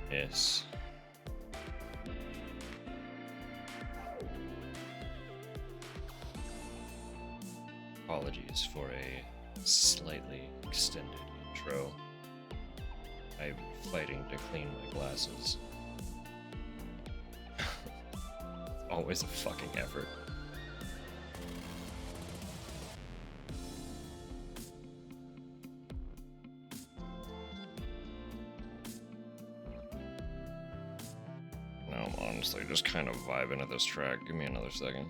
Goodness. Apologies for a slightly extended intro. I'm fighting to clean my glasses. Always a fucking effort. Now I'm honestly just kind of vibing at this track. Give me another second.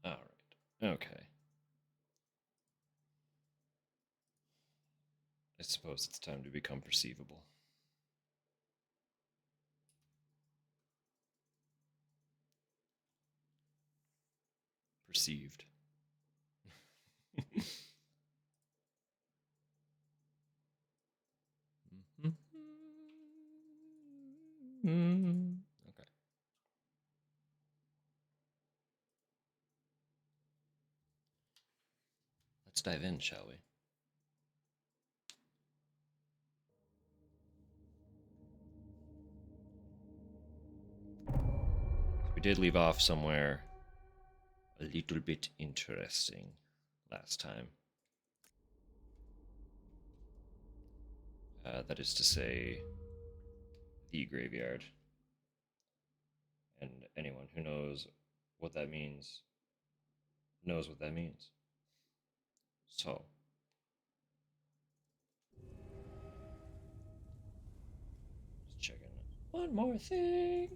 Alright, okay. I suppose it's time to become perceivable. Perceived. Okay. Let's dive in, shall we? We did leave off somewhere a little bit interesting last time. That is to say, the graveyard. And anyone who knows what that means knows what that means. So, just checking one more thing.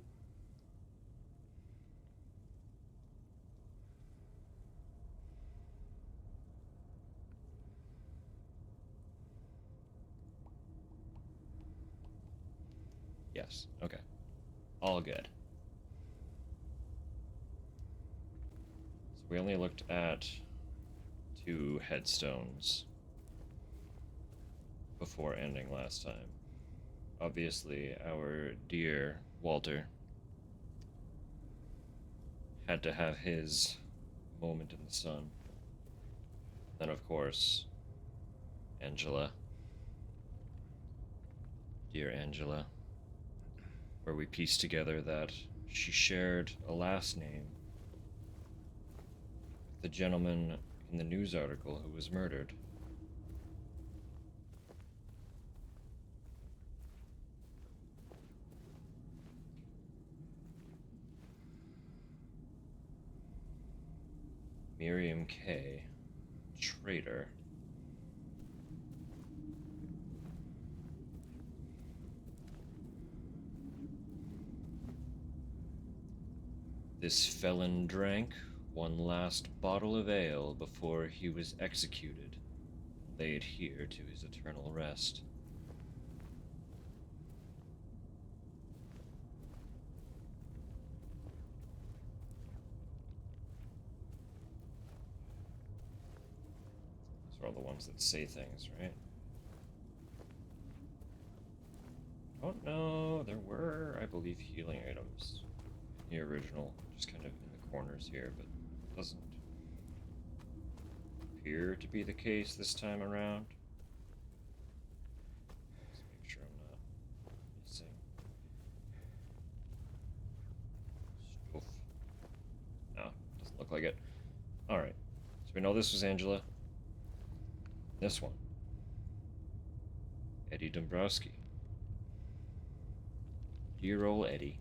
Yes, okay. All good. So we only looked at 2 headstones before ending last time. Obviously, our dear Walter had to have his moment in the sun. Then, of course, Angela. Dear Angela. Where we pieced together that she shared a last name with the gentleman in the news article who was murdered. Miriam K. Traitor. This felon drank one last bottle of ale before he was executed, laid here to his eternal rest. Those are all the ones that say things, right? Oh no, there were, I believe, healing items in the original, just kind of in the corners here, but it doesn't appear to be the case this time around. Let's make sure I'm not missing stuff. No, doesn't look like it. Alright, so we know this was Angela. This one, Eddie Dombrowski. Dear old Eddie.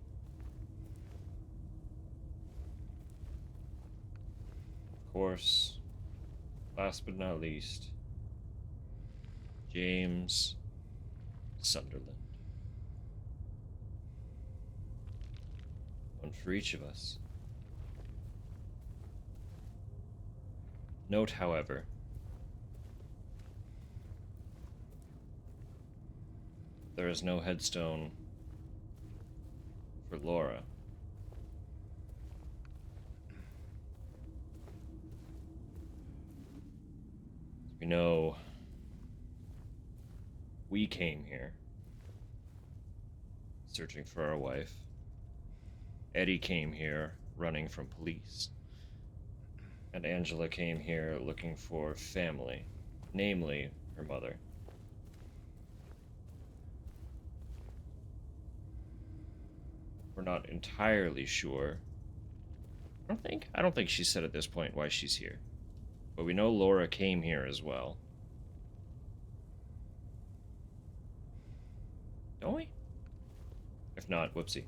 Of course, last but not least, James Sunderland. One for each of us. Note, however, there is no headstone for Laura. We know we came here searching for our wife. Eddie came here running from police. And Angela came here looking for family, namely her mother. We're not entirely sure. I don't think she said at this point why she's here. But we know Laura came here as well. Don't we? If not, whoopsie.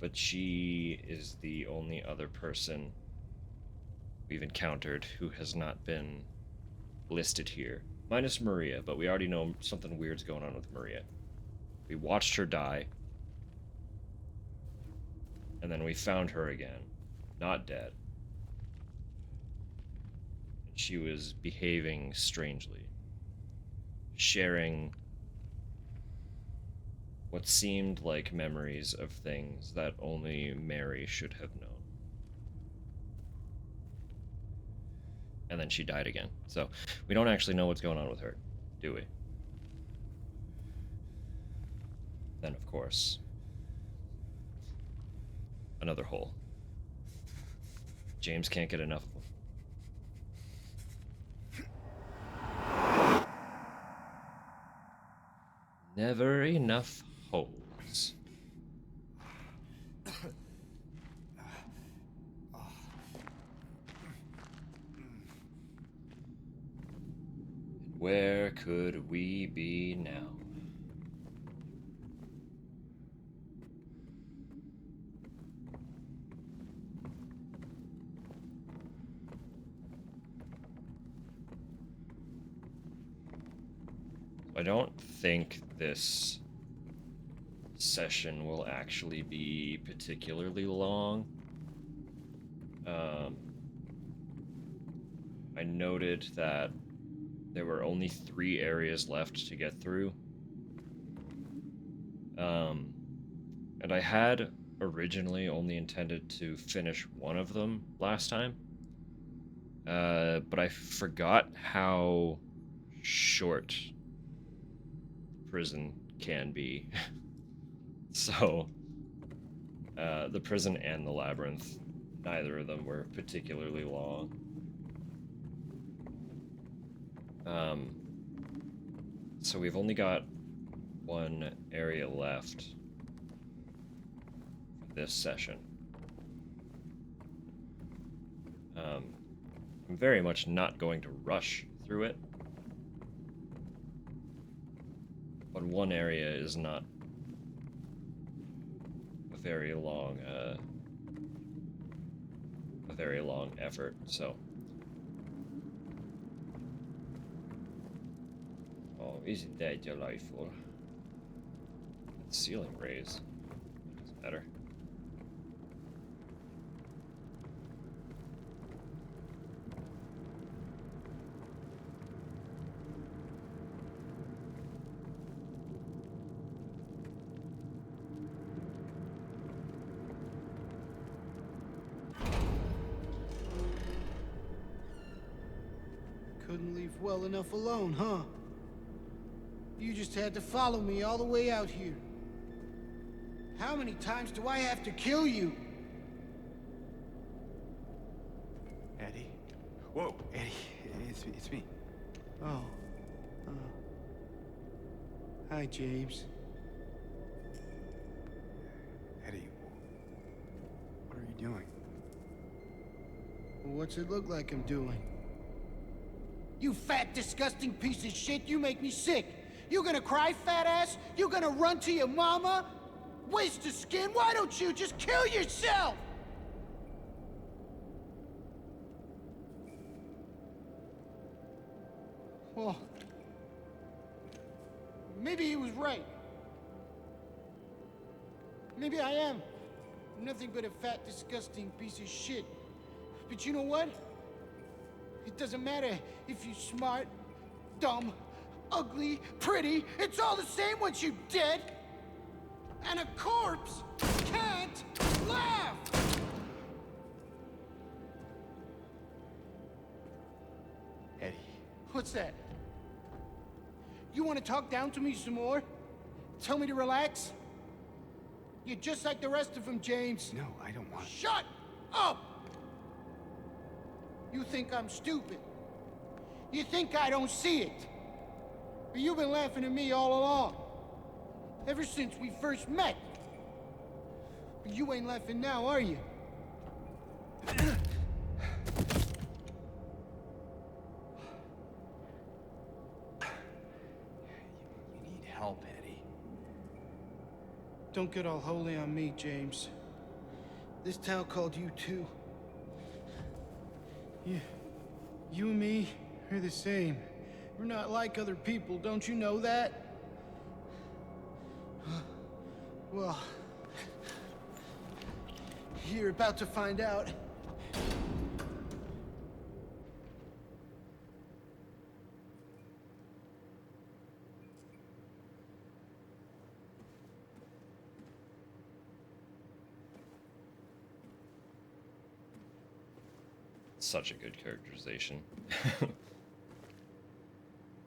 But she is the only other person we've encountered who has not been listed here. Minus Maria, but we already know something weird's going on with Maria. We watched her die. And then we found her again. Not dead. And she was behaving strangely. Sharing what seemed like memories of things that only Mary should have known. And then she died again. So we don't actually know what's going on with her, do we? Then, of course, another hole. James can't get enough of them. Never enough holes. Where could we be now? I don't think this session will actually be particularly long. I noted that there were only 3 areas left to get through. And I had originally only intended to finish one of them last time. But I forgot how short prison can be. So, the prison and the labyrinth, neither of them were particularly long. So we've only got one area left for this session. I'm very much not going to rush through it. But one area is not a very long effort, so. Oh, isn't that delightful? That ceiling raise. That's better. Couldn't leave well enough alone, huh? You just had to follow me all the way out here. How many times do I have to kill you? Eddie? Whoa, Eddie, it's me. Oh. Hi, James. Eddie, what are you doing? Well, what's it look like I'm doing? You fat, disgusting piece of shit, you make me sick. You gonna cry, fat ass? You gonna run to your mama? Waste of skin, why don't you just kill yourself? Oh, Maybe he was right. Maybe I am nothing but a fat, disgusting piece of shit. But you know what? It doesn't matter if you're smart, dumb, ugly, pretty. It's all the same once you're dead. And a corpse can't laugh! Eddie. What's that? You want to talk down to me some more? Tell me to relax? You're just like the rest of them, James. No, I don't want... Shut up! You think I'm stupid. You think I don't see it. But you've been laughing at me all along. Ever since we first met. But you ain't laughing now, are you? You need help, Eddie. Don't get all holy on me, James. This town called you too. You and me are the same. We're not like other people, don't you know that? Well, you're about to find out. Such a good characterization.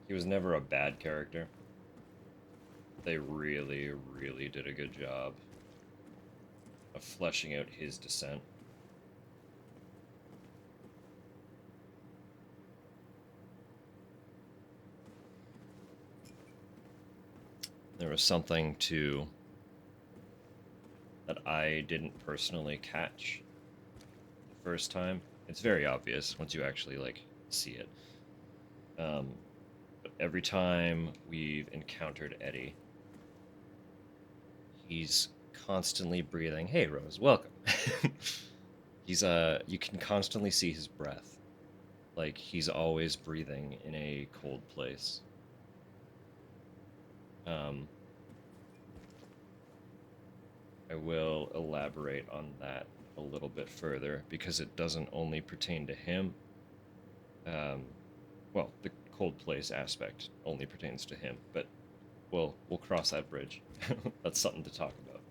He was never a bad character. They really, really did a good job of fleshing out his descent. There was something to that I didn't personally catch the first time. It's very obvious once you actually like see it. But every time we've encountered Eddie, he's constantly breathing. Hey, Rose, welcome. He's you can constantly see his breath. Like he's always breathing in a cold place. I will elaborate on that a little bit further because it doesn't only pertain to him. Well, the cold place aspect only pertains to him, but we'll cross that bridge. That's something to talk about.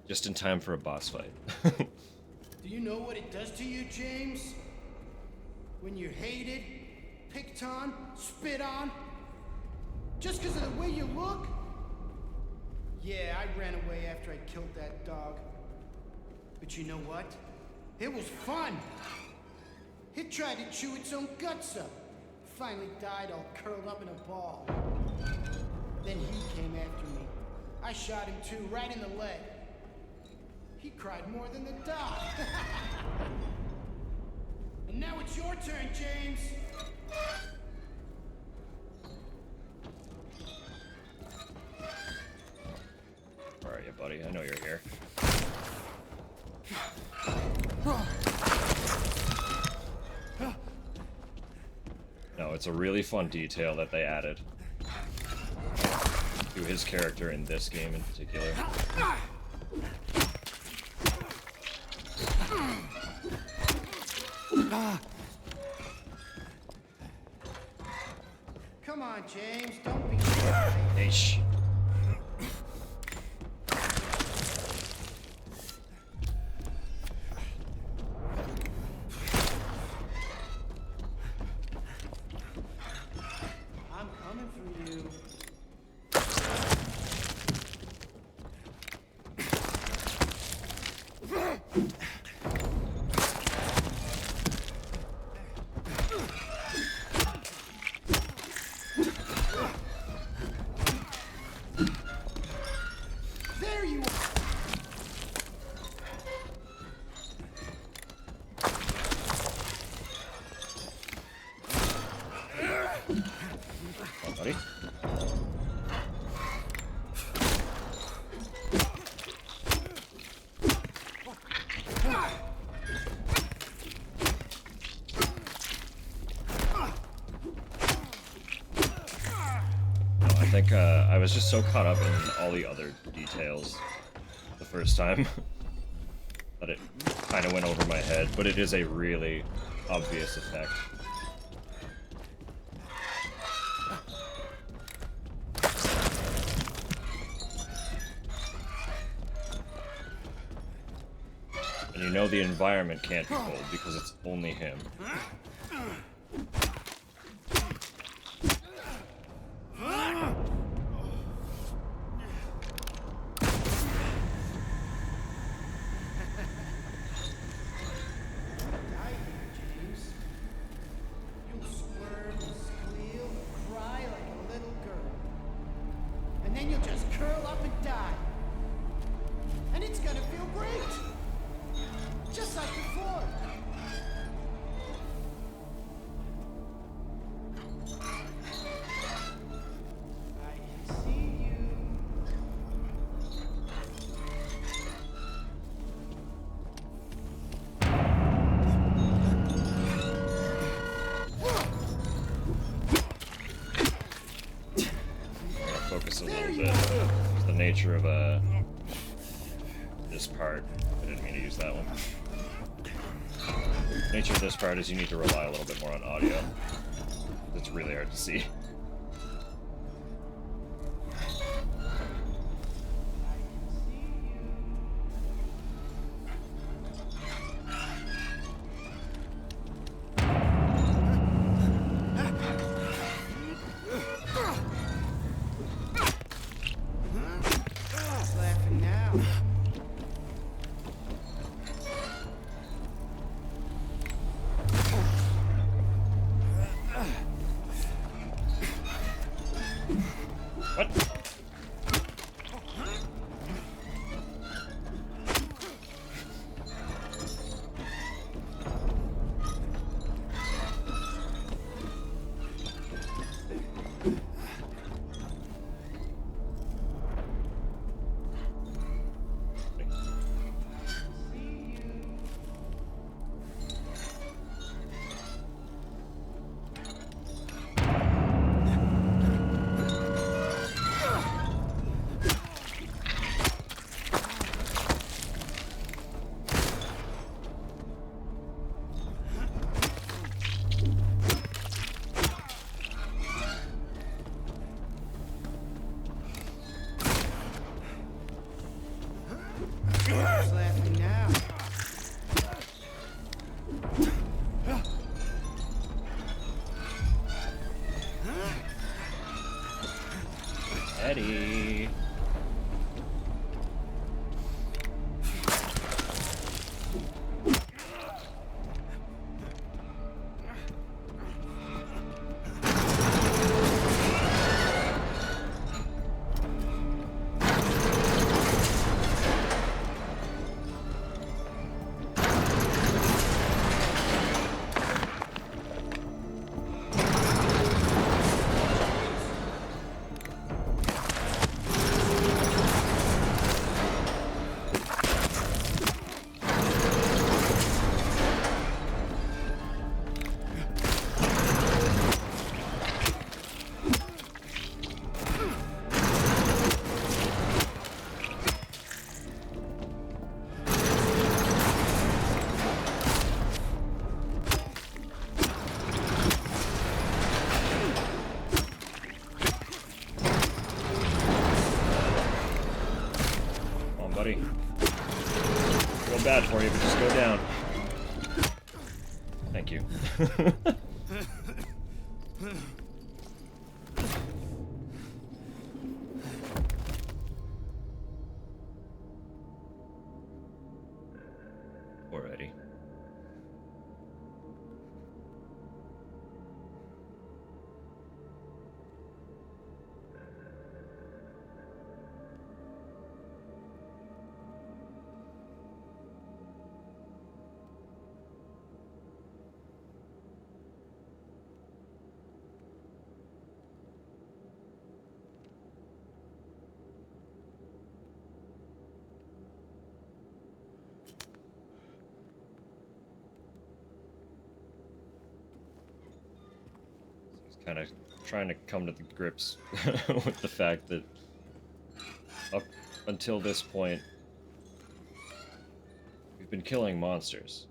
Just in time for a boss fight. Do you know what it does to you, James? When you're hated, picked on, spit on? Just because of the way you look? Yeah, I ran away after I killed that dog. But you know what? It was fun! It tried to chew its own guts up. Finally died all curled up in a ball. Then he came after me. I shot him too, right in the leg. He cried more than the dog. And now it's your turn, James. Where are you, buddy? I know you're here. No, it's a really fun detail that they added to his character in this game in particular. Come on, James, don't be shy. Hey, shh. I'm coming for you. There you are. Oh, buddy. think I was just so caught up in all the other details the first time that it kind of went over my head, but it is a really obvious effect. And you know the environment can't be cold because it's only him. You'll squirm, squeal, cry like a little girl. And then you'll just curl up and die. And it's gonna feel great. Just like before. I see you. Focus a little bit. It's the nature of this part. I didn't mean to use that one. The nature of this part is you need to rely a little bit more on audio. It's really hard to see. Who's laughing now? What? Who's laughing now? Eddie. Buddy. Feel bad for you, but just go down. Thank you. Poor Eddie. kind of trying to come to the grips with the fact that up until this point, we've been killing monsters.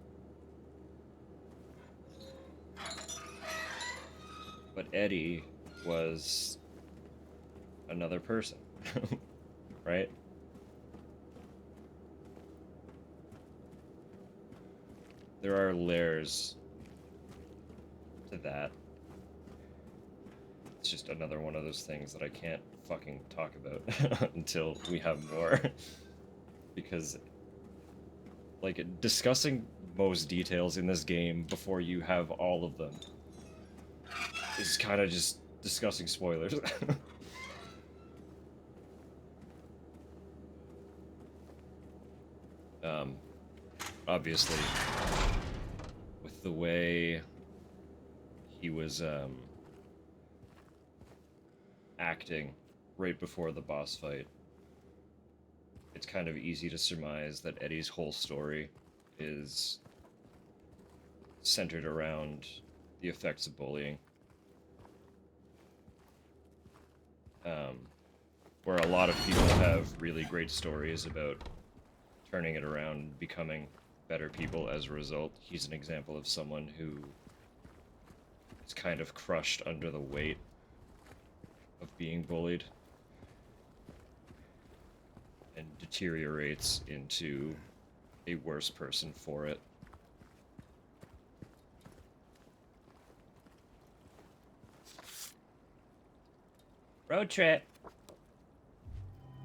But Eddie was another person, right? There are layers to that. It's just another one of those things that I can't fucking talk about until we have more. Because, like, discussing most details in this game before you have all of them is kind of just discussing spoilers. Obviously, with the way he was acting right before the boss fight, it's kind of easy to surmise that Eddie's whole story is centered around the effects of bullying. Where a lot of people have really great stories about turning it around, becoming better people as a result. He's an example of someone who is kind of crushed under the weight of being bullied and deteriorates into a worse person for it. Road trip.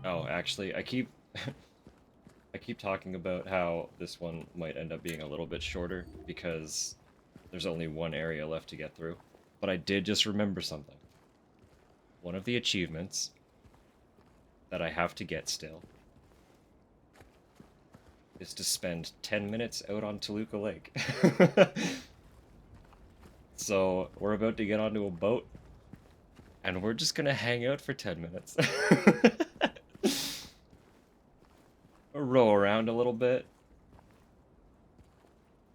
Oh, actually, I keep I keep talking about how this one might end up being a little bit shorter because there's only one area left to get through. But I did just remember something. One of the achievements that I have to get still is to spend 10 minutes out on Toluca Lake. So we're about to get onto a boat and we're just gonna hang out for 10 minutes. Row around a little bit.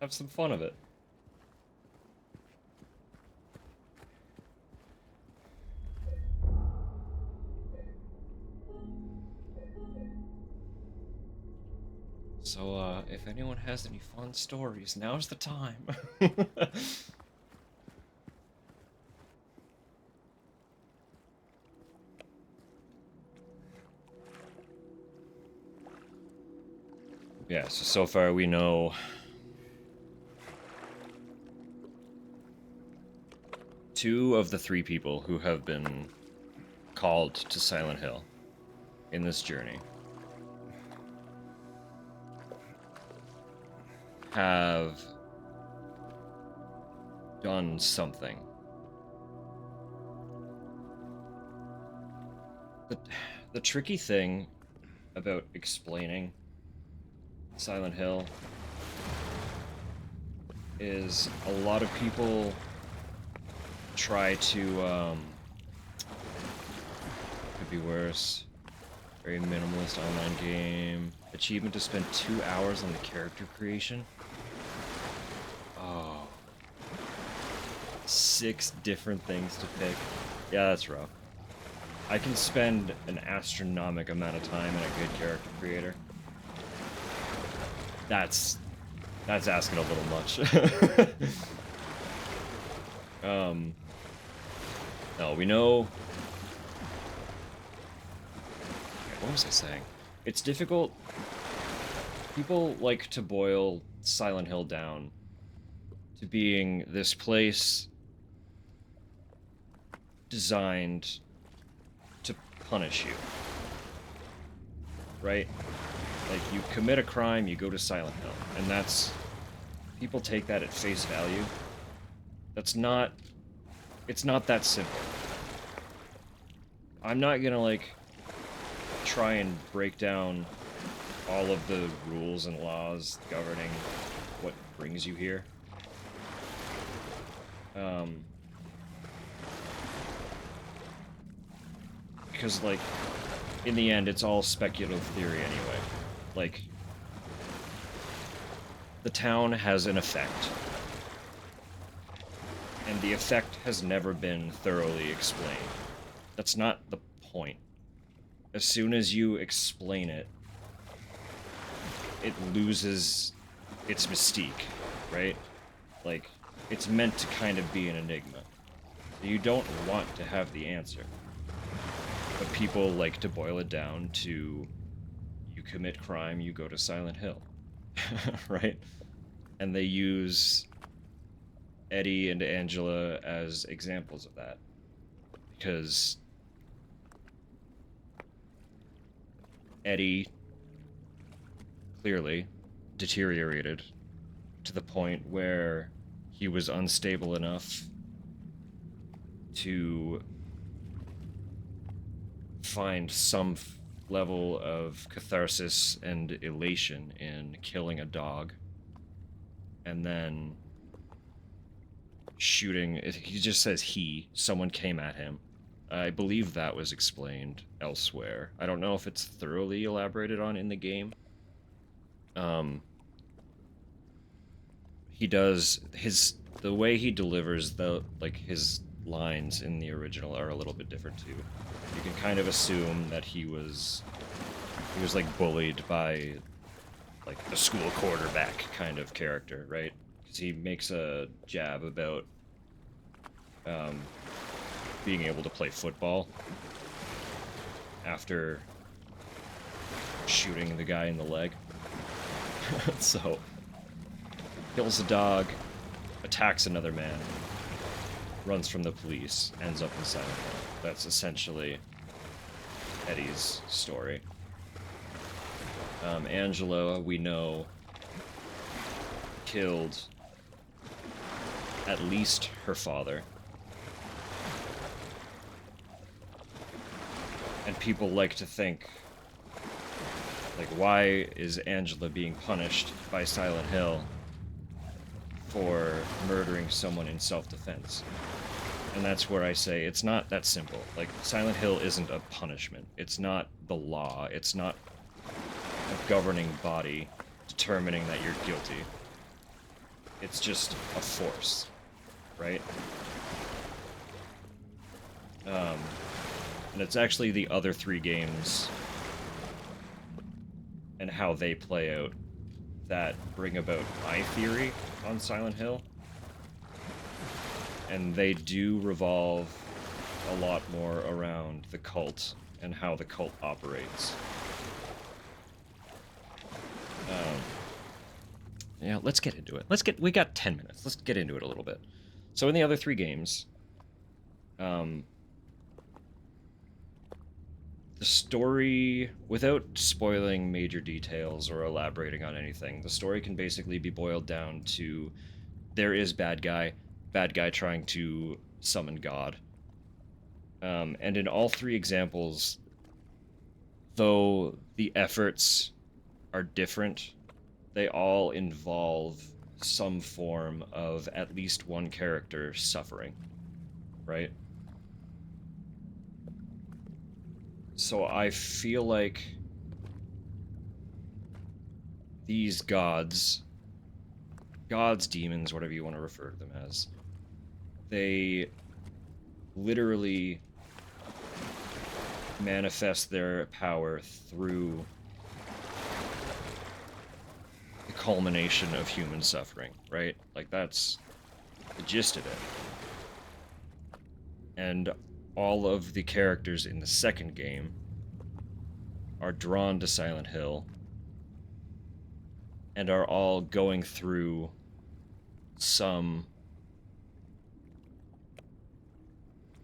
Have some fun of it. So, if anyone has any fun stories, now's the time. Yeah, so far we know two of the three people who have been called to Silent Hill in this journey have done something. The tricky thing about explaining Silent Hill is a lot of people try to, could be worse, very minimalist online game, achievement to spend 2 hours on the character creation. Oh. 6 different things to pick. Yeah, that's rough. I can spend an astronomical amount of time in a good character creator. That's asking a little much. No, we know. What was I saying? It's difficult. People like to boil Silent Hill down to being this place designed to punish you. Right? Like, you commit a crime, you go to Silent Hill. And that's... people take that at face value. That's not... it's not that simple. I'm not gonna, like, try and break down all of the rules and laws governing what brings you here. Because, like, in the end, it's all speculative theory anyway. Like, the town has an effect. and the effect has never been thoroughly explained. That's not the point. As soon as you explain it, it loses its mystique, right? Like, it's meant to kind of be an enigma. You don't want to have the answer. But people like to boil it down to, you commit crime, you go to Silent Hill, right? And they use Eddie and Angela as examples of that. Because Eddie clearly deteriorated to the point where he was unstable enough to find some level of catharsis and elation in killing a dog and then shooting. He just says someone came at him. I believe that was explained elsewhere. I don't know if it's thoroughly elaborated on in the game. He does the way he delivers his lines in the original are a little bit different too. You can kind of assume that he was like bullied by like the school quarterback kind of character, right? Because he makes a jab about being able to play football after shooting the guy in the leg. So, kills a dog, attacks another man, runs from the police, ends up in Silent Hill. That's essentially Eddie's story. Angela, we know, killed at least her father. And people like to think, like, why is Angela being punished by Silent Hill for murdering someone in self-defense? And that's where I say it's not that simple. Like, Silent Hill isn't a punishment. It's not the law. It's not a governing body determining that you're guilty. It's just a force, right? And it's actually the other three games and how they play out that bring about my theory on Silent Hill. And they do revolve a lot more around the cult and how the cult operates. Yeah, let's get into it. We got 10 minutes. Let's get into it a little bit. So in the other three games, the story, without spoiling major details or elaborating on anything, the story can basically be boiled down to there is bad guy trying to summon God. And in all three examples, though the efforts are different, they all involve some form of at least one character suffering, right? So I feel like these gods, demons, whatever you want to refer to them as, they literally manifest their power through the culmination of human suffering, right? Like, that's the gist of it. And all of the characters in the second game are drawn to Silent Hill and are all going through some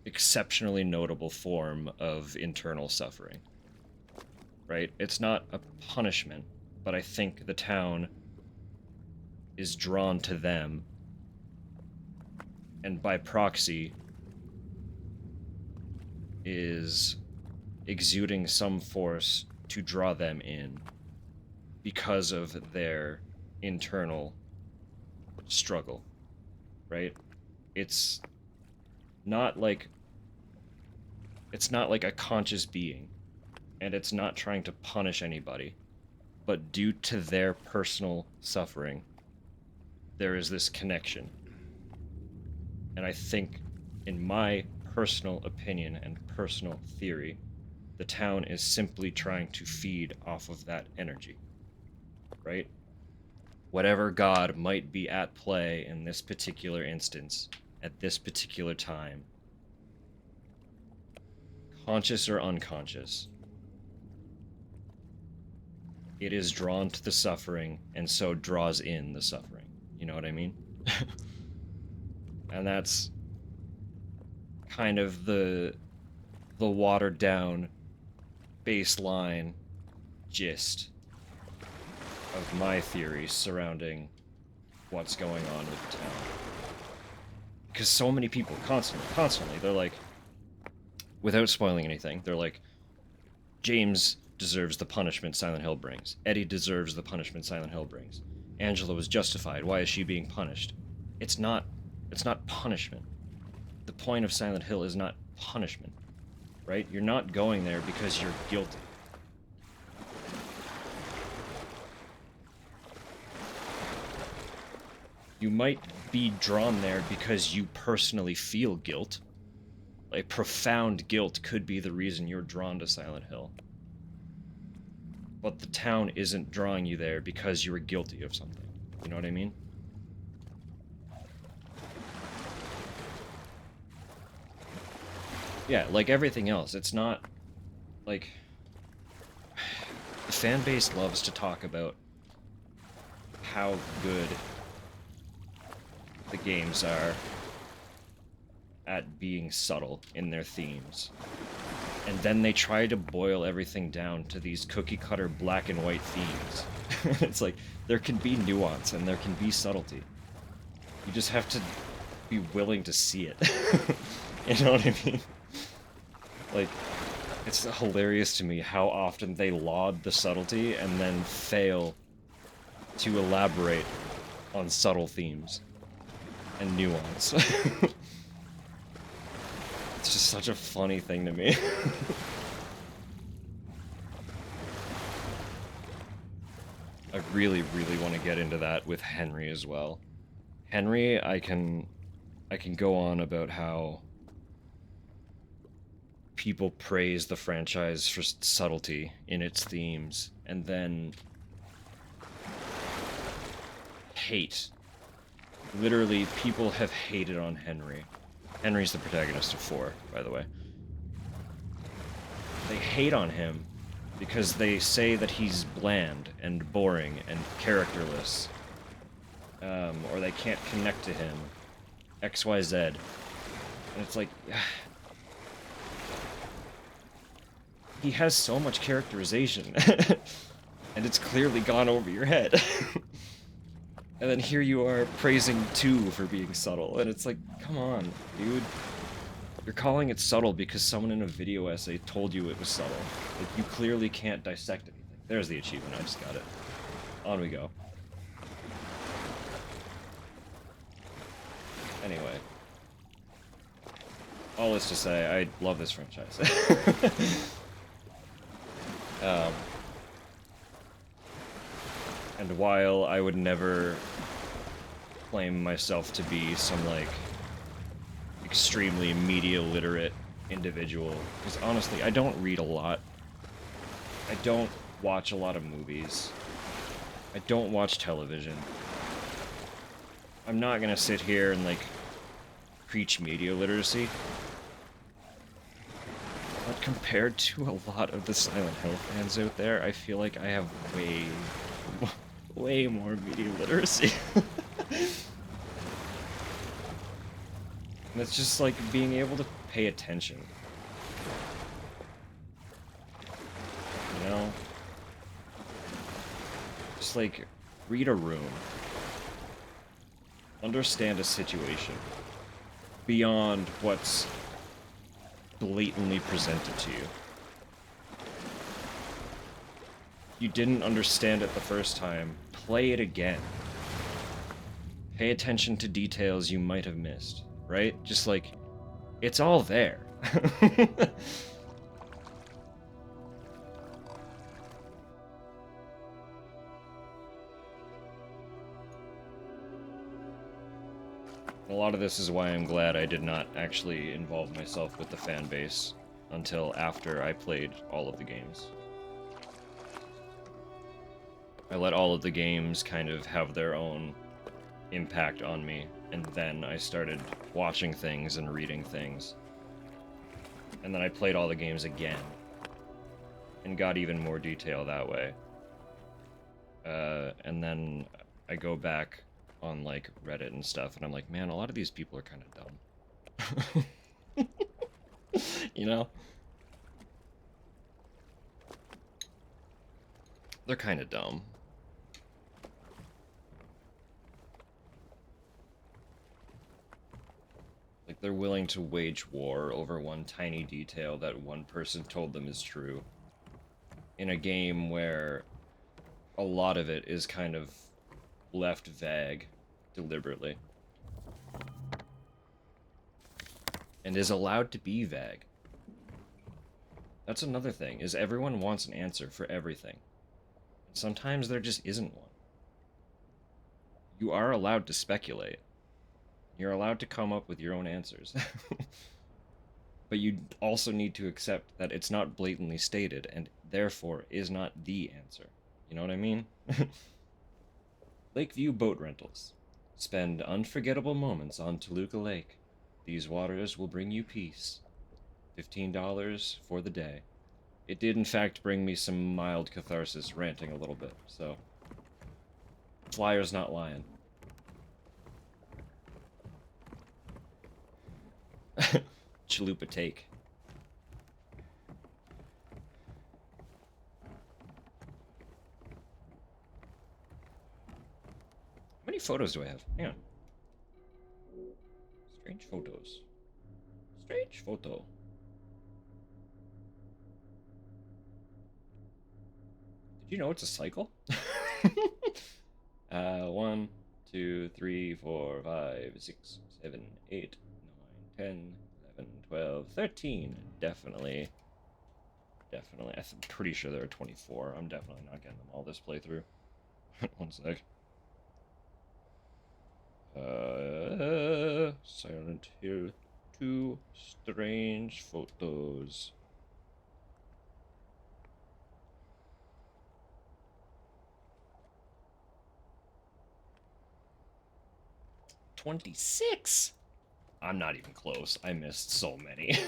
exceptionally notable form of internal suffering, right? It's not a punishment, but I think the town is drawn to them, and by proxy is exuding some force to draw them in because of their internal struggle, right? It's not like a conscious being, and it's not trying to punish anybody, but due to their personal suffering, there is this connection. And I think, in my personal opinion and personal theory, the town is simply trying to feed off of that energy, right? Whatever god might be at play in this particular instance, at this particular time, conscious or unconscious, it is drawn to the suffering and so draws in the suffering. You know what I mean? And that's kind of the watered down baseline gist of my theories surrounding what's going on with the town. Because so many people constantly, they're like, without spoiling anything, they're like, James deserves the punishment Silent Hill brings. Eddie deserves the punishment Silent Hill brings. Angela was justified. Why is she being punished? It's not punishment. The point of Silent Hill is not punishment, right? You're not going there because you're guilty. You might be drawn there because you personally feel guilt. Like, profound guilt could be the reason you're drawn to Silent Hill. But the town isn't drawing you there because you were guilty of something. You know what I mean? Yeah, like everything else, it's not... like... the fan base loves to talk about how good the games are at being subtle in their themes. And then they try to boil everything down to these cookie-cutter black and white themes. It's like, there can be nuance and there can be subtlety. You just have to be willing to see it. You know what I mean? Like, it's hilarious to me how often they laud the subtlety and then fail to elaborate on subtle themes and nuance. It's just such a funny thing to me. I really, really want to get into that with Henry as well. Henry, I can go on about how people praise the franchise for subtlety in its themes, and then hate. Literally, people have hated on Henry. Henry's the protagonist of 4, by the way. They hate on him because they say that he's bland and boring and characterless. Or they can't connect to him. XYZ. And it's like... he has so much characterization. And it's clearly gone over your head. And then here you are praising 2 for being subtle, and it's like, come on, dude. You're calling it subtle because someone in a video essay told you it was subtle. Like, you clearly can't dissect anything. There's the achievement, I just got it. On we go. Anyway. All this to say, I love this franchise. And while I would never claim myself to be some, like, extremely media literate individual, because honestly, I don't read a lot. I don't watch a lot of movies. I don't watch television. I'm not gonna sit here and, like, preach media literacy. But compared to a lot of the Silent Hill fans out there, I feel like I have way more media literacy. And it's just like being able to pay attention. You know? Just like, read a room. Understand a situation. Beyond what's blatantly presented to you. You didn't understand it the first time, play it again. Pay attention to details you might have missed, right? Just like, it's all there. A lot of this is why I'm glad I did not actually involve myself with the fan base until after I played all of the games. I let all of the games kind of have their own impact on me, and then I started watching things and reading things. And then I played all the games again, and got even more detail that way. And then I go back on, like, Reddit and stuff, and I'm like, man, a lot of these people are kind of dumb. You know? They're kind of dumb. Like, they're willing to wage war over one tiny detail that one person told them is true. In a game where a lot of it is kind of left vague deliberately. And is allowed to be vague. That's another thing, is everyone wants an answer for everything. Sometimes there just isn't one. You are allowed to speculate. You're allowed to come up with your own answers. But you also need to accept that it's not blatantly stated, and therefore is not the answer. You know what I mean? Lakeview Boat Rentals. Spend unforgettable moments on Toluca Lake. These waters will bring you peace. $15 for the day. It did in fact bring me some mild catharsis ranting a little bit, so... Flyer's not lying. Chalupa take. How many photos do I have? Hang on. Strange photos. Strange photo. Did you know it's a cycle? 1, 2, 3, 4, 5, 6, 7, 8, 9, 10, 11, 12, 13. Definitely. Definitely. I'm pretty sure there are 24. I'm definitely not getting them all this playthrough. One sec. Silent Hill 2 strange photos. $26. I'm not even close. I missed so many.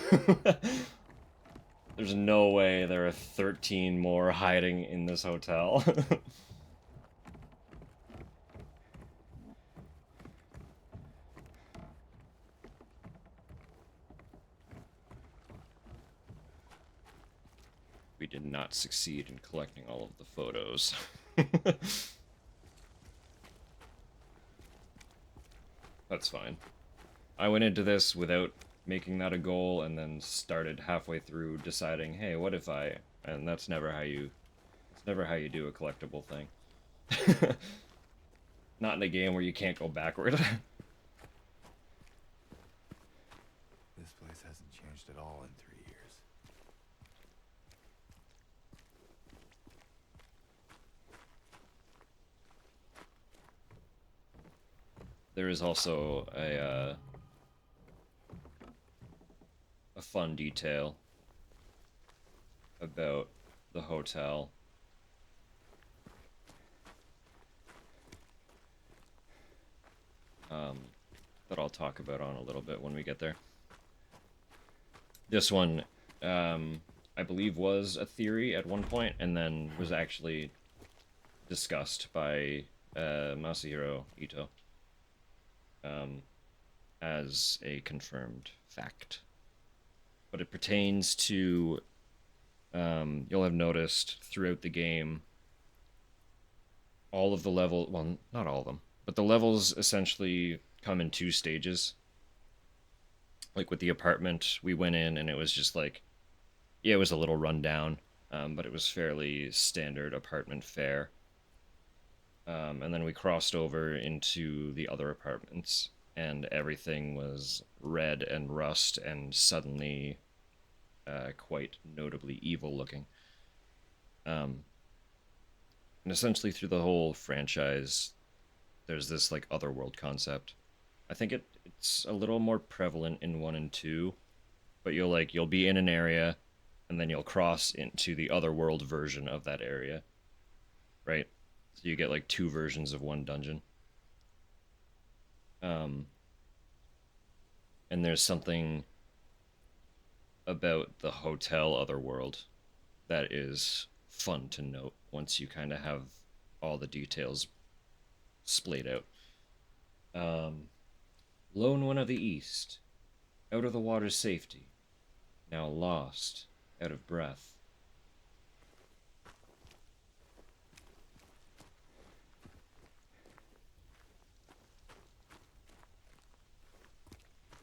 There's no way there are 13 more hiding in this hotel. We did not succeed in collecting all of the photos. That's fine. I went into this without making that a goal, and then started halfway through deciding, hey, what if I... And that's never how you... It's never how you do a collectible thing. Not in a game where you can't go backward. This place hasn't changed at all in 3 years. There is also a fun detail about the hotel. That I'll talk about on a little bit when we get there. This one, I believe, was a theory at one point, and then was actually discussed by Masahiro Ito as a confirmed fact. But it pertains to, you'll have noticed throughout the game, all of the well, not all of them, but the levels essentially come in 2 stages. Like with the apartment, we went in and it was just like, yeah, it was a little rundown, but it was fairly standard apartment fare. And then we crossed over into the other apartments, and everything was red and rust and suddenly quite notably evil looking. And essentially through the whole franchise, there's this like otherworld concept I think it's a little more prevalent in 1 and 2, but you'll be in an area and then you'll cross into the other world version of that area, right? So you get like two versions of one dungeon. Um and there's something about the hotel otherworld that is fun to note once you kind of have all the details splayed out. Um, Lone One of the East, out of the water's safety, now lost, out of breath.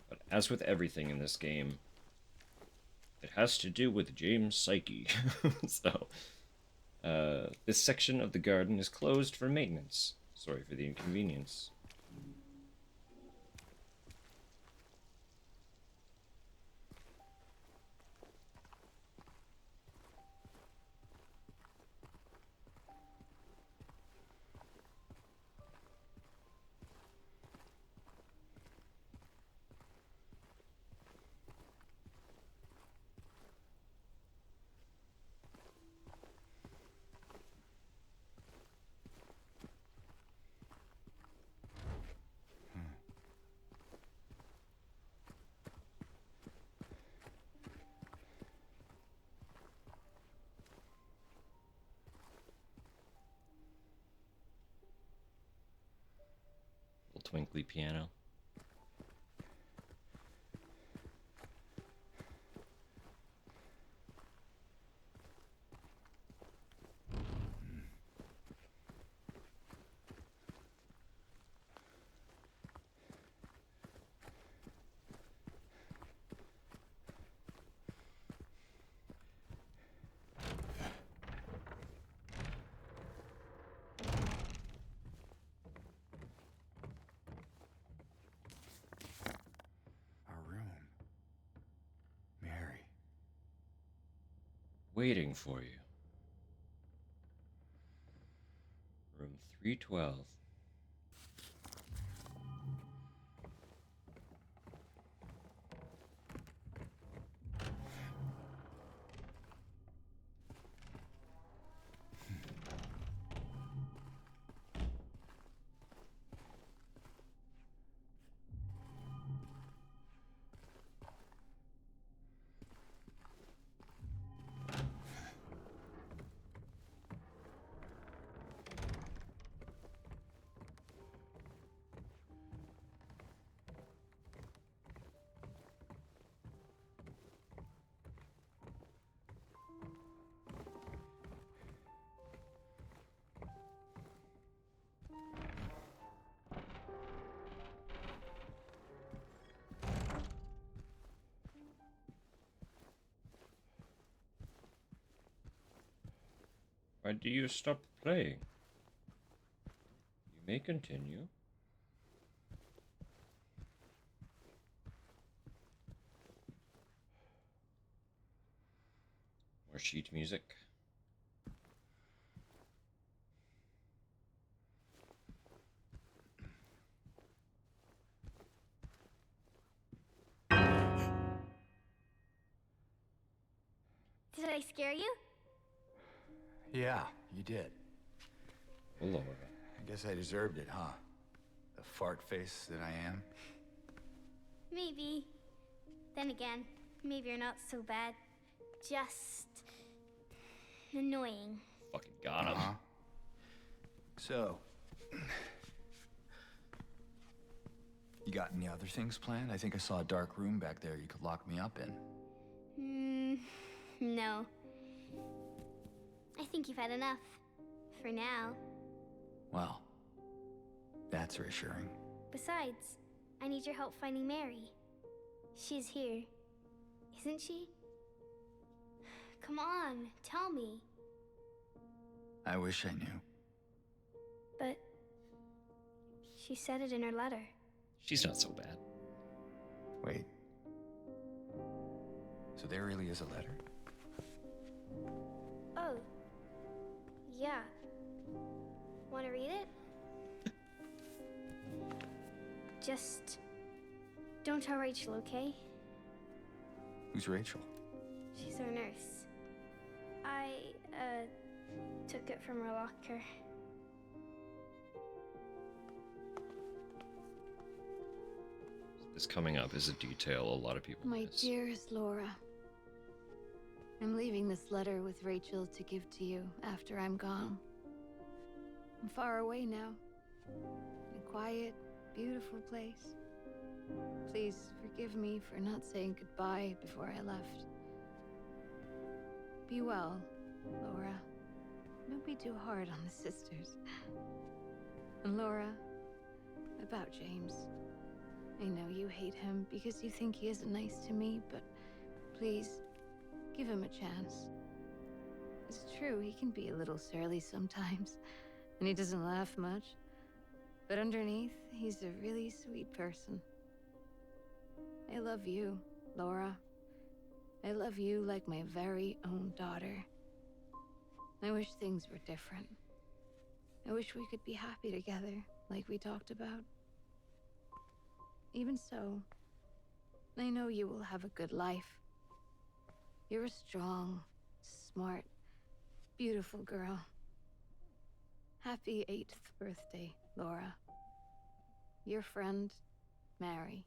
But as with everything in this game, it has to do with James' psyche. So, this section of the garden is closed for maintenance. Sorry for the inconvenience. Little twinkly piano. Our room. Mary. Waiting for you. Room 312. Why do you stop playing? You may continue. More sheet music. Did I scare you? Yeah, you did. Oh, Laura. I guess I deserved it, huh? The fart face that I am. Maybe. Then again, maybe you're not so bad. Just annoying. Fucking got him. Uh-huh. So, you got any other things planned? I think I saw a dark room back there you could lock me up in. No. I think you've had enough. For now. Well, that's reassuring. Besides, I need your help finding Mary. She's here. Isn't she? Come on, tell me. I wish I knew. But she said it in her letter. She's not so bad. Wait. So there really is a letter? Oh. Yeah. Want to read it? Just don't tell Rachel, okay? Who's Rachel? She's our nurse. I, took it from her locker. This coming up is a detail a lot of people My miss. dearest Laura, I'm leaving this letter with Rachel to give to you after I'm gone. I'm far away now, in a quiet, beautiful place. Please forgive me for not saying goodbye before I left. Be well, Laura. Don't be too hard on the sisters. And Laura, about James. I know you hate him because you think he isn't nice to me, but please, give him a chance. It's true, he can be a little surly sometimes, and he doesn't laugh much. But underneath, he's a really sweet person. I love you, Laura. I love you like my very own daughter. I wish things were different. I wish we could be happy together, like we talked about. Even so, I know you will have a good life. You're a strong, smart, beautiful girl. Happy 8th birthday, Laura. Your friend, Mary.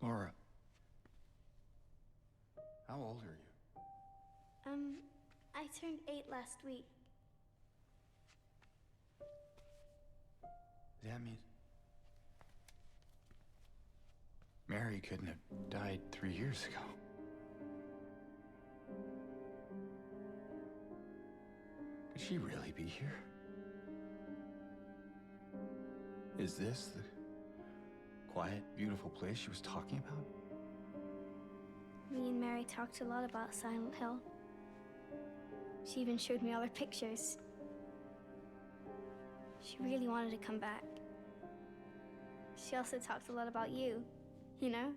Laura. How old are you? I turned 8 last week. That means... Mary couldn't have died 3 years ago. Could she really be here? Is this the quiet, beautiful place she was talking about? Me and Mary talked a lot about Silent Hill. She even showed me all her pictures. She really wanted to come back. She also talked a lot about you, you know?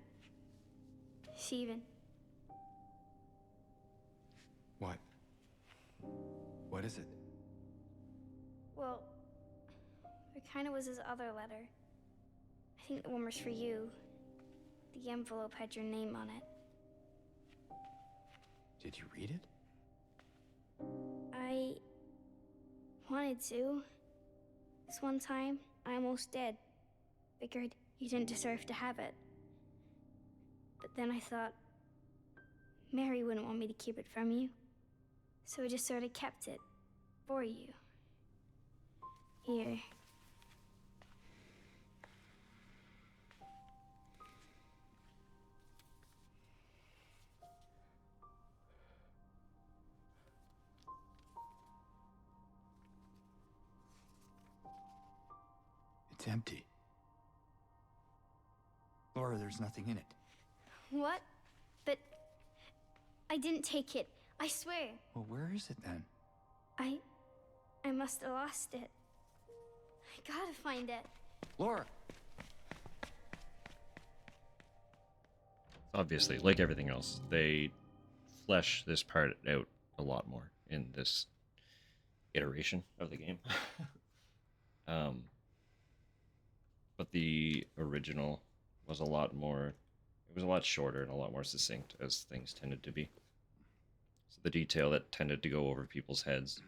She even... What? What is it? Well, there kind of was this other letter. I think the one was for you. The envelope had your name on it. Did you read it? I wanted to. This one time, I almost did. Figured you didn't deserve to have it. But then I thought, Mary wouldn't want me to keep it from you. So I just sort of kept it for you. Here. It's empty. Laura, there's nothing in it. What? But I didn't take it. I swear. Well, where is it then? I must have lost it. I gotta find it. Laura! Obviously, like everything else, they flesh this part out a lot more in this iteration of the game. But the original was a lot more, it was a lot shorter and a lot more succinct, as things tended to be. So the detail that tended to go over people's heads,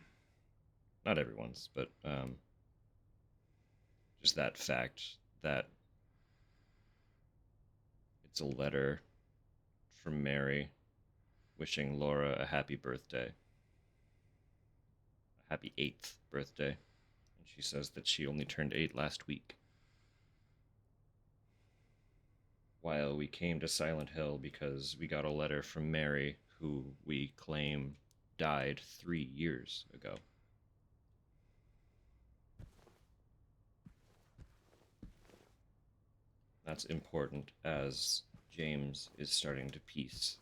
not everyone's, but just that fact that it's a letter from Mary wishing Laura a happy birthday. A happy 8th birthday. And she says that she only turned 8 last week. While we came to Silent Hill because we got a letter from Mary, who we claim died 3 years ago. That's important as James is starting to piece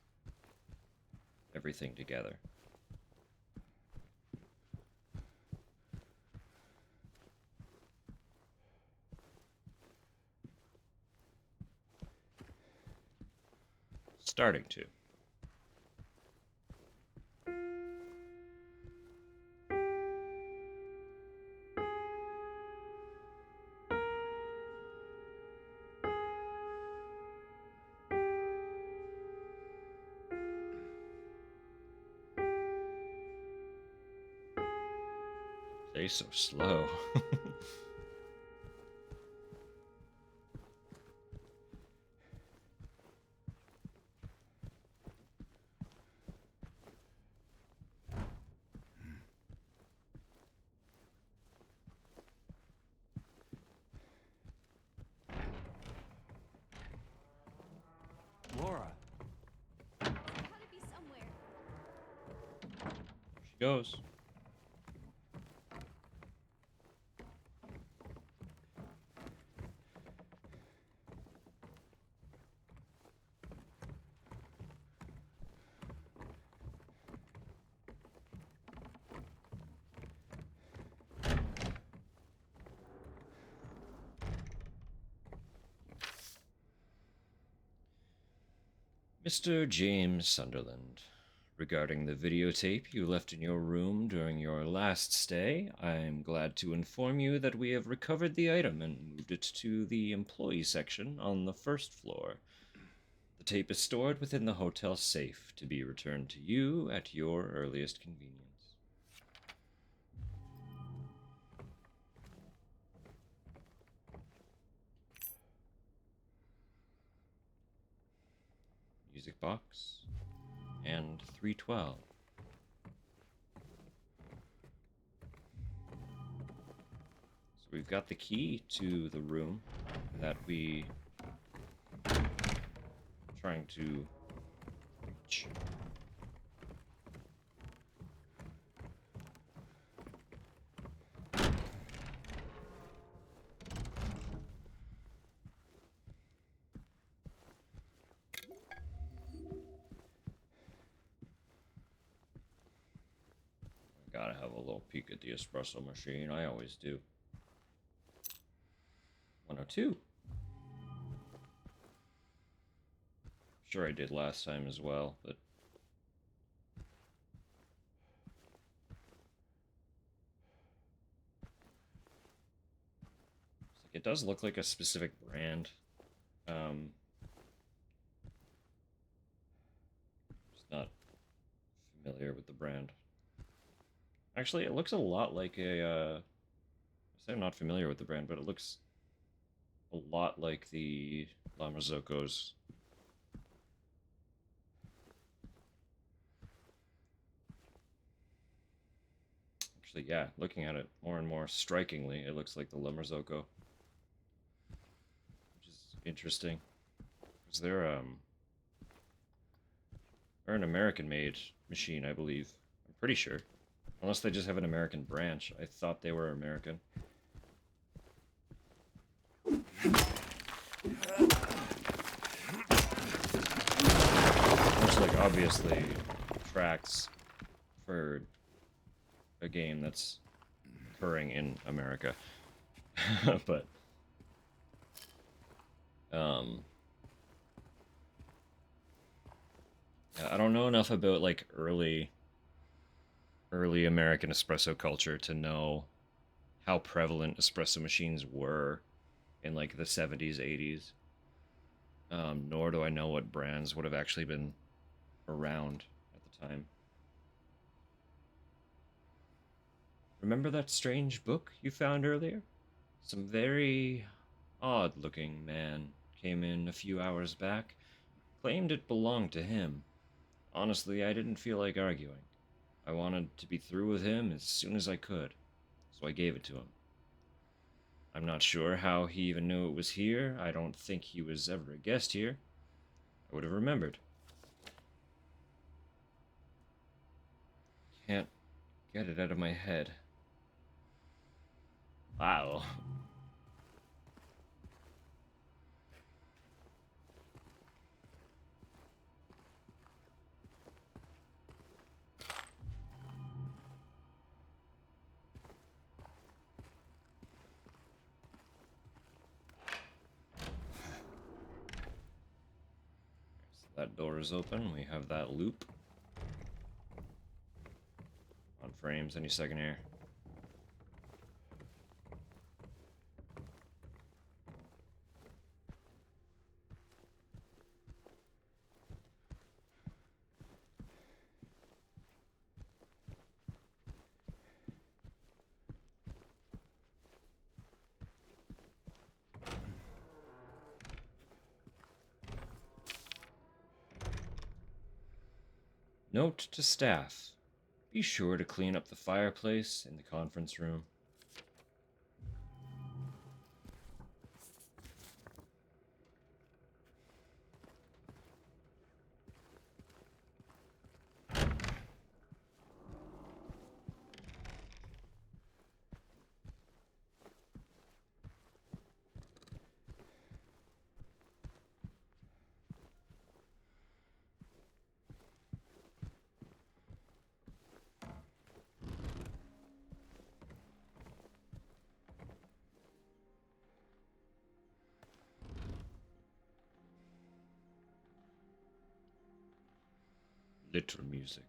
everything together. Starting to. Play so slow. Laura. Gotta be somewhere. She goes. Mr. James Sunderland, regarding the videotape you left in your room during your last stay, I'm glad to inform you that we have recovered the item and moved it to the employee section on the first floor. The tape is stored within the hotel safe to be returned to you at your earliest convenience. Music box and 312. So we've got the key to the room that we trying to reach. Gotta have a little peek at the espresso machine. I always do. 102. Sure I did last time as well, but it does look like a specific brand. Just not familiar with the brand. Actually, it looks a lot like a, I say I'm not familiar with the brand, but it looks a lot like the La Marzocco's. Actually, yeah, looking at it more and more strikingly, it looks like the La Marzocco. Which is interesting. Because they're an American-made machine, I believe. I'm pretty sure. Unless they just have an American branch. I thought they were American. Which, like, obviously tracks for a game that's occurring in America. But, yeah, I don't know enough about, like, early American espresso culture to know how prevalent espresso machines were in like the 70s, 80s. Nor do I know what brands would have actually been around at the time. Remember that strange book you found earlier? Some very odd looking man came in a few hours back, claimed it belonged to him. Honestly, I didn't feel like arguing. I wanted to be through with him as soon as I could, so I gave it to him. I'm not sure how he even knew it was here. I don't think he was ever a guest here. I would have remembered. Can't get it out of my head. Wow. So that door is open. We have that loop. On frames any second here. Note to staff. Be sure to clean up the fireplace in the conference room. Little music.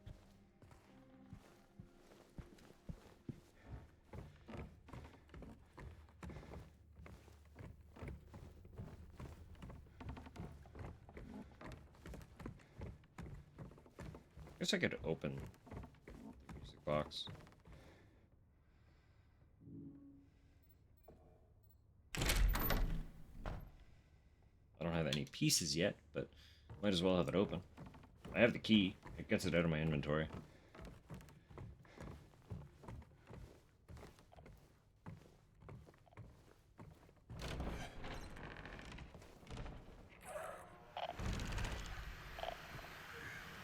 Guess I could open the music box. I don't have any pieces yet, but might as well have it open. I have the key. It gets it out of my inventory.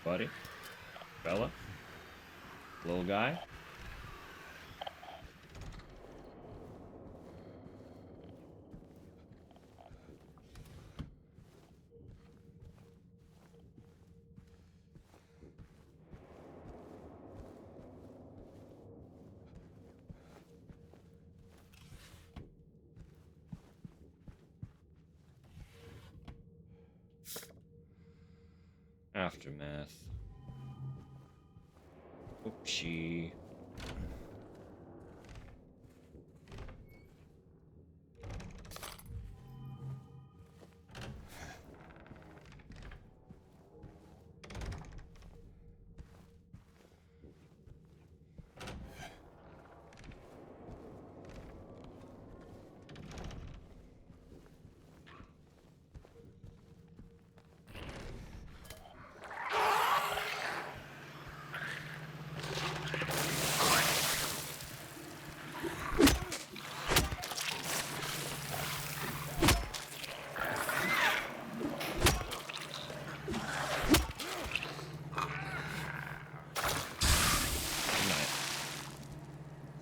Buddy? Bella? Little guy? Aftermath. Oopsie.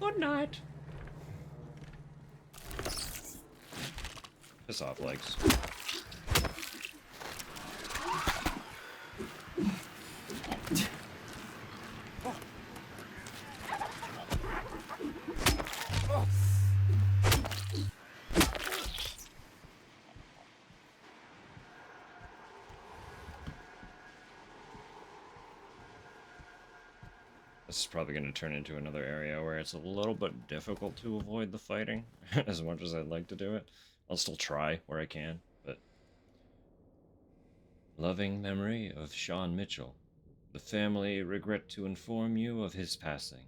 Good night. Piss off, legs. This is probably going to turn into another area where it's a little bit difficult to avoid the fighting, as much as I'd like to do it. I'll still try where I can, but... Loving memory of Sean Mitchell. The family regret to inform you of his passing.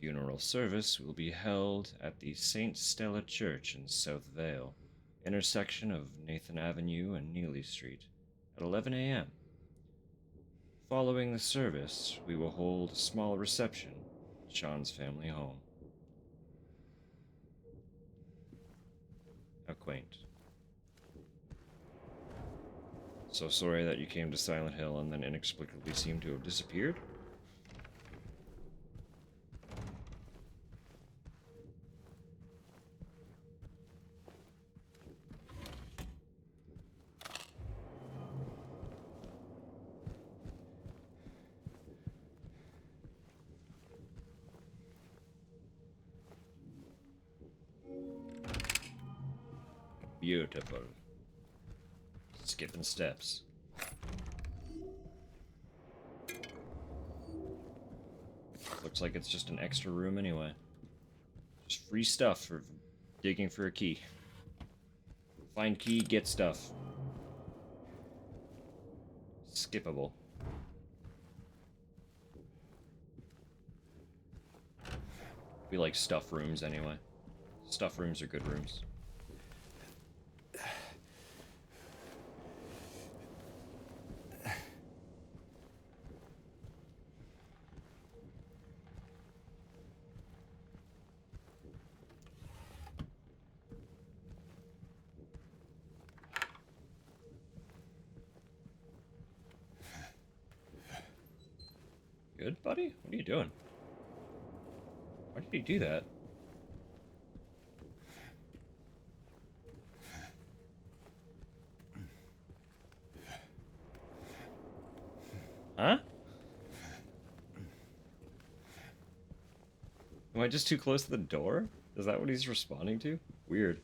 Funeral service will be held at the St. Stella Church in South Vale, intersection of Nathan Avenue and Neely Street, at 11 a.m. Following the service, we will hold a small reception at Sean's family home. How quaint. So sorry that you came to Silent Hill and then inexplicably seemed to have disappeared. Beautiful. Skipping steps. Looks like it's just an extra room anyway. Just free stuff for digging for a key. Find key, get stuff. Skippable. We like stuff rooms anyway. Stuff rooms are good rooms. good, buddy? What are you doing? Why did he do that? Huh? Am I just too close to the door? Is that what he's responding to? Weird.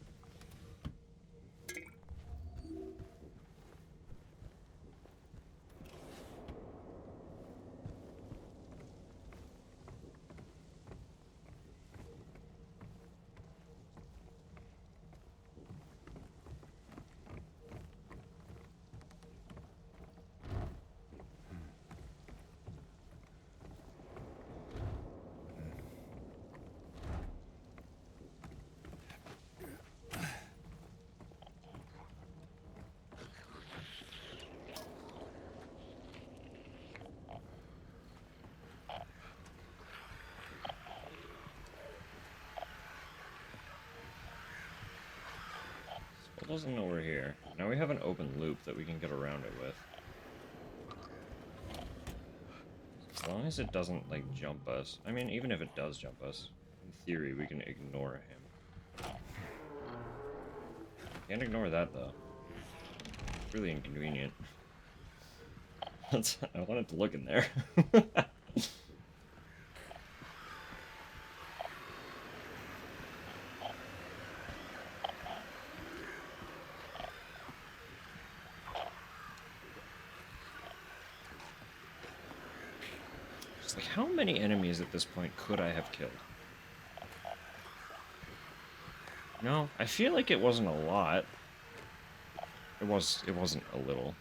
Still doesn't know we're here. Now we have an open loop that we can get around it with. As long as it doesn't, like, jump us. I mean, even if it does jump us, in theory, we can ignore him. Can't ignore that, though. It's really inconvenient. I wanted to look in there. Just like, how many enemies at this point could I have killed? No, I feel like it wasn't a lot. It wasn't a little.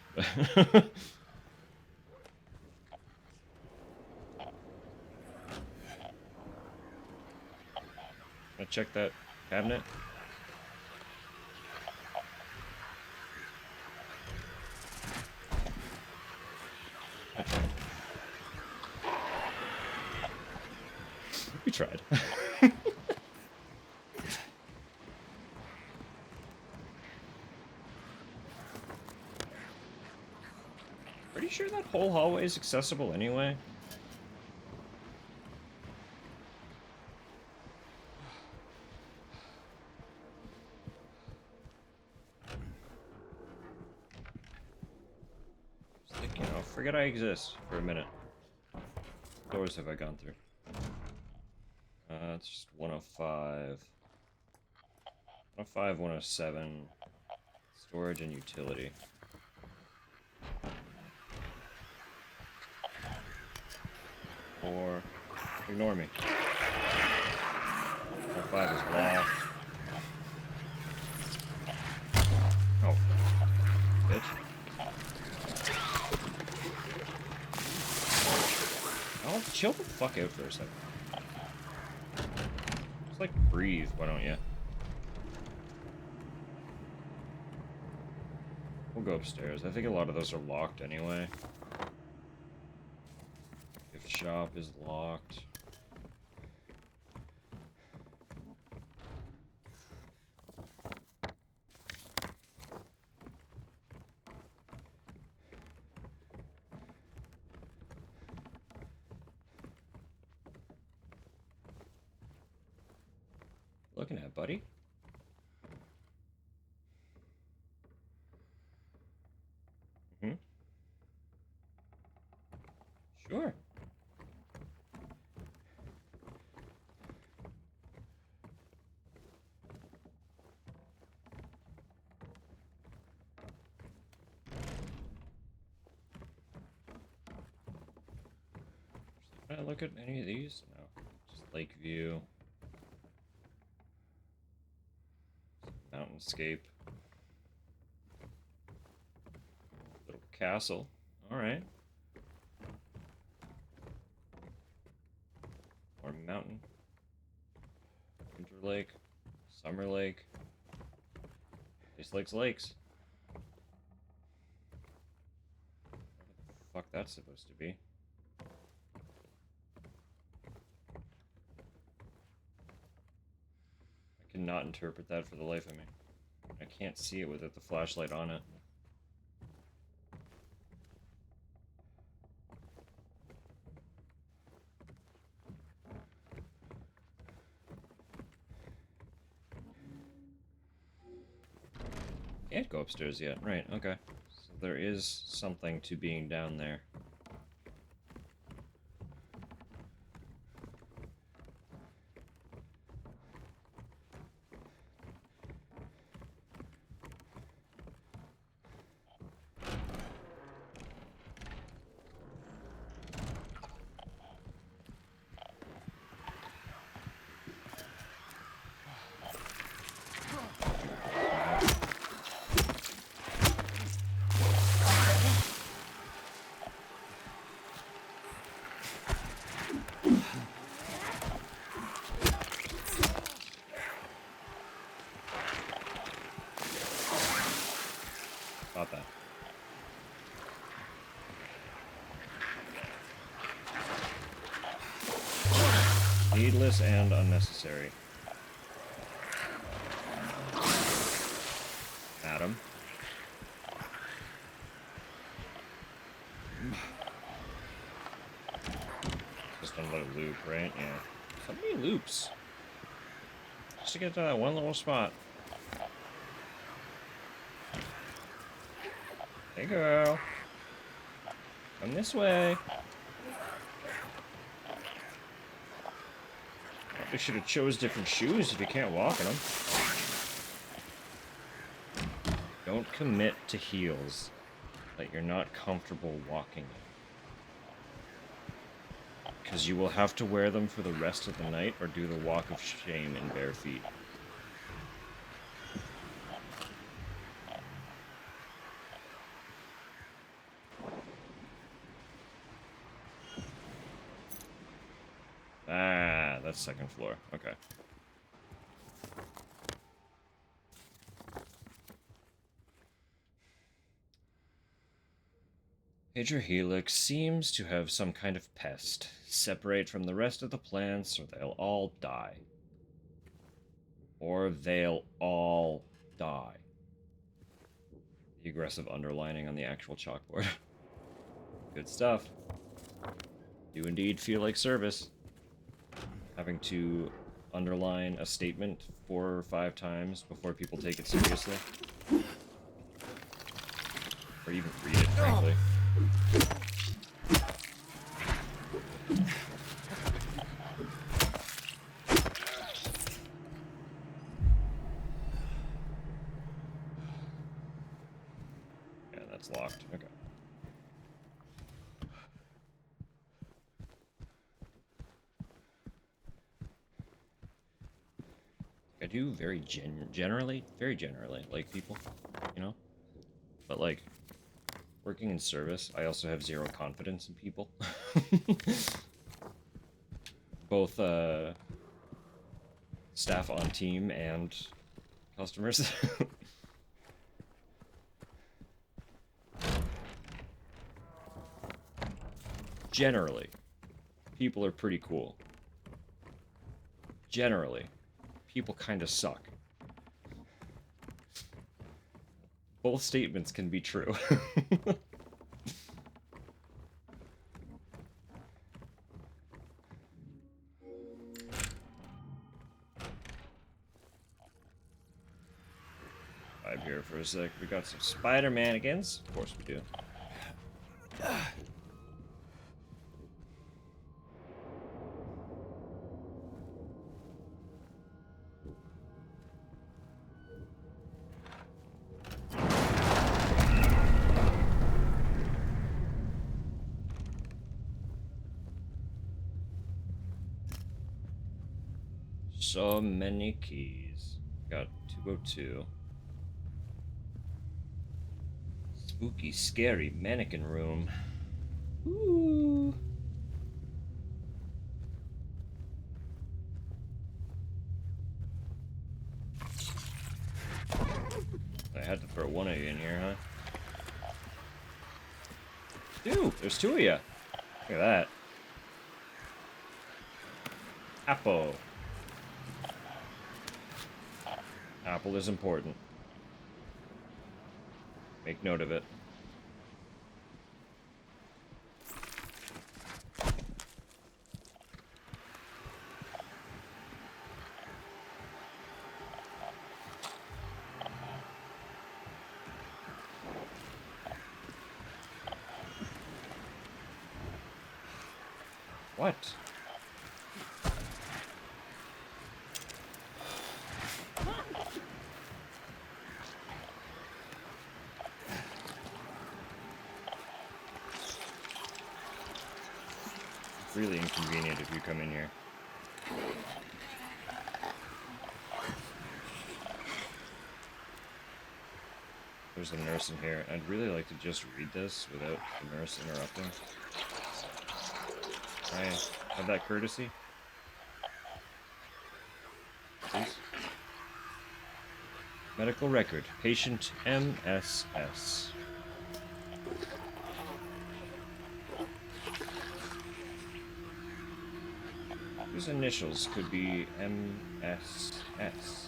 I check that cabinet. We tried. Pretty sure that whole hallway is accessible anyway. Just like, you know, forget I exist for a minute. What doors have I gone through? It's just 105. 105, 107. Storage and utility. Or ignore me. 105 is locked. Oh, bitch. Oh, chill the fuck out for a second. Just like breathe, why don't you? We'll go upstairs. I think a lot of those are locked anyway. Gift shop is locked. Looking at, buddy? Hmm? Sure. Did I look at any of these? No. Just Lakeview. Mountainscape. Little castle. Alright. Or mountain. Winter Lake. Summer Lake. This lake's lakes. What the fuck that's supposed to be? I cannot interpret that for the life of me. I can't see it without the flashlight on it. Can't go upstairs yet. Right, okay. So there is something to being down there. About that. Needless and unnecessary. Adam. Just another loop, right? Yeah. So many loops. Just to get to that one little spot. Hey girl. Come this way. Probably should have chose different shoes if you can't walk in them. Don't commit to heels that you're not comfortable walking in. Because you will have to wear them for the rest of the night or do the walk of shame in bare feet. Ah, that's second floor. Okay. Major Helix seems to have some kind of pest. Separate from the rest of the plants or they'll all die. Or they'll all die. The aggressive underlining on the actual chalkboard. Good stuff. Do indeed feel like service. Having to underline a statement 4 or 5 times before people take it seriously. Or even read it, frankly. Yeah, that's locked. Okay. I do very generally like people, you know? But, like, working in service, I also have 0 confidence in people. Both, staff on team and customers. Generally, people are pretty cool. Generally, people kind of suck. Both statements can be true. Vibe here for a sec. We got some Spider-Manigans. Of course we do. So many keys. Got 202. Spooky, scary mannequin room. Ooh. I had to throw one of you in here, huh? Dude, there's 2 of you. Look at that. Apple. Apple is important. Make note of it. What? It's really inconvenient if you come in here. There's a nurse in here. I'd really like to just read this without the nurse interrupting. Can I have that courtesy? Please? Medical record. Patient MSS. Whose initials could be MSS?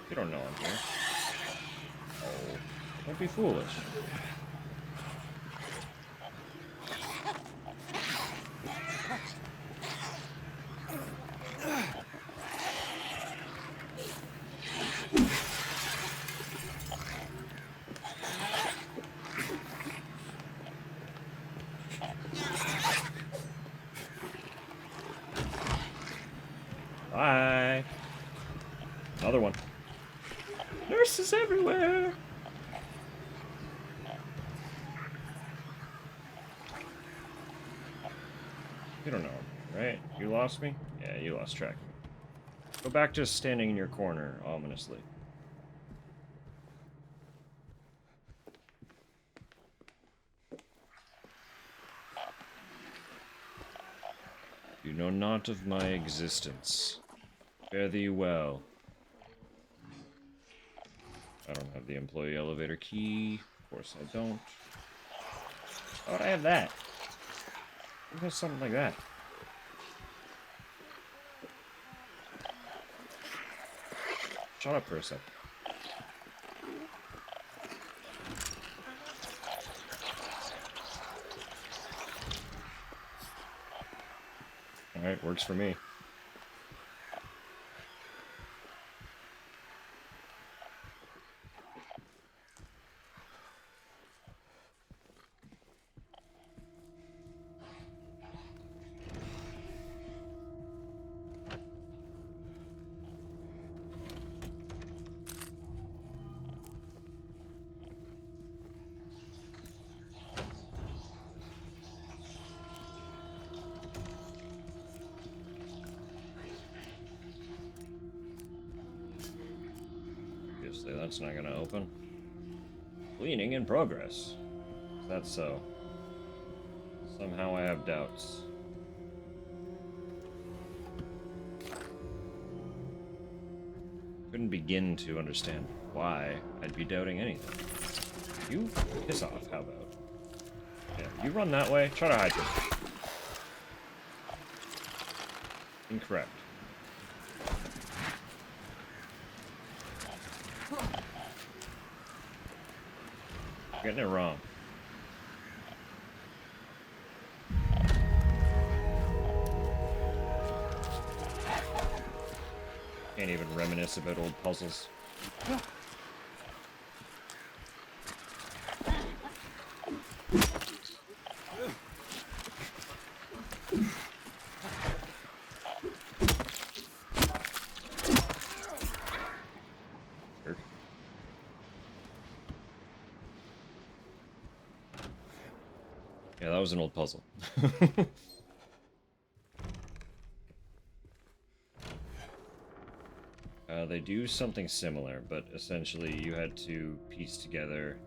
You don't know I'm here. Oh, don't be foolish. Bye. Another one. Nurses everywhere. You don't know, right? You lost me? Yeah, you lost track. Go back to standing in your corner, ominously. You know not of my existence. Fare thee well. I don't have the employee elevator key. Of course I don't. How would I have that? Who has something like that? Shut up for a sec. Alright, works for me. Obviously, that's not gonna open. Cleaning in progress. Is that so? Somehow I have doubts. Couldn't begin to understand why I'd be doubting anything. You piss off, how about? Yeah, you run that way, try to hide from me. Incorrect. Getting it wrong. Can't even reminisce about old puzzles. Jerk. Yeah, that was an old puzzle. They do something similar, but essentially you had to piece together.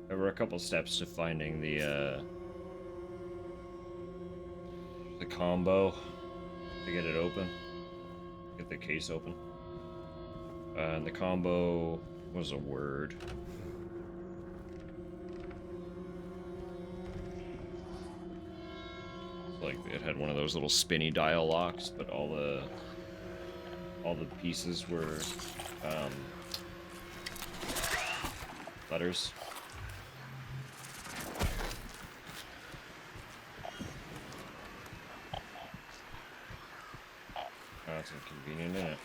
There were a couple steps to finding the combo to get it open, get the case open. And the combo was a word. Like it had one of those little spinny dial locks, but all the pieces were letters. Oh, that's inconvenient, isn't it?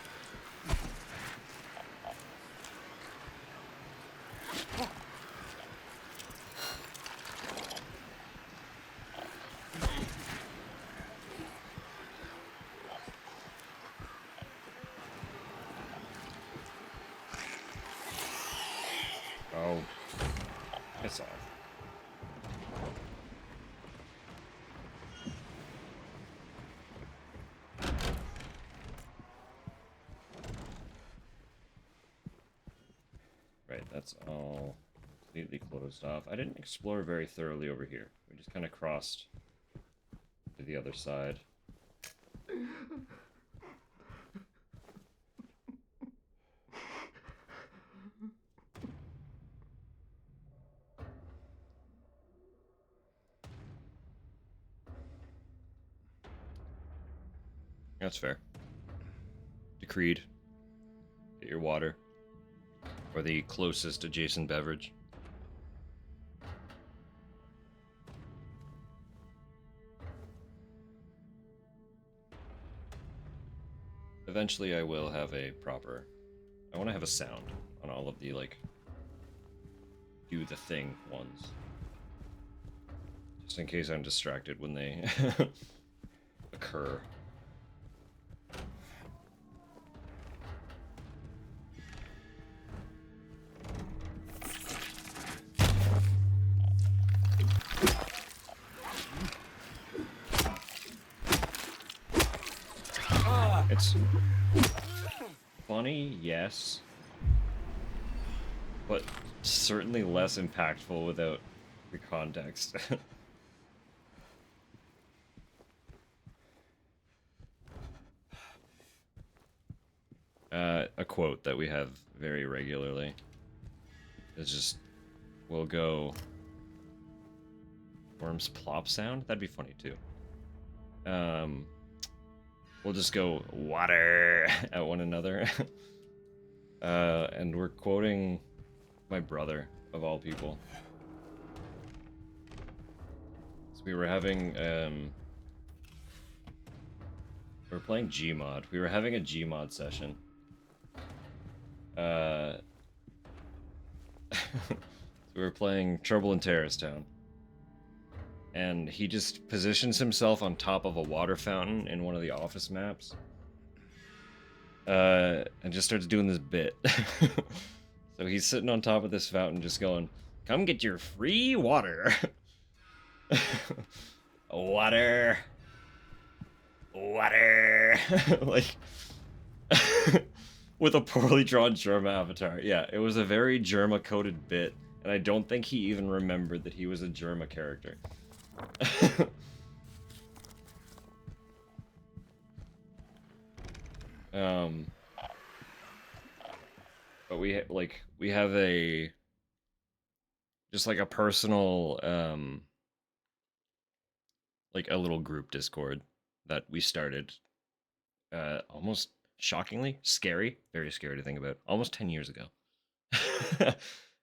that's all completely closed off. I didn't explore very thoroughly over here. We just kind of crossed to the other side. That's fair. Decreed. Get your water. Or the closest adjacent beverage. Eventually I will have a proper... I want to have a sound on all of the, like, do the thing ones. Just in case I'm distracted when they occur. It's funny, yes, but certainly less impactful without the context. A quote that we have very regularly is just, we'll go... Worms plop sound? That'd be funny too. We'll just go water at one another. And we're quoting my brother, of all people. So we were having, we were playing Gmod. We were having a Gmod session. We were playing Trouble in Terrorist Town. And he just positions himself on top of a water fountain in one of the office maps. And just starts doing this bit. So he's sitting on top of this fountain just going, "Come get your free water." Water. Water. Like, with a poorly drawn Germa avatar. Yeah, it was a very Germa-coded bit, and I don't think he even remembered that he was a Germa character. But we have a just like a personal like a little group Discord that we started almost shockingly very scary to think about, almost 10 years ago.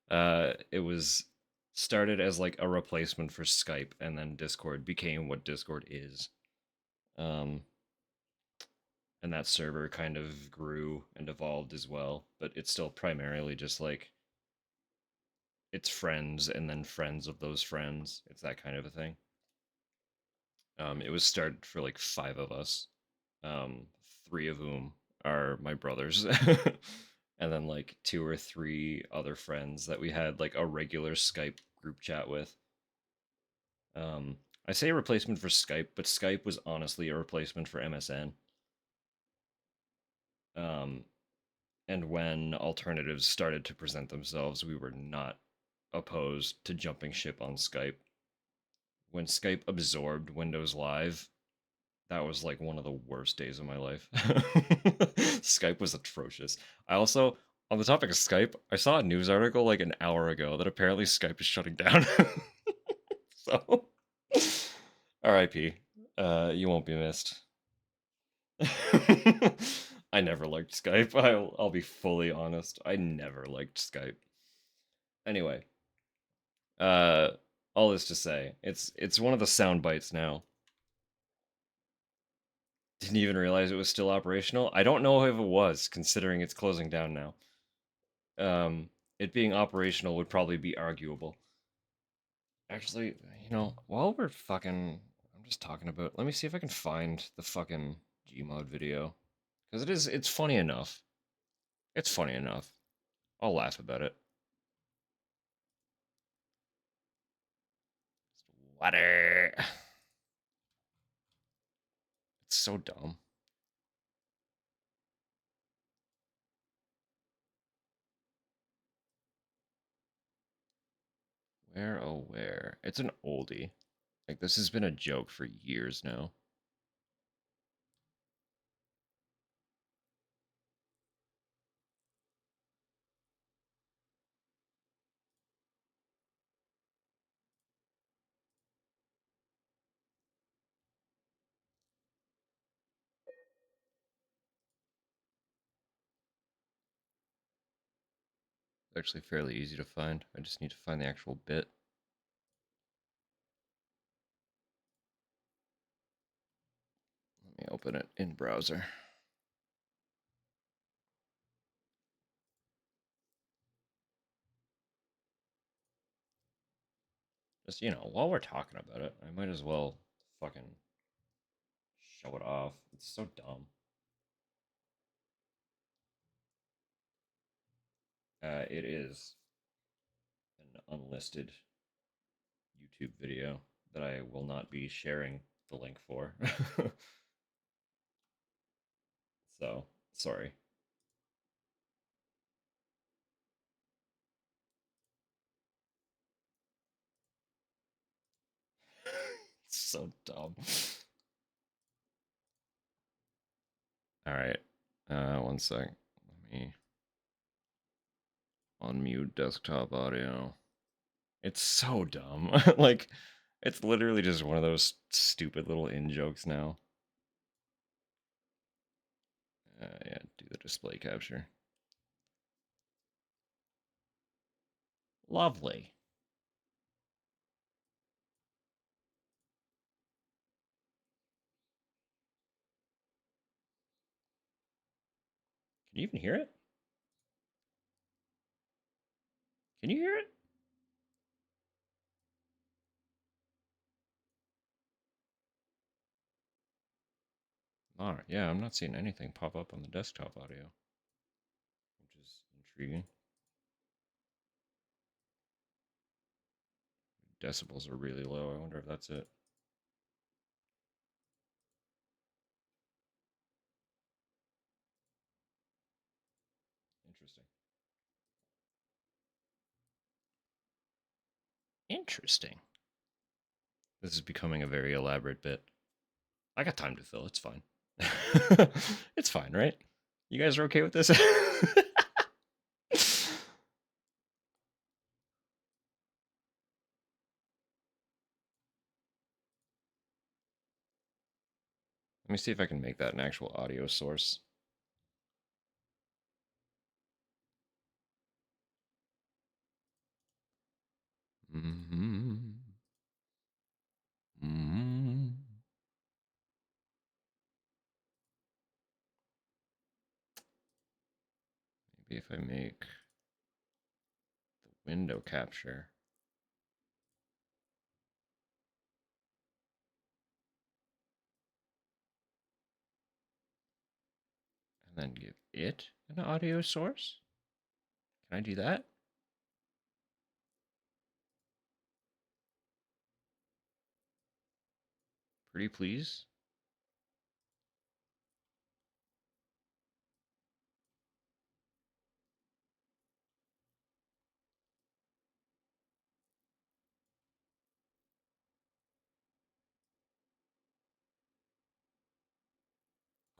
It was started as like a replacement for Skype, and then Discord became what Discord is. And that server kind of grew and evolved as well, but it's still primarily just like it's friends and then friends of those friends. It's that kind of a thing. It was started for like 5 of us, 3 of whom are my brothers, and then like 2 or 3 other friends that we had like a regular Skype group chat with. I say a replacement for Skype, but Skype was honestly a replacement for MSN. And when alternatives started to present themselves, we were not opposed to jumping ship on Skype. When Skype absorbed Windows Live, that was like one of the worst days of my life. Skype was atrocious. I also, on the topic of Skype, I saw a news article like an hour ago that apparently Skype is shutting down. So, RIP. You won't be missed. I never liked Skype. I'll be fully honest. I never liked Skype. Anyway, all this to say, it's one of the sound bites now. Didn't even realize it was still operational. I don't know if it was, considering it's closing down now. It being operational would probably be arguable. Actually, you know, while we're fucking, I'm just talking about, let me see if I can find the fucking Gmod video. Because it's funny enough. It's funny enough. I'll laugh about it. Water. It's so dumb. Where, oh, where? It's an oldie. Like, this has been a joke for years now. It's actually fairly easy to find. I just need to find the actual bit. Let me open it in browser. Just, while we're talking about it, I might as well fucking show it off. It's so dumb. It is an unlisted YouTube video that I will not be sharing the link for. So, sorry. It's so dumb. All right. 1 sec. Let me unmute desktop audio. It's so dumb. Like, it's literally just one of those stupid little in jokes now. Yeah, do the display capture. Lovely. Can you even hear it? Can you hear it? All right. Yeah, I'm not seeing anything pop up on the desktop audio, which is intriguing. Decibels are really low. I wonder if that's it. Interesting. Interesting. This is becoming a very elaborate bit. I got time to fill. It's fine. It's fine, right? You guys are okay with this? Let me see if I can make that an actual audio source. Mm-hmm. Mm-hmm. Maybe if I make the window capture and then give it an audio source. Can I do that? Pretty please.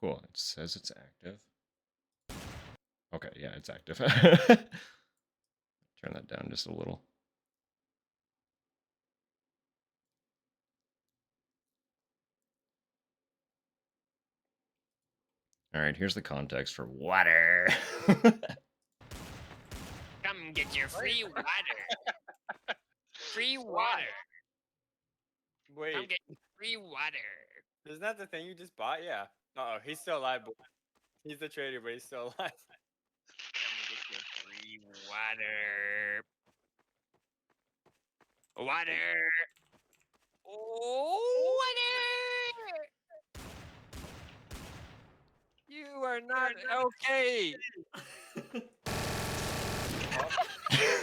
Cool. It says it's active. Okay, yeah, it's active. Turn that down just a little. All right, here's the context for water. Come get your free water. Free water. Come Wait, get your free water. isn't that the thing you just bought? Yeah. Uh oh, he's still alive. Boy. He's the trader, but he's still alive. Come get your free water. Water. Oh, water. You are not okay.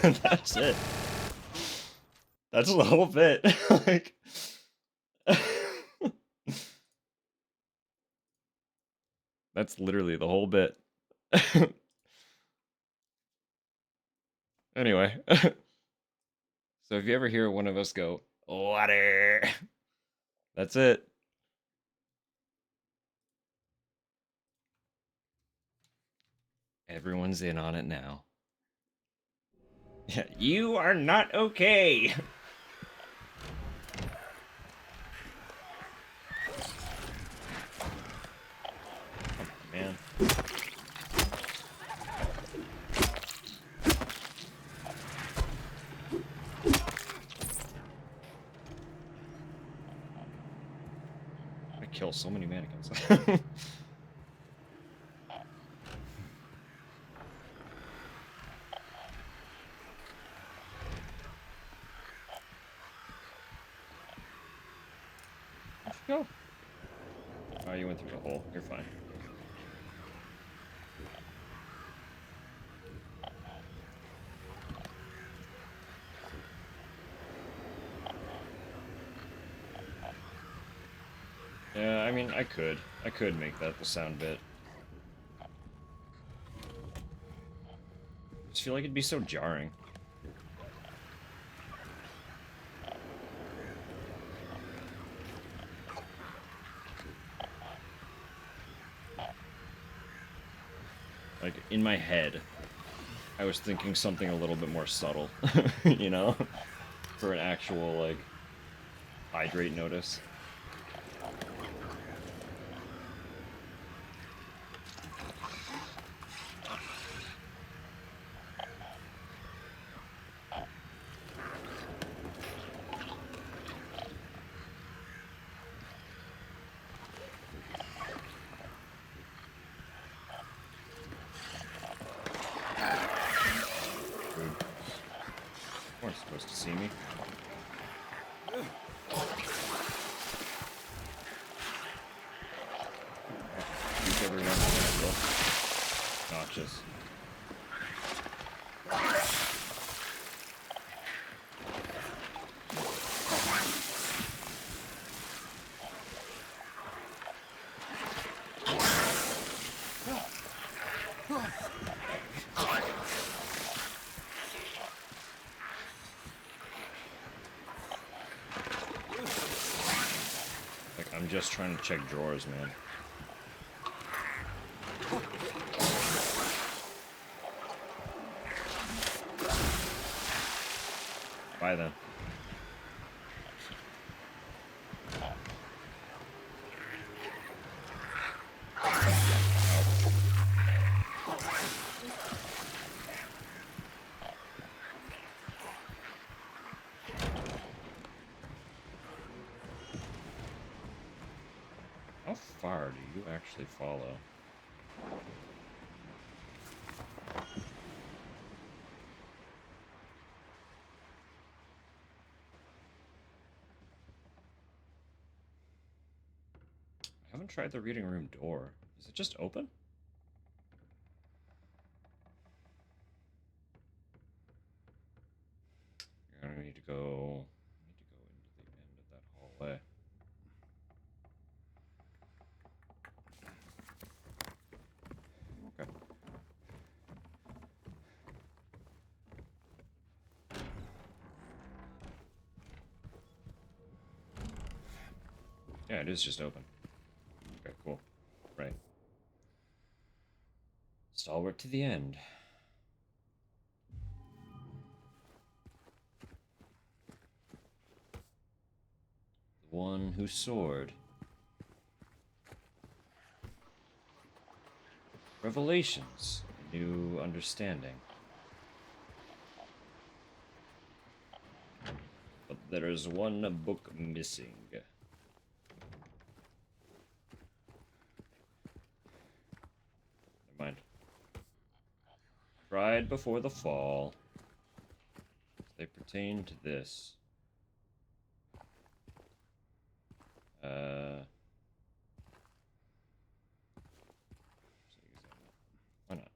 That's it. That's the whole bit. Like, that's literally the whole bit. Anyway, So if you ever hear one of us go, water, that's it. Everyone's in on it now. You are not okay. Come on, man. I kill so many mannequins. Where'd you go? Oh, you went through the hole. You're fine. Yeah, I mean, I could make that the sound bit. I just feel like it'd be so jarring. Like, in my head, I was thinking something a little bit more subtle, you know? For an actual, like, hydrate notice. Rude. You weren't supposed to see me. Shoot everyone. Notches. Like, I'm just trying to check drawers, man. Bye then. How far do you actually follow? I haven't tried the reading room door. Is it just open? You're gonna need to go into the end of that hallway. Okay. Yeah, it is just open. Okay, cool. Right. Stalwart to the end. The one who soared. Revelations. A new understanding. But there is one book missing. Never mind. Pride before the fall. They pertain to this. Why not?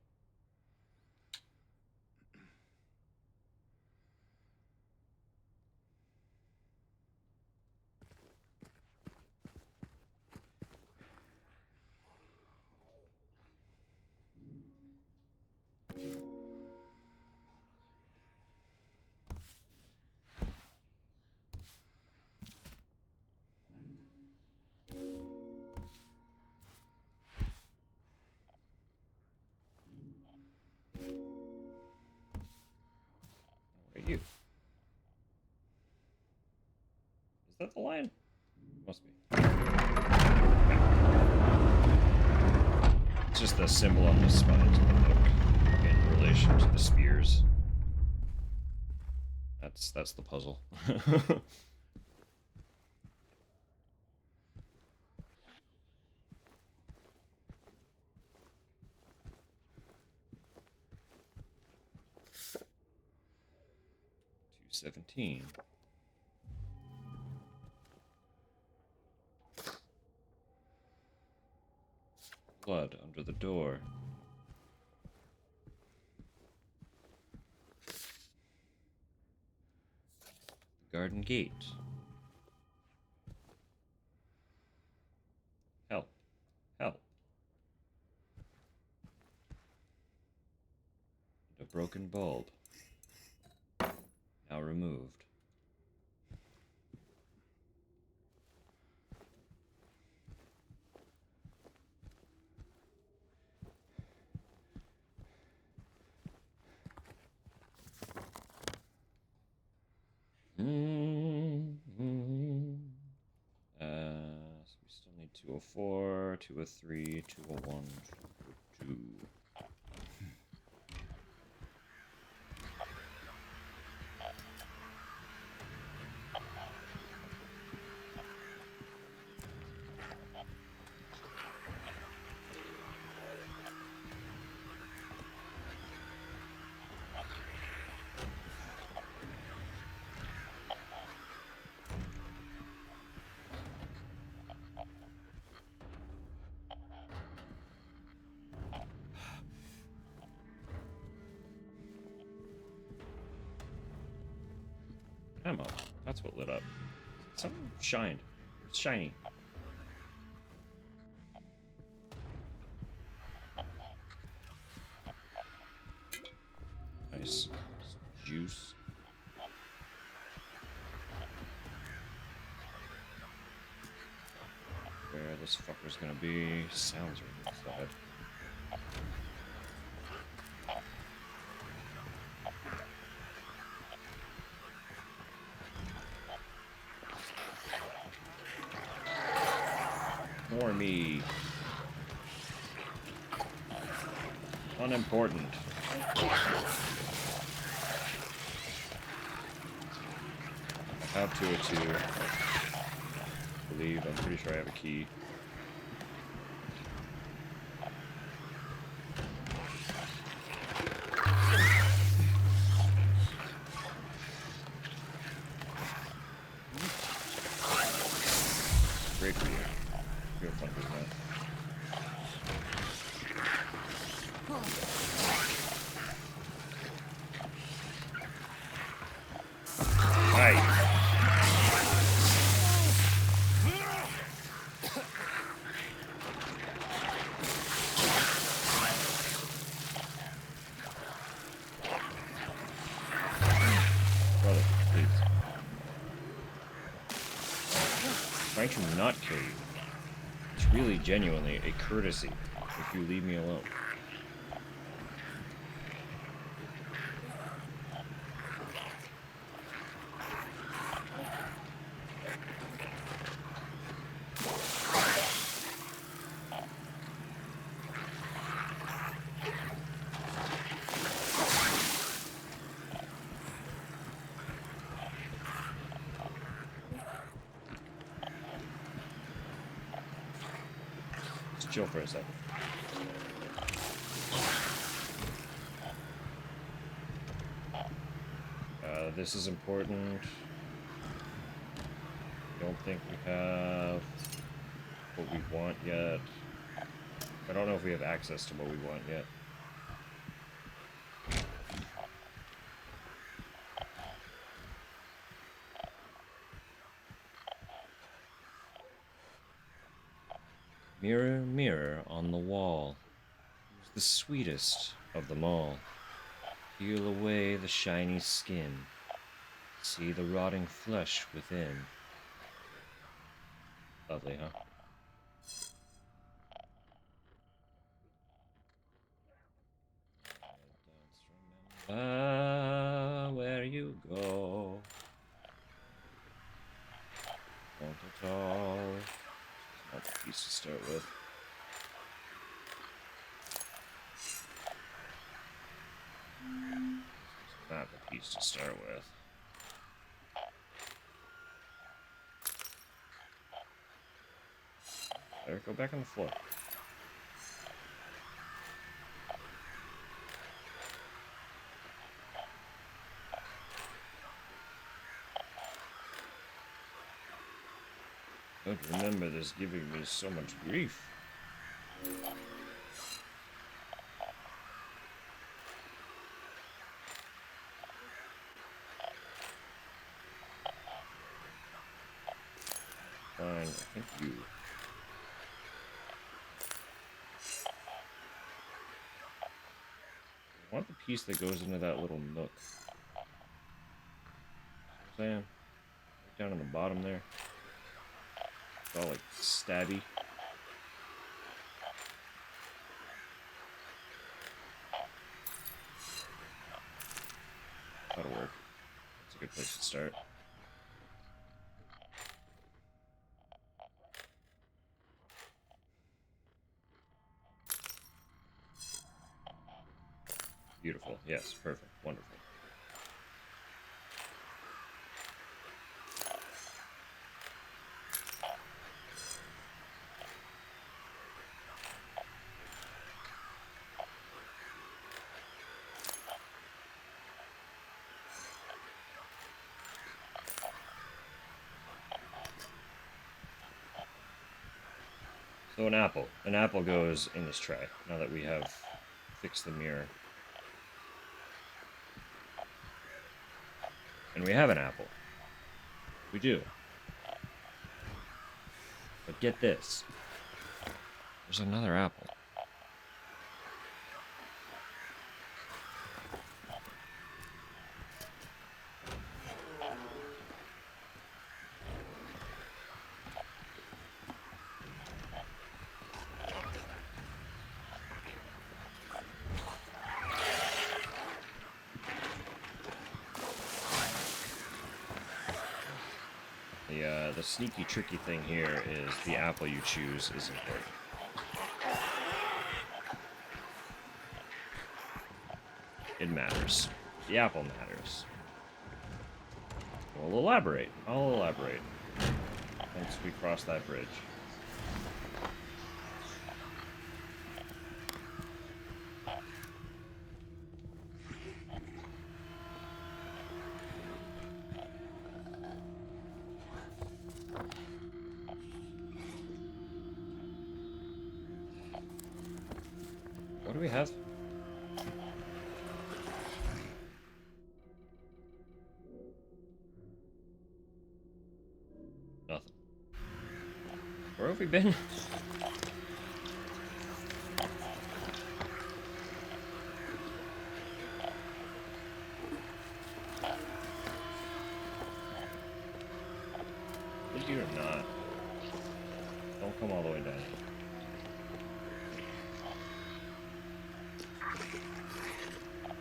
that the lion? Must be. It's just the symbol on the spines of the book in relation to the spears. That's the puzzle. 217. Blood under the door. The garden gate. Help. Help. And a broken bulb. Now removed. So we still need 204, 203, 201, 202. Ammo. That's what lit up. Something shined. It's shiny. Nice. Some juice. Where this fucker's gonna be. Sounds right inside. More me. Unimportant. I have 202. I believe. I'm pretty sure I have a key. Great for you. Real fun doing that. Nice. Brother, please. Trying to not kill you. It's really genuinely a courtesy if you leave me alone. Chill for a second. This is important. Don't think we have what we want yet. I don't know if we have access to what we want yet. Mirror, mirror on the wall, who's the sweetest of them all? Peel away the shiny skin, see the rotting flesh within. Lovely, huh? I don't remember where you go. piece to start with. Not the piece to start with. There, go back on the floor. Don't remember this giving me so much grief. Fine, thank you. I want the piece that goes into that little nook. See what I'm saying? Right down on the bottom there. It's all like stabby. That'll work. That's a good place to start. Beautiful. Yes, perfect. Wonderful. So an apple. An apple goes in this tray, now that we have fixed the mirror. And we have an apple. We do. But get this. There's another apple. The sneaky, tricky thing here is the apple you choose is important. It matters. The apple matters. We'll elaborate. I'll elaborate once we cross that bridge. What do we have? Nothing. Where have we been? Did you or not? Don't come all the way down.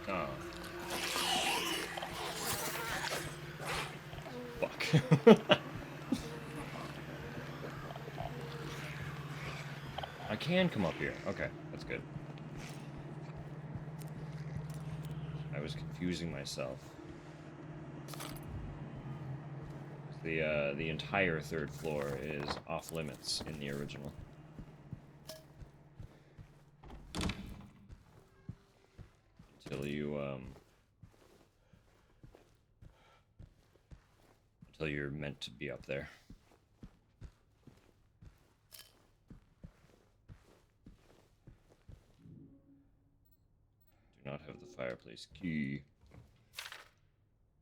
Oh. Fuck. I can come up here. Okay, that's good. I was confusing myself. The entire third floor is off limits in the original. Until you're meant to be up there. Do not have the fireplace key.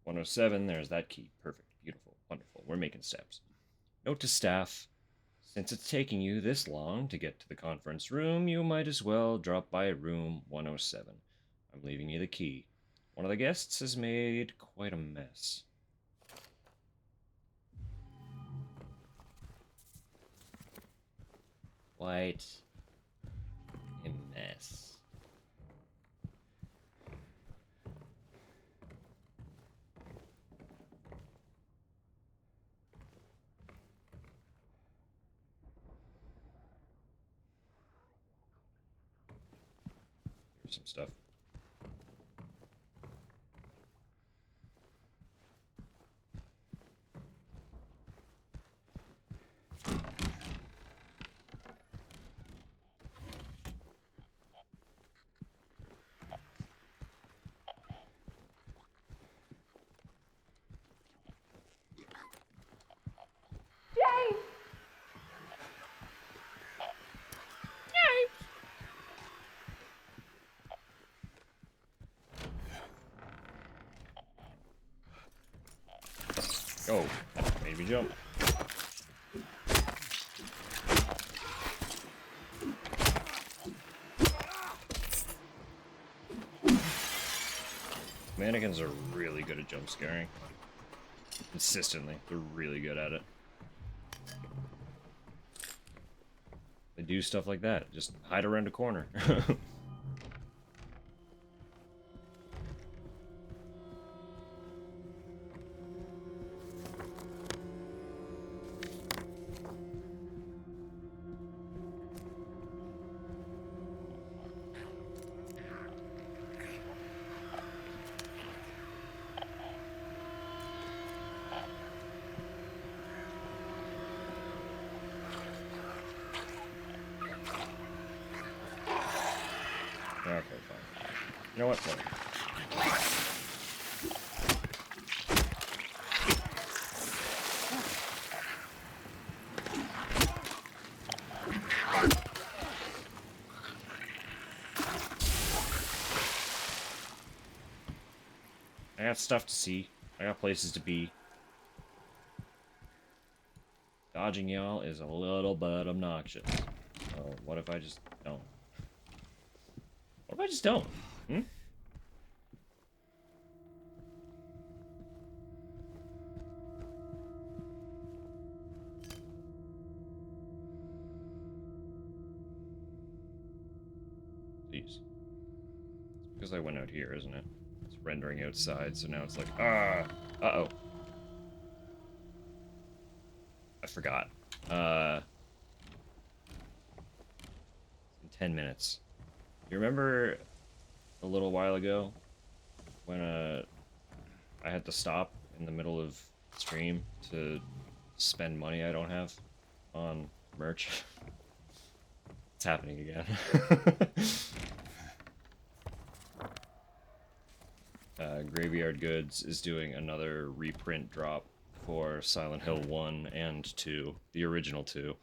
107, there's that key. Perfect. Beautiful. Wonderful. We're making steps. Note to staff. Since it's taking you this long to get to the conference room, you might as well drop by room 107. I'm leaving you the key. One of the guests has made quite a mess. Quite a mess. some stuff. Oh, that made me jump. Mannequins are really good at jump scaring. Consistently, they're really good at it. They do stuff like that. Just hide around a corner. Okay, fine. You know what? Fine. I got stuff to see. I got places to be. Dodging y'all is a little bit obnoxious. So what if I just don't? What if I just don't? Hmm? Please. It's because I went out here, isn't it? It's rendering outside, so now it's like, uh-oh. I forgot. In 10 minutes. You remember a little while ago when I had to stop in the middle of stream to spend money I don't have on merch? It's happening again. Graveyard Goods is doing another reprint drop for Silent Hill 1 and 2, the original 2.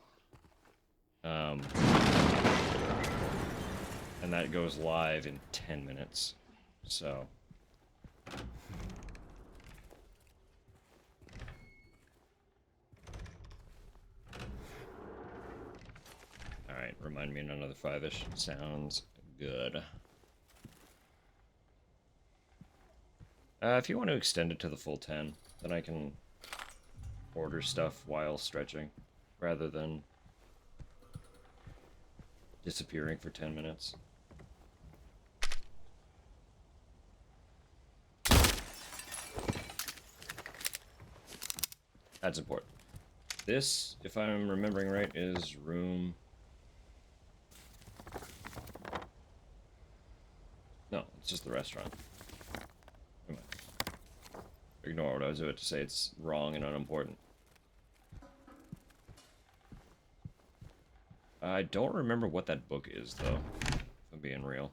And that goes live in 10 minutes. So. Alright, remind me in another 5-ish. Sounds good. If you want to extend it to the full 10, then I can order stuff while stretching, rather than disappearing for 10 minutes. That's important. This, if I'm remembering right, is room... No, it's just the restaurant. Ignore what I was about to say, it's wrong and unimportant. I don't remember what that book is, though, if I'm being real.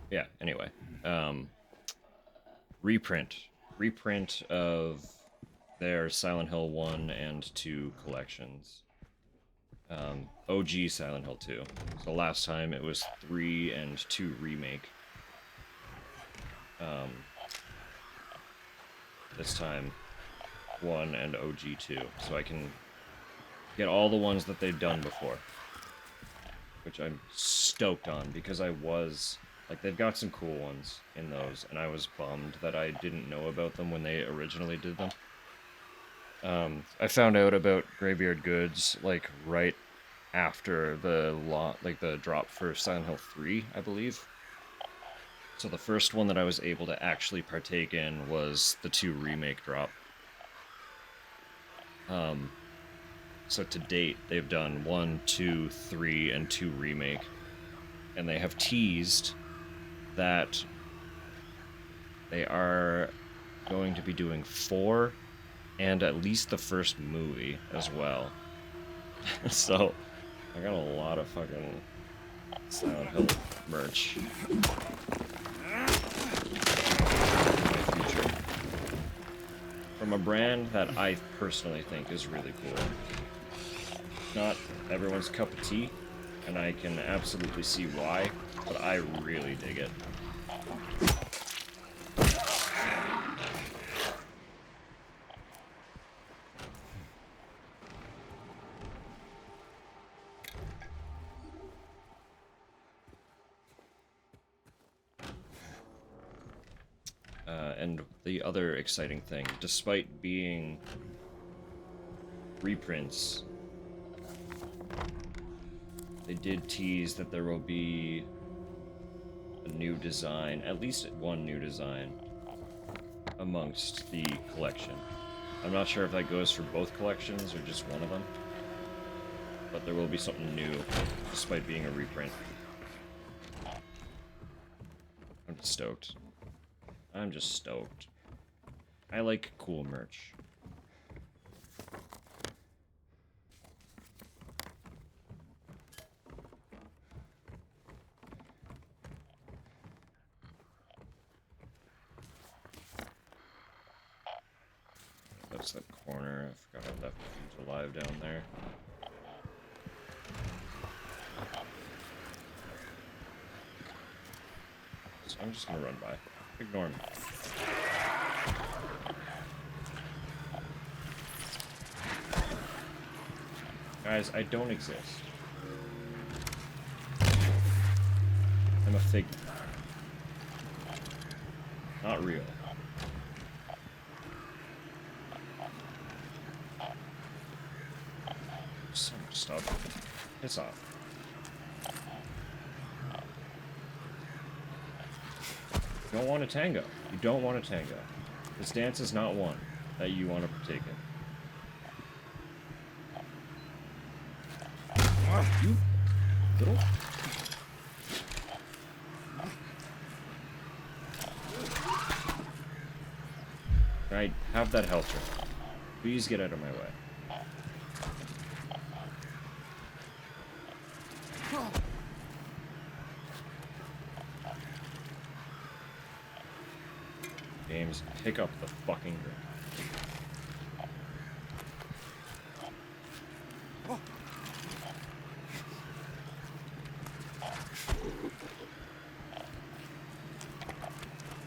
Yeah, anyway. Reprint of their Silent Hill 1 and 2 collections. OG Silent Hill 2. So last time it was 3 and 2 Remake. This time 1 and OG 2. So I can get all the ones that they've done before. Which I'm stoked on, because I was... Like, they've got some cool ones in those, and I was bummed that I didn't know about them when they originally did them. I found out about Graveyard Goods, like, right after the drop for Silent Hill 3, I believe. So the first one that I was able to actually partake in was the 2 remake drop. So to date, they've done 1, 2, 3, and 2 remake. And they have teased that they are going to be doing 4 and at least the first movie as well. So I got a lot of fucking Silent Hill merch in my future. From a brand that I personally think is really cool. Not everyone's cup of tea, and I can absolutely see why, but I really dig it. And the other exciting thing, despite being reprints, they did tease that there will be a new design, at least one new design, amongst the collection. I'm not sure if that goes for both collections or just one of them, but there will be something new, despite being a reprint. I'm just stoked. I'm just stoked. I like cool merch. That's the corner. I forgot I left things alive down there. So I'm just gonna run by. Ignore me. Guys, I don't exist. I'm a figment. Not real. So much stuff. Piss off. You don't want a tango. You don't want a tango. This dance is not one that you want to partake in. You little. Right, have that health drink. Please get out of my way. James, pick up the fucking drink.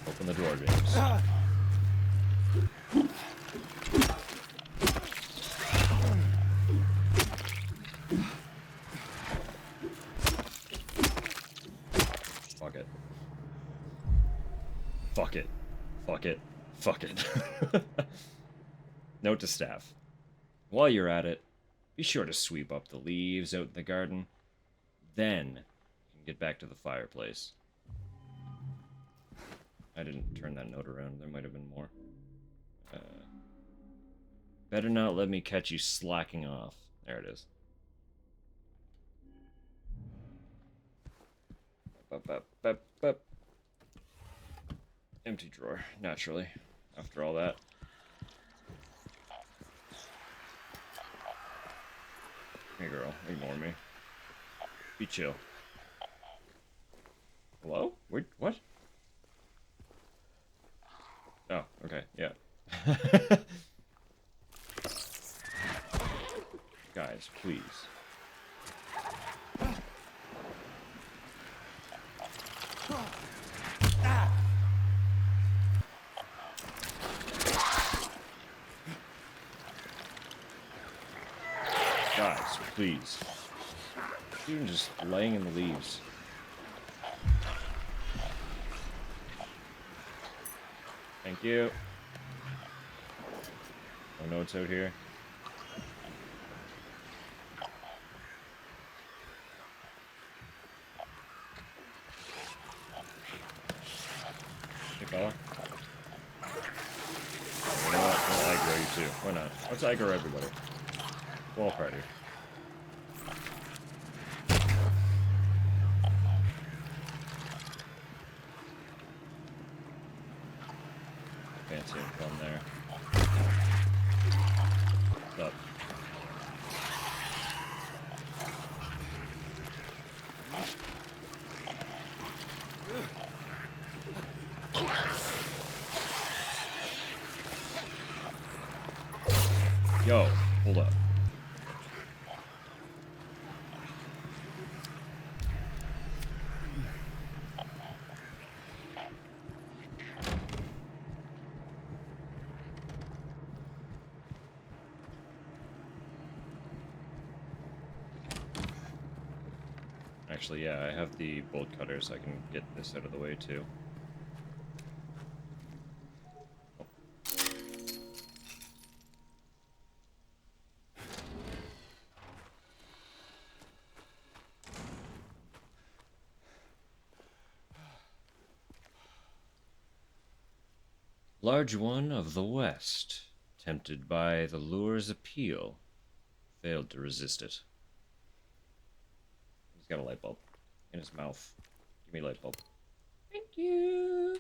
Open the door, James. Fuck it. Fuck it. Fuck it. Fuck it. Note to staff. While you're at it, be sure to sweep up the leaves out in the garden. Then, you can get back to the fireplace. I didn't turn that note around. There might have been more. Better not let me catch you slacking off. There it is. Bup. Empty drawer, naturally, after all that. Hey girl, ignore me. Be chill. Hello? Wait, what? Oh, okay, yeah. Guys, please. Guys, please. Even just laying in the leaves. Thank you. Oh no, it's out here. fella. You know what? We'll aggro you too. Why not? Let's aggro everybody. Wall party. Fancy one there. What's up? Yo, hold up. Actually, yeah, I have the bolt cutter, so I can get this out of the way too. Large one of the West, tempted by the lure's appeal, failed to resist it. He's got a light bulb in his mouth. Give me a light bulb. Thank you.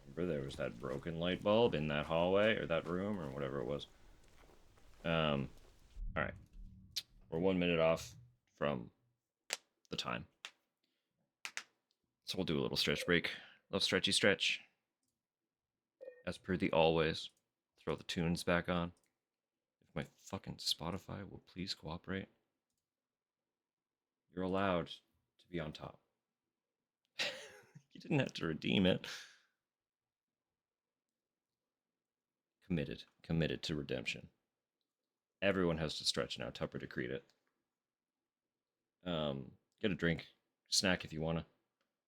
Remember there was that broken light bulb in that hallway or that room or whatever it was. All right. We're 1 minute off from the time. So we'll do a little stretch break. Little stretchy stretch. As per the always. Throw the tunes back on. If my fucking Spotify will please cooperate. You're allowed to be on top. You didn't have to redeem it. Committed to redemption. Everyone has to stretch now. Tupper decreed it. Get a drink, snack if you wanna.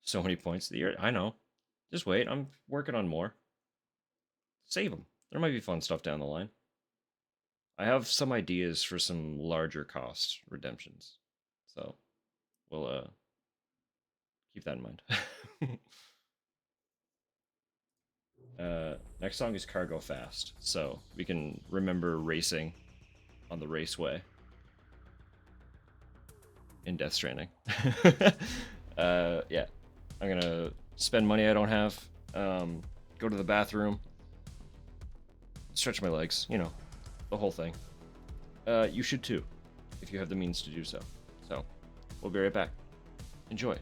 So many points of the year. I know. Just wait. I'm working on more. Save them. There might be fun stuff down the line. I have some ideas for some larger cost redemptions, so we'll keep that in mind. Next song is Cargo Fast, so we can remember racing on the raceway in Death Stranding. Yeah, I'm gonna spend money I don't have, go to the bathroom, stretch my legs, you know, the whole thing. You should too, if you have the means to do so. So, we'll be right back. Enjoy.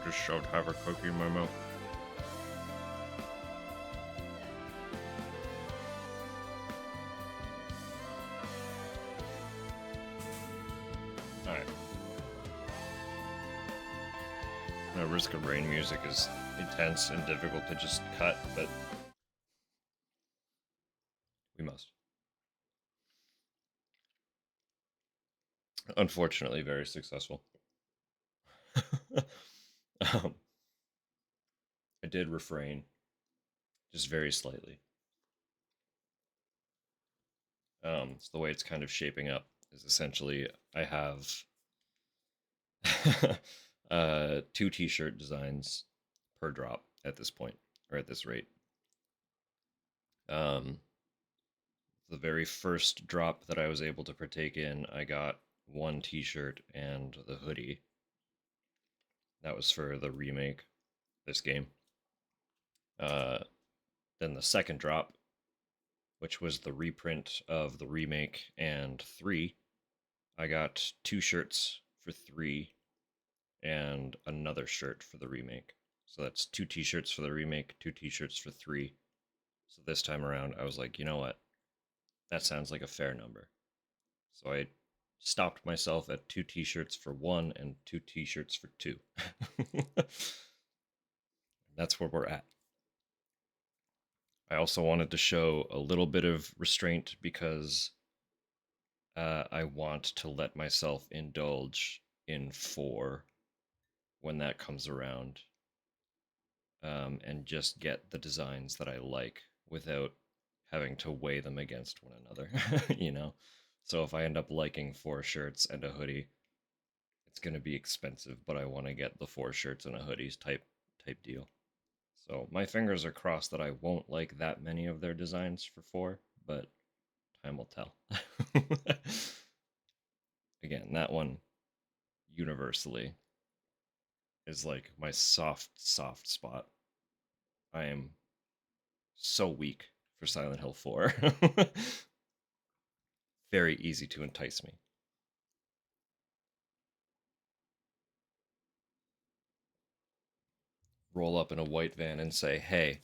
just shoved half a cookie in my mouth. Alright. No, Risk of Rain music is intense and difficult to just cut, but we must. Unfortunately, very successful. I did refrain, just very slightly. So the way it's kind of shaping up is essentially I have 2 t-shirt designs per drop at this point, or at this rate. The very first drop that I was able to partake in, I got 1 t-shirt and the hoodie. That was for the remake, this game. Then the second drop, which was the reprint of the remake and 3, I got 2 shirts for 3 and another shirt for the remake. So that's 2 t-shirts for the remake, 2 t-shirts for 3. So this time around, I was like, you know what? That sounds like a fair number. So I stopped myself at 2 t-shirts for 1 and 2 t-shirts for 2. That's where we're at. I also wanted to show a little bit of restraint because I want to let myself indulge in 4 when that comes around, and just get the designs that I like without having to weigh them against one another, you know? So if I end up liking 4 shirts and a hoodie, it's going to be expensive, but I want to get the 4 shirts and a hoodies type deal. So my fingers are crossed that I won't like that many of their designs for 4, but time will tell. Again, that one universally is like my soft spot. I am so weak for Silent Hill 4. Very easy to entice me. Roll up in a white van and say, hey,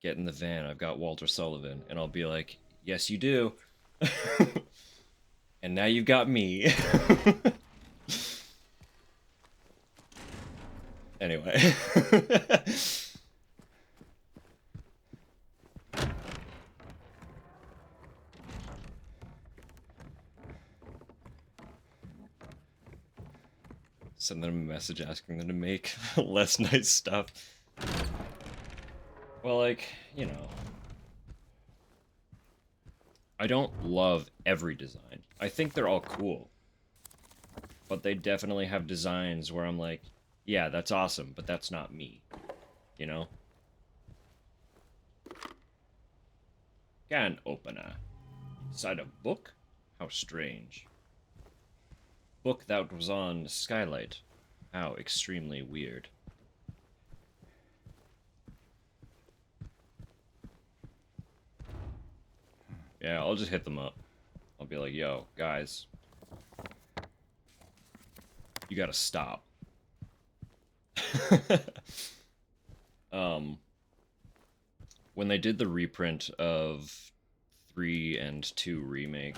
get in the van, I've got Walter Sullivan. And I'll be like, yes, you do. And now you've got me. Anyway. Send them a message asking them to make less nice stuff. Well, like, you know, I don't love every design. I think they're all cool. But they definitely have designs where I'm like, yeah, that's awesome, but that's not me. You know? Can opener. Inside a book? How strange. Book that was on Skylight. How extremely weird. Yeah, I'll just hit them up. I'll be like, yo, guys. You gotta stop. When they did the reprint of 3 and 2 remake,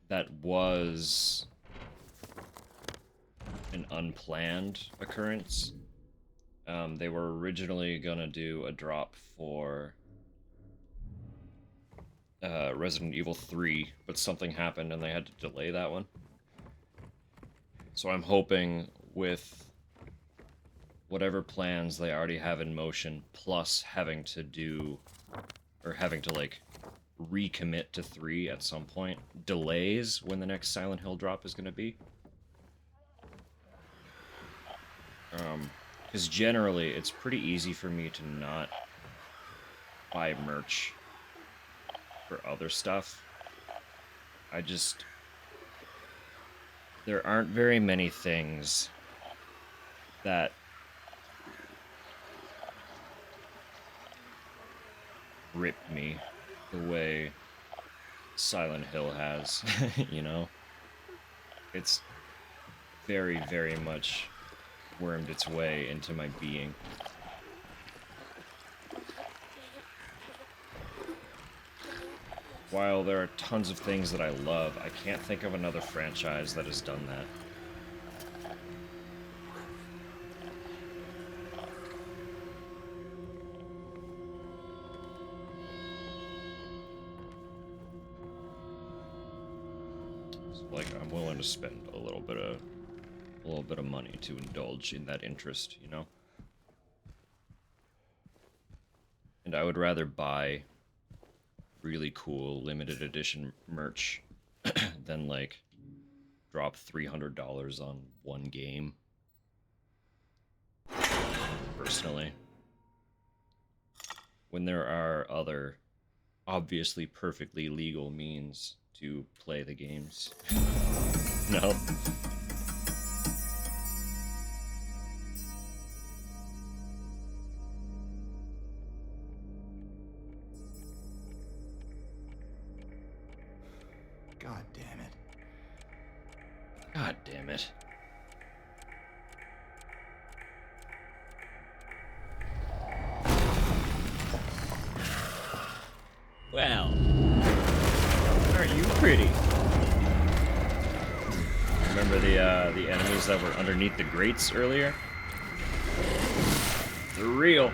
that was an unplanned occurrence. They were originally gonna do a drop for Resident Evil 3, but something happened and they had to delay that one. So I'm hoping with whatever plans they already have in motion, plus having to do, or having to, like, recommit to 3 at some point, delays when the next Silent Hill drop is going to be. Because generally, it's pretty easy for me to not buy merch for other stuff. There aren't very many things that rip me the way Silent Hill has, you know? It's very, very much wormed its way into my being. While there are tons of things that I love, I can't think of another franchise that has done that. So, like, I'm willing to spend a little bit of money to indulge in that interest, you know? And I would rather buy really cool limited edition merch than, like, drop $300 on one game. Personally. When there are other, obviously perfectly legal means to play the games. No? God damn it. God damn it. Well, aren't you pretty? Remember the enemies that were underneath the grates earlier? They're real.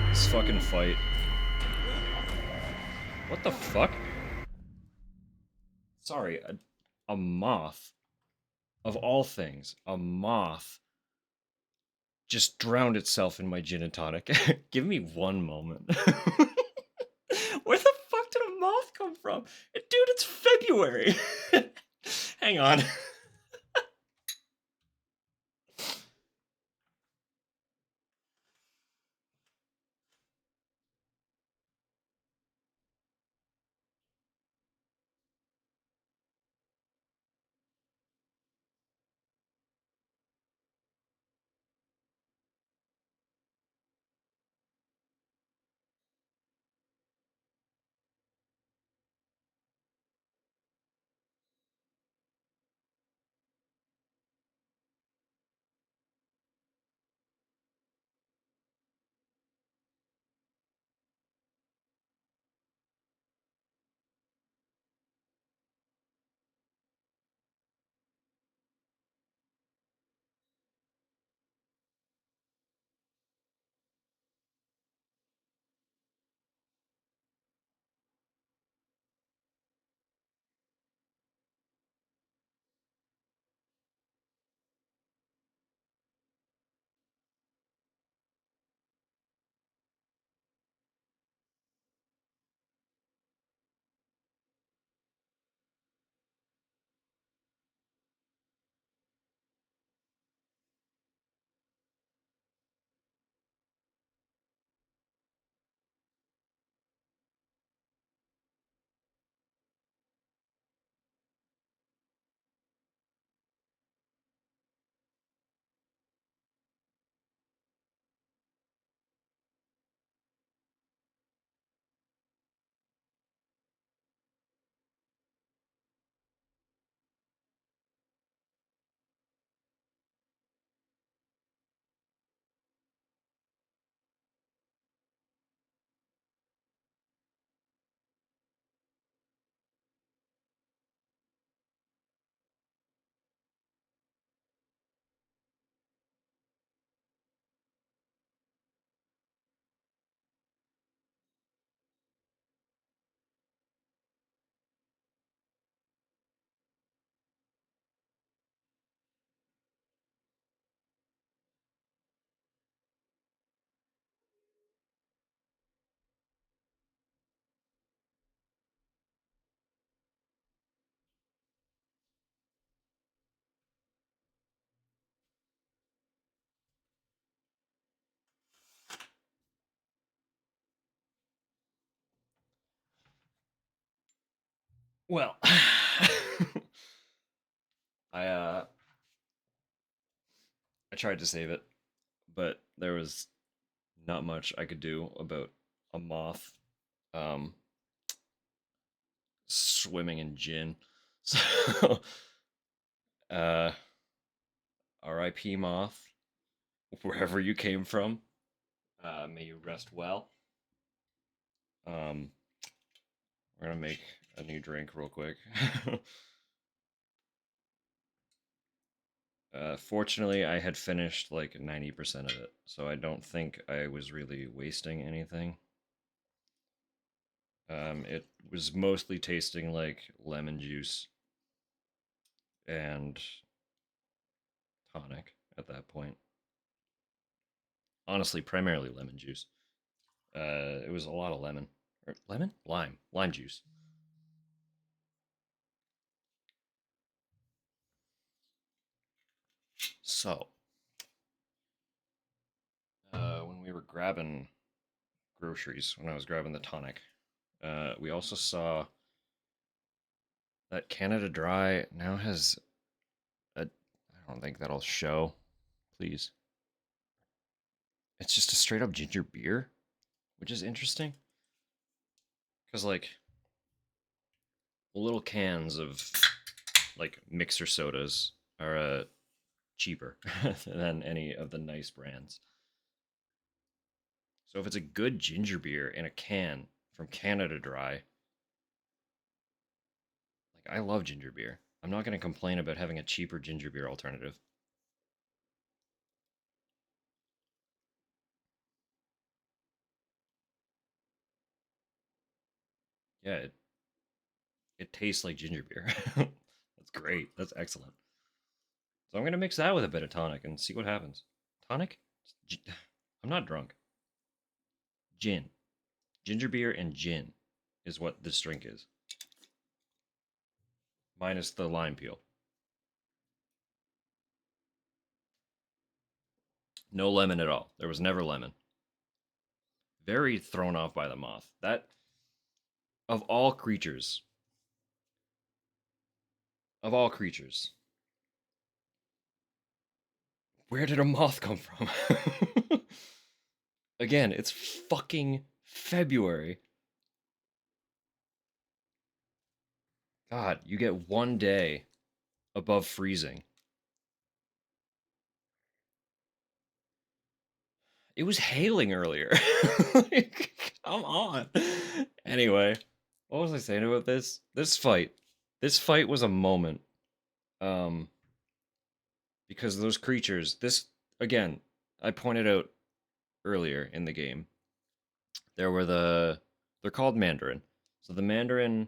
This fucking fight. What the fuck? Sorry, a moth. Of all things, a moth just drowned itself in my gin and tonic. Give me one moment. Where the fuck did a moth come from? Dude, it's February. Hang on. Well, I tried to save it, but there was not much I could do about a moth um swimming in gin. So uh RIP moth, wherever you came from. May you rest well. Um we're gonna make a new drink real quick. Fortunately, I had finished like 90% of it, so I don't think I was really wasting anything. It was mostly tasting like lemon juice and tonic at that point. Honestly, primarily lemon juice. It was a lot of lemon. Or lemon? Lime. Lime juice. So, when we were grabbing groceries, when I was grabbing the tonic, we also saw that Canada Dry now has a. I don't think that'll show. Please. It's just a straight up ginger beer, which is interesting. Because, like, little cans of, like, mixer sodas are cheaper than any of the nice brands. So if it's a good ginger beer in a can from Canada Dry, like, I love ginger beer. I'm not going to complain about having a cheaper ginger beer alternative. Yeah, it tastes like ginger beer. That's great. That's excellent. So I'm going to mix that with a bit of tonic and see what happens. Tonic? I'm not drunk. Gin. Ginger beer and gin is what this drink is. Minus the lime peel. No lemon at all. There was never lemon. Very thrown off by the moth. That, of all creatures, where did a moth come from? Again, it's fucking February. God, you get 1 day above freezing. It was hailing earlier. Like, come on. Anyway, what was I saying about this? This fight. This fight was a moment. Um, because those creatures, this, again, I pointed out earlier in the game, they're called Mandarin. So the Mandarin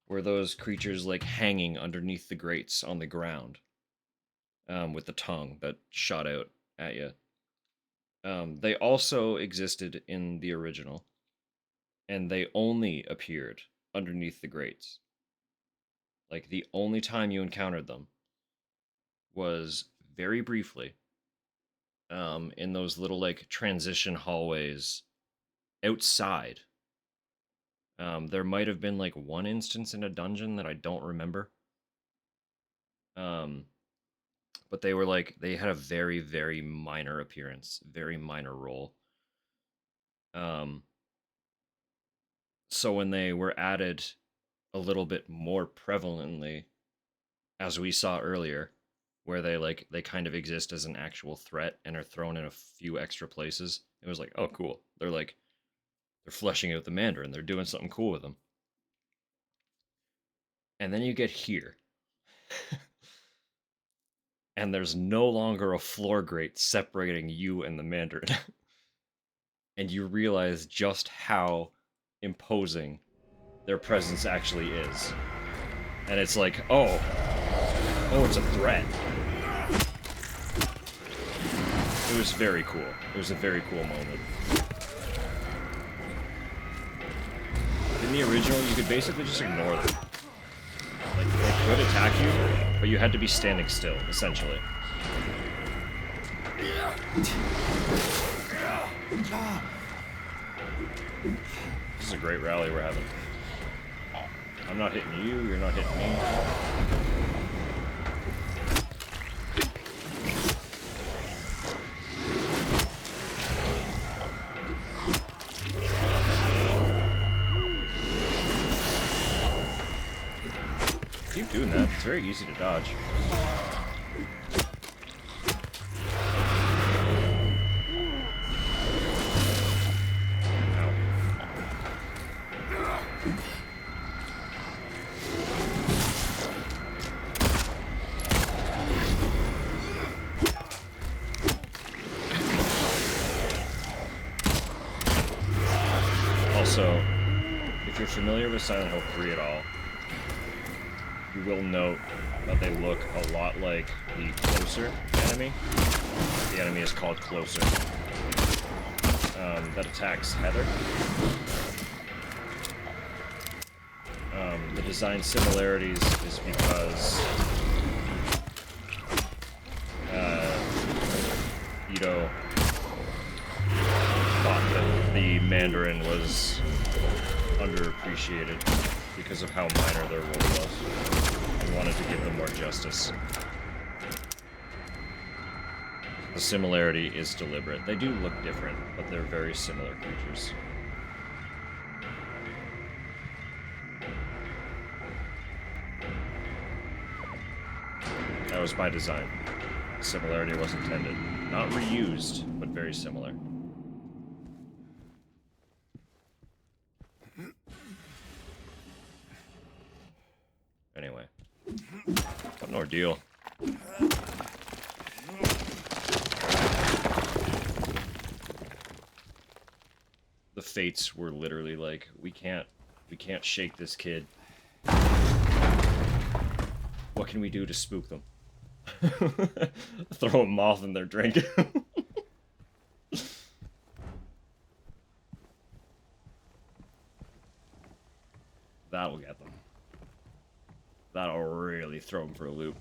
were those creatures like hanging underneath the grates on the ground, with the tongue that shot out at you. They also existed in the original, and they only appeared underneath the grates. Like, the only time you encountered them was very briefly, in those little like transition hallways outside. There might have been like one instance in a dungeon that I don't remember. Um, but they were like, they had a very, very minor appearance, very minor role. So when they were added a little bit more prevalently, as we saw earlier, where they kind of exist as an actual threat and are thrown in a few extra places, it was like, oh cool. They're fleshing out the Mandarin. They're doing something cool with them. And then you get here. And there's no longer a floor grate separating you and the Mandarin. And you realize just how imposing their presence actually is. And it's like, oh, it's a threat. It was very cool. It was a very cool moment. In the original, you could basically just ignore them. Like, they could attack you, but you had to be standing still, essentially. This is a great rally we're having. I'm not hitting you, you're not hitting me. doing that. It's very easy to dodge. Also, if you're familiar with Silent Hill 3 at all, you will note that they look a lot like the Closer enemy. The enemy is called Closer. That attacks Heather. The design similarities is because Ito thought that the Mandarin was underappreciated because of how minor their role was, and wanted to give them more justice. The similarity is deliberate. They do look different, but they're very similar creatures. That was by design. Similarity was intended. Not reused, but very similar. Anyway. What an ordeal. The fates were literally like, we can't shake this kid. What can we do to spook them? Throw a moth in their drink. That'll get them. That'll really throw them for a loop.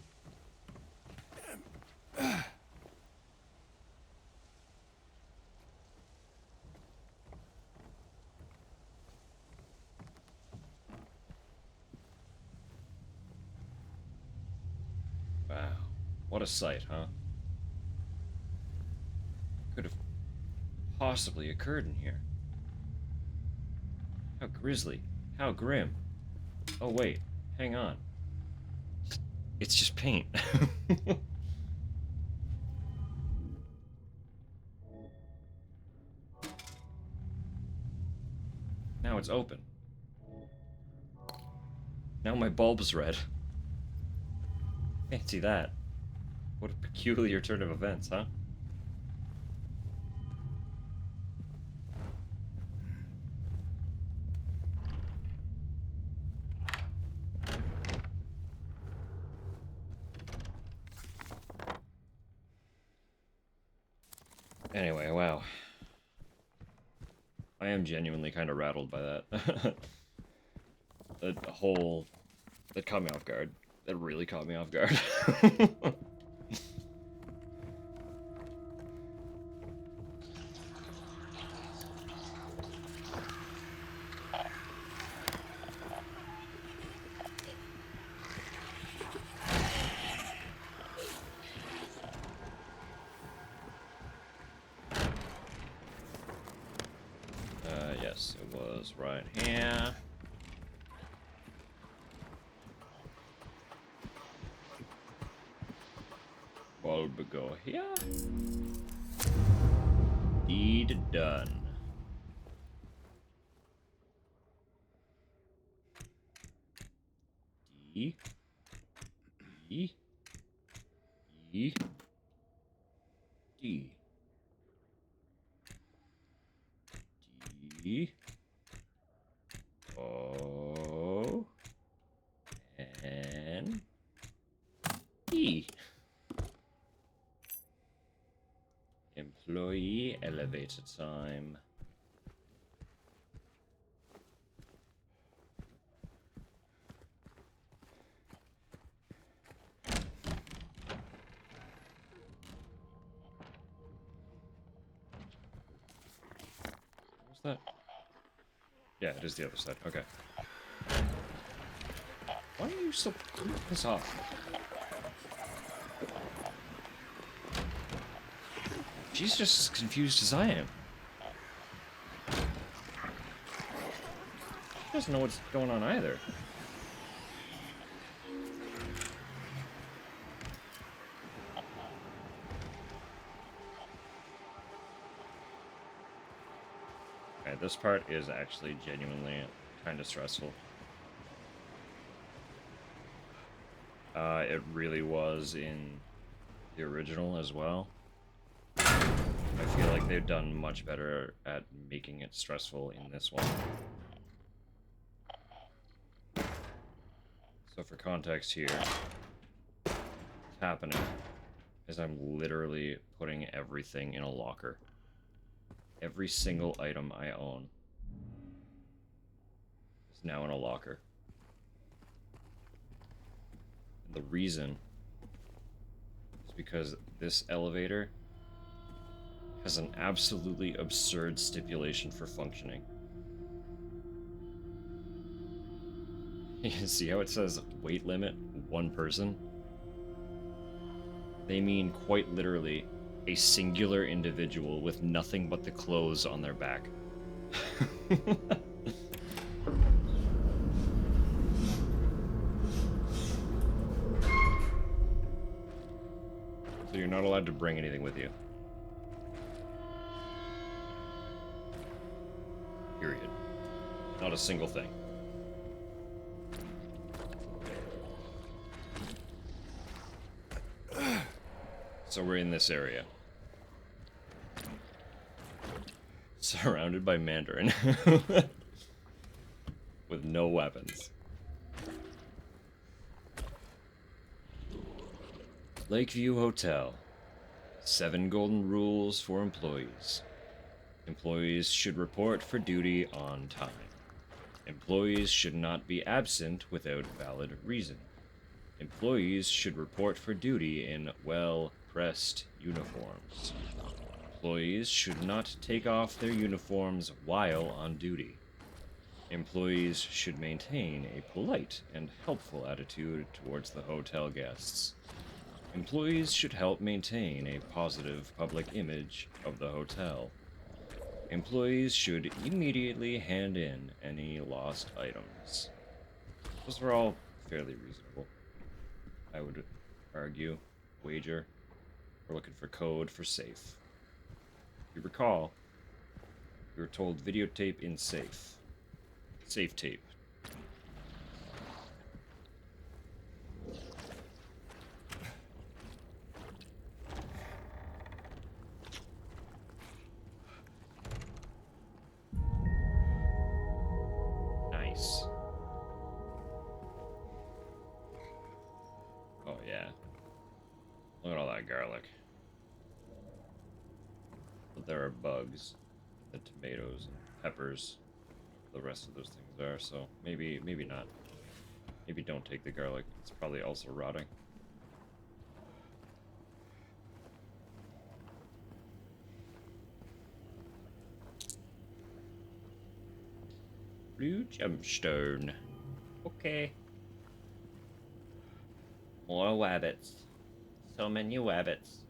Wow. What a sight, huh? Could have possibly occurred in here. How grisly. How grim. Oh wait, hang on. It's just paint. Now it's open. Now my bulb's red. Fancy that. What a peculiar turn of events, huh? Anyway, wow. I am genuinely kind of rattled by that. That caught me off guard. That really caught me off guard. Yes, it was right here. Bulb go here. Deed done. D. E. E. D. D. O. N. E. Employee elevator time. What's that? Yeah, it is the other side. Okay. Why are you so piss off? She's just as confused as I am. She doesn't know what's going on either. Okay, this part is actually genuinely kind of stressful. It really was in the original as well. I feel like they've done much better at making it stressful in this one. So for context here, what's happening is I'm literally putting everything in a locker. Every single item I own is now in a locker. And the reason is because this elevator has an absolutely absurd stipulation for functioning. You can see how it says weight limit 1 person? They mean quite literally a singular individual with nothing but the clothes on their back. So you're not allowed to bring anything with you. Period. Not a single thing. So we're in this area. Surrounded by Mandarin. With no weapons. Lakeview Hotel. 7 golden rules for employees. Employees should report for duty on time. Employees should not be absent without valid reason. Employees should report for duty in well-pressed uniforms. Employees should not take off their uniforms while on duty. Employees should maintain a polite and helpful attitude towards the hotel guests. Employees should help maintain a positive public image of the hotel. Employees should immediately hand in any lost items. Those are all fairly reasonable, I would argue. Wager. We're looking for code for safe. If you recall, we were told videotape in safe. Safe tape. Nice. Oh yeah. Look at all that garlic. But there are bugs. The tomatoes and peppers. The rest of those things are, so maybe not. Maybe don't take the garlic. It's probably also rotting. Blue gemstone. Okay. More wabbits. So many wabbits.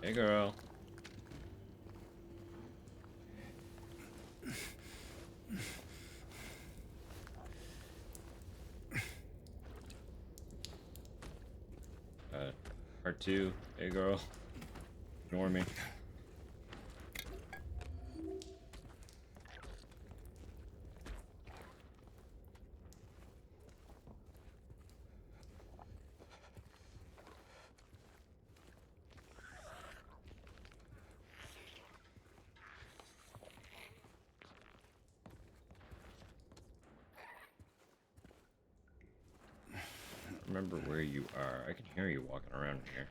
Hey girl. Part 2. Hey girl. Ignore me. Remember where you are. I can hear you walking around here.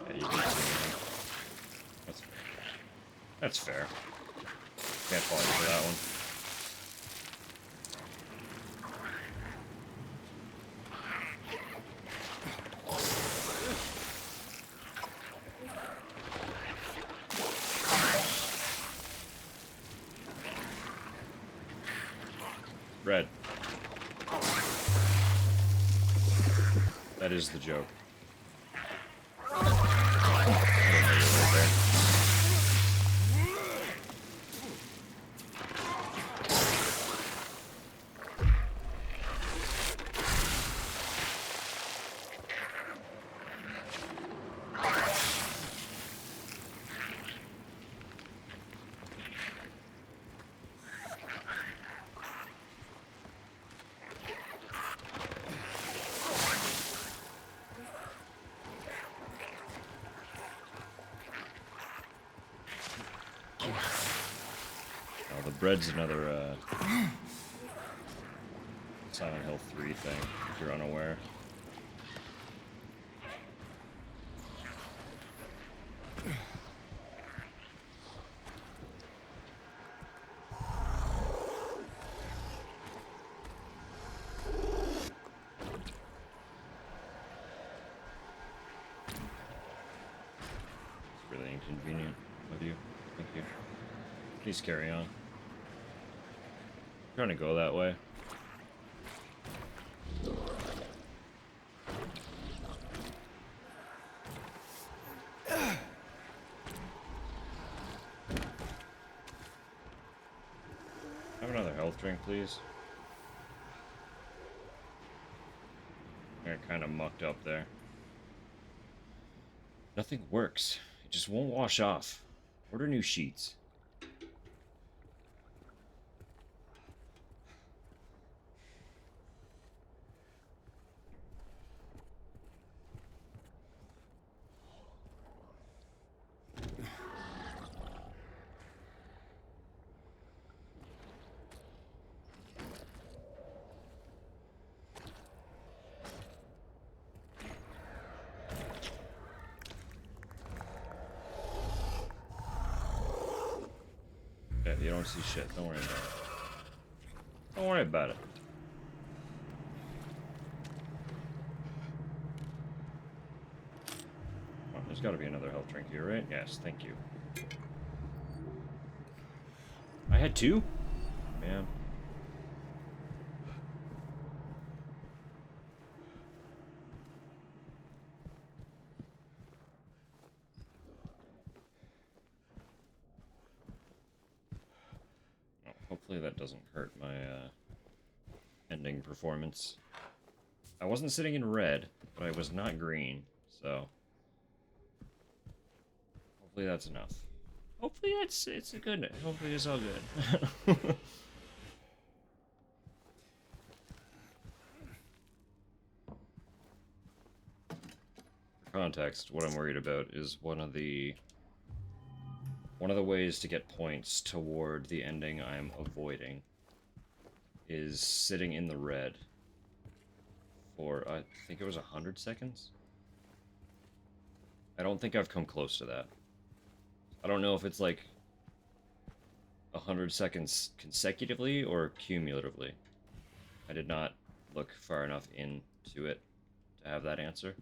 Yeah, you didn't see anything. That's fair. Can't fault you for that one. Red. That is the joke. I didn't know you were right there. Oh, the bread's another Silent Hill 3 thing, if you're unaware. It's really inconvenient of you. Thank you. Please carry on. I'm trying to go that way. Have another health drink, please. Got kind of mucked up there. Nothing works. It just won't wash off. Order new sheets. Yeah, you don't see shit. Don't worry about it. Don't worry about it. Oh, there's got to be another health drink here, right? Yes, thank you. I had two? Man. Oh, hopefully that doesn't hurt my ending performance. I wasn't sitting in red, but I was not green, so hopefully that's enough. Hopefully it's a good. Hopefully it's all good. For context, what I'm worried about is one of the ways to get points toward the ending I'm avoiding is sitting in the red for I think it was 100 seconds. I don't think I've come close to that. I don't know if it's like 100 seconds consecutively or cumulatively. I did not look far enough into it to have that answer.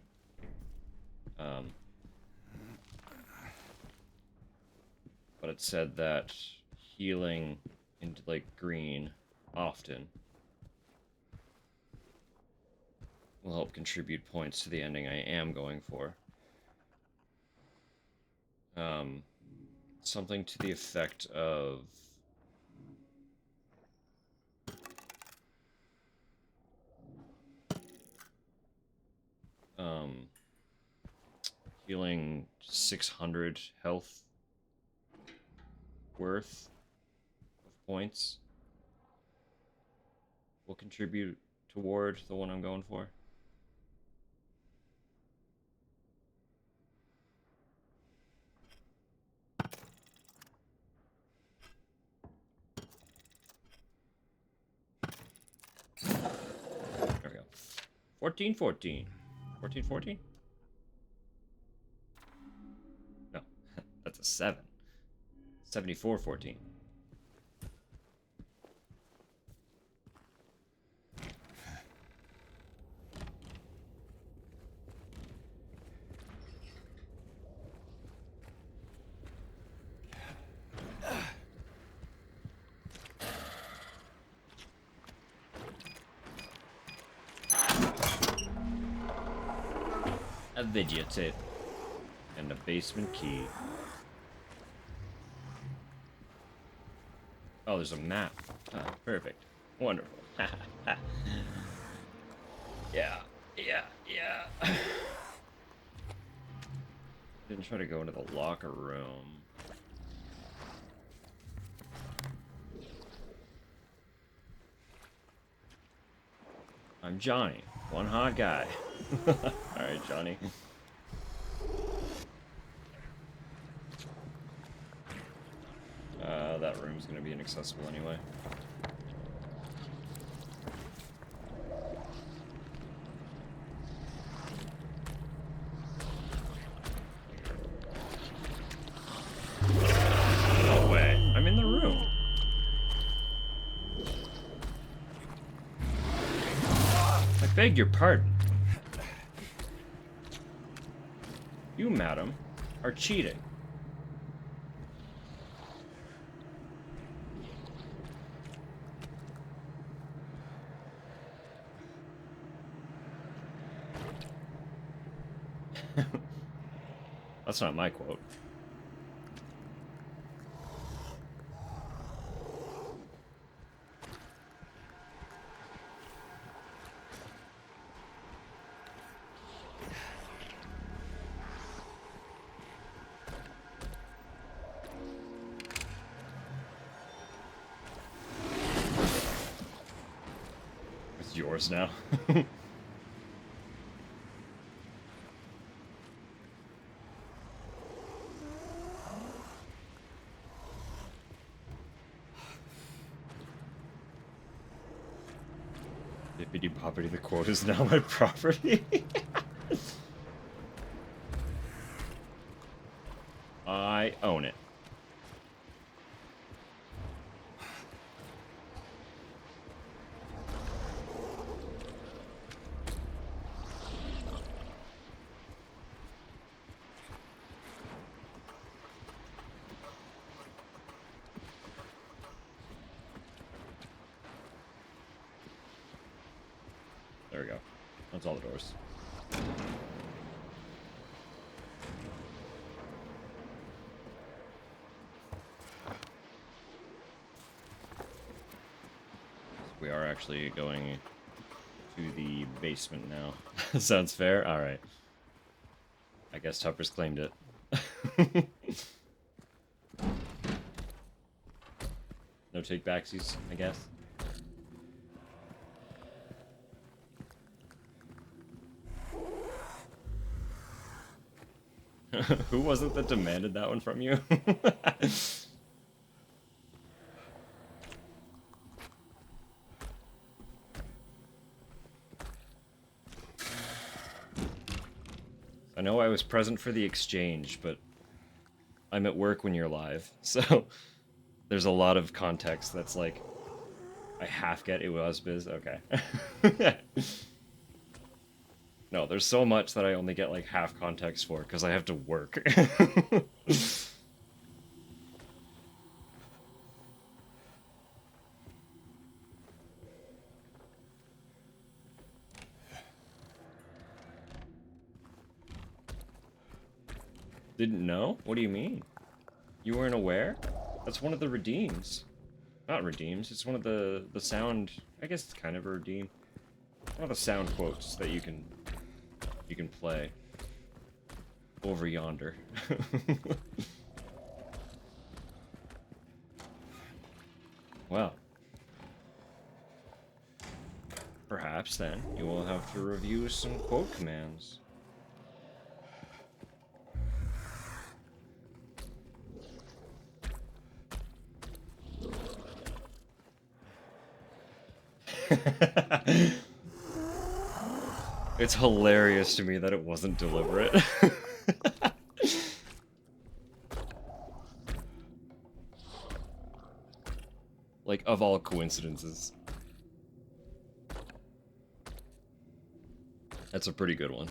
But it said that healing into like green often will help contribute points to the ending I am going for. Something to the effect of healing 600 health worth of points will contribute toward the one I'm going for. There we go. 14, 14. 14, 14? No, that's a 7. 74, 14. A videotape. And a basement key. Oh, there's a map. Ah, perfect. Wonderful. Yeah. Didn't try to go into the locker room. I'm Johnny, one hot guy. Alright, Johnny. That room's gonna be inaccessible anyway. No way. I'm in the room. I beg your pardon. You, madam, are cheating. That's not my quote. It's yours now. Bippity boppity, the quote is now my property. I own it. There we go. That's all the doors. We are actually going to the basement now. Sounds fair? Alright. I guess Tupper's claimed it. No take backsies, I guess. Who was it that demanded that one from you? I know I was present for the exchange, but I'm at work when you're live, so there's a lot of context that's like, I half get it was biz, okay. No, there's so much that I only get like half context for, because I have to work. Didn't know? What do you mean? You weren't aware? That's one of the redeems. Not redeems, it's one of the sound... I guess it's kind of a redeem. One of the sound quotes that you can play. Over yonder. Well. Perhaps, then, you will have to review some quote commands. It's hilarious to me that it wasn't deliberate. Like, of all coincidences. That's a pretty good one.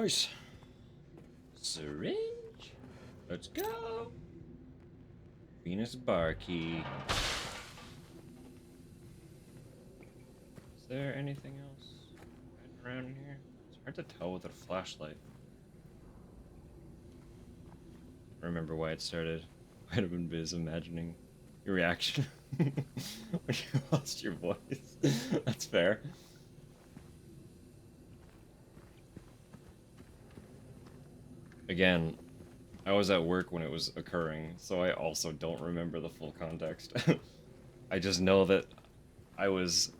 Nice. Syringe. Let's go. Venus bar key. Is there anything else hiding around in here? It's hard to tell with a flashlight. I remember why it started. Might have been Biz imagining your reaction when you lost your voice. That's fair. Again, I was at work when it was occurring, so I also don't remember the full context. I just know that I was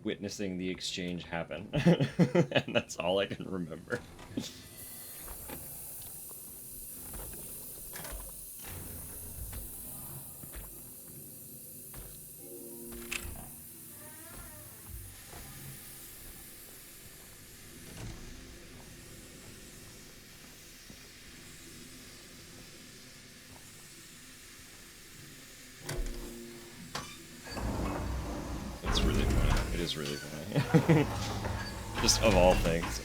witnessing the exchange happen, and that's all I can remember. It's really funny. It is really funny. Just of all things.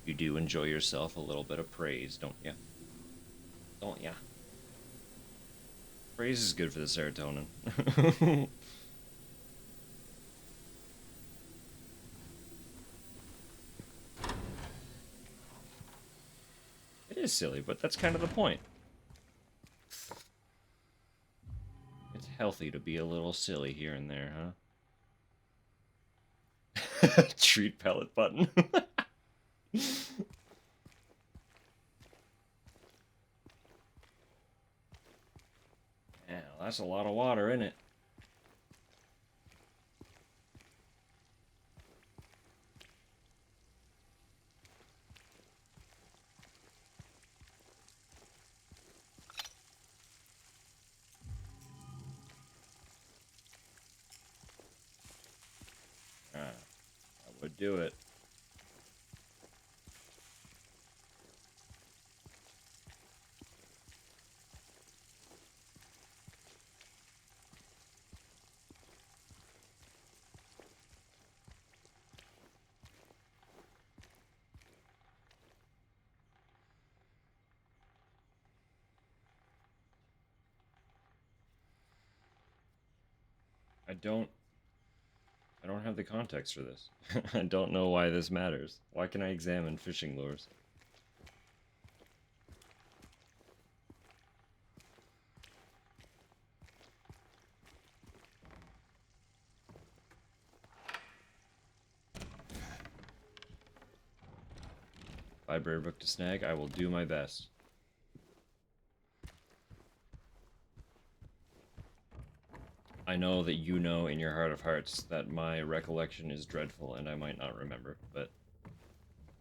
You do enjoy yourself a little bit of praise, don't you? Don't ya? Praise is good for the serotonin. It is silly, but that's kind of the point. It's healthy to be a little silly here and there, huh? Treat pellet button. Yeah, that's a lot of water in it. That would do it. I don't have the context for this. I don't know why this matters. Why can I examine fishing lures? Library book to snag. I will do my best. I know that you know in your heart of hearts that my recollection is dreadful and I might not remember, but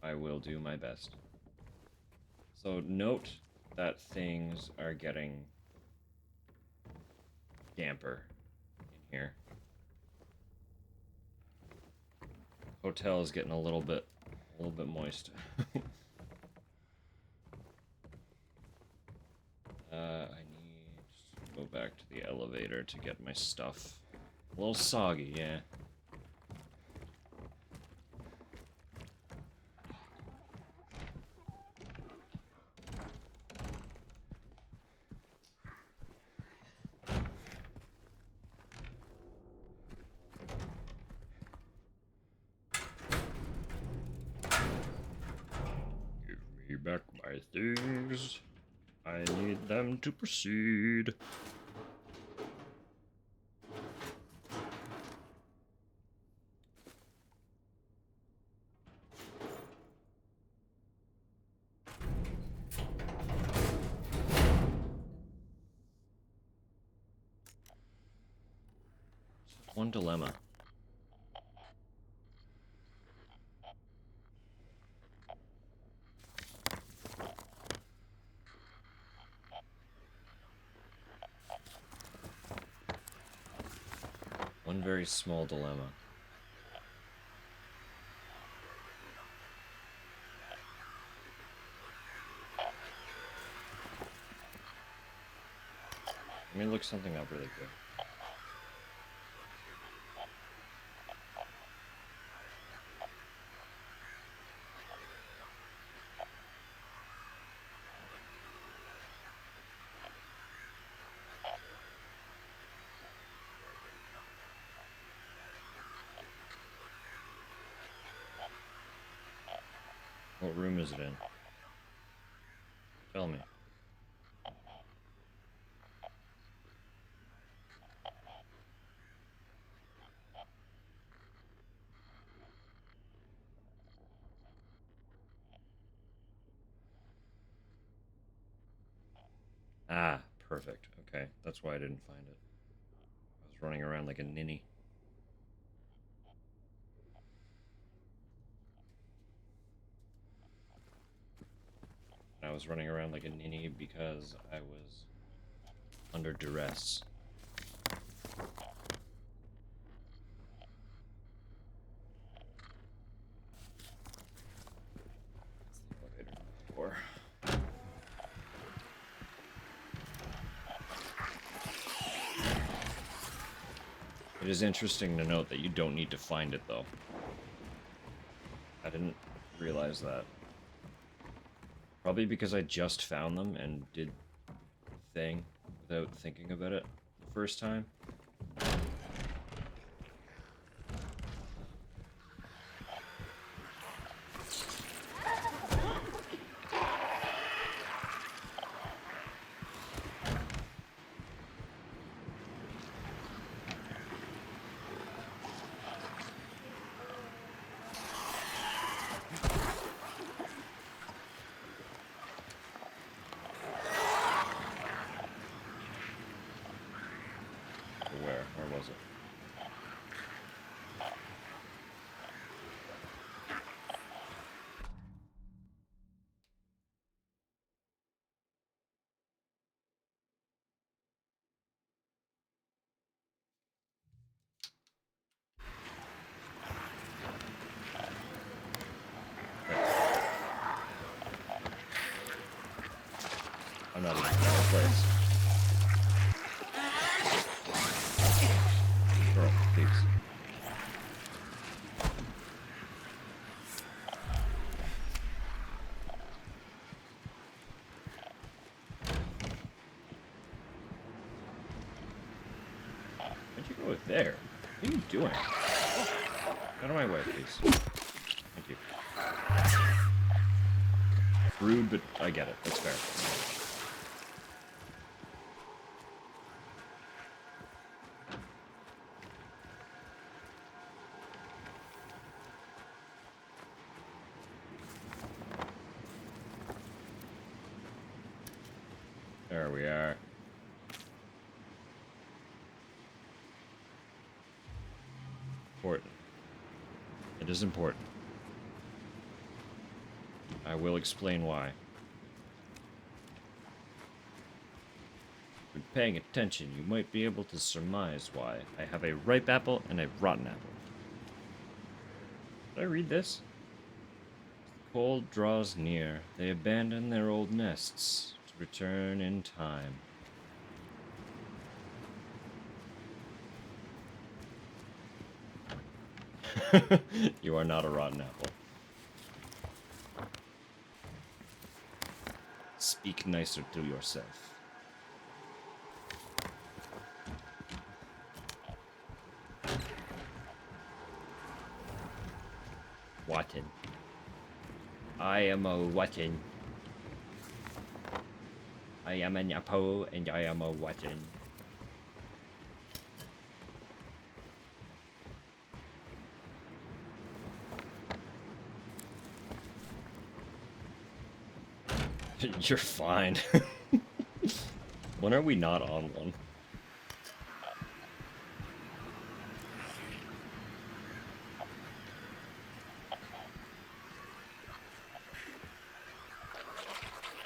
I will do my best. So note that things are getting damper in here. Hotel is getting a little bit moist. I need to go back to the elevator to get my stuff. A little soggy, yeah. Give me back my things. I need them to proceed. One dilemma. One very small dilemma. Let me look something up really quick. What room is it in? Tell me. Ah, perfect. Okay, that's why I didn't find it. I was running around like a ninny. I was running around like a ninny because I was under duress. Elevator door. It is interesting to note that you don't need to find it, though. I didn't realize that. Probably because I just found them and did the thing without thinking about it the first time. Where was it? I'm not even in the place. Girl, please. Where'd you go there? What are you doing? Out of my way, please. Thank you. Rude, but I get it. That's fair. There we are. Important. It is important. I will explain why. When paying attention, you might be able to surmise why. I have a ripe apple and a rotten apple. Did I read this? The cold draws near. They abandon their old nests to return in time. You are not a rotten apple. Speak nicer to yourself. Watton. I am a Watton. I am an apple and I am a Watton. You're fine. When are we not on one?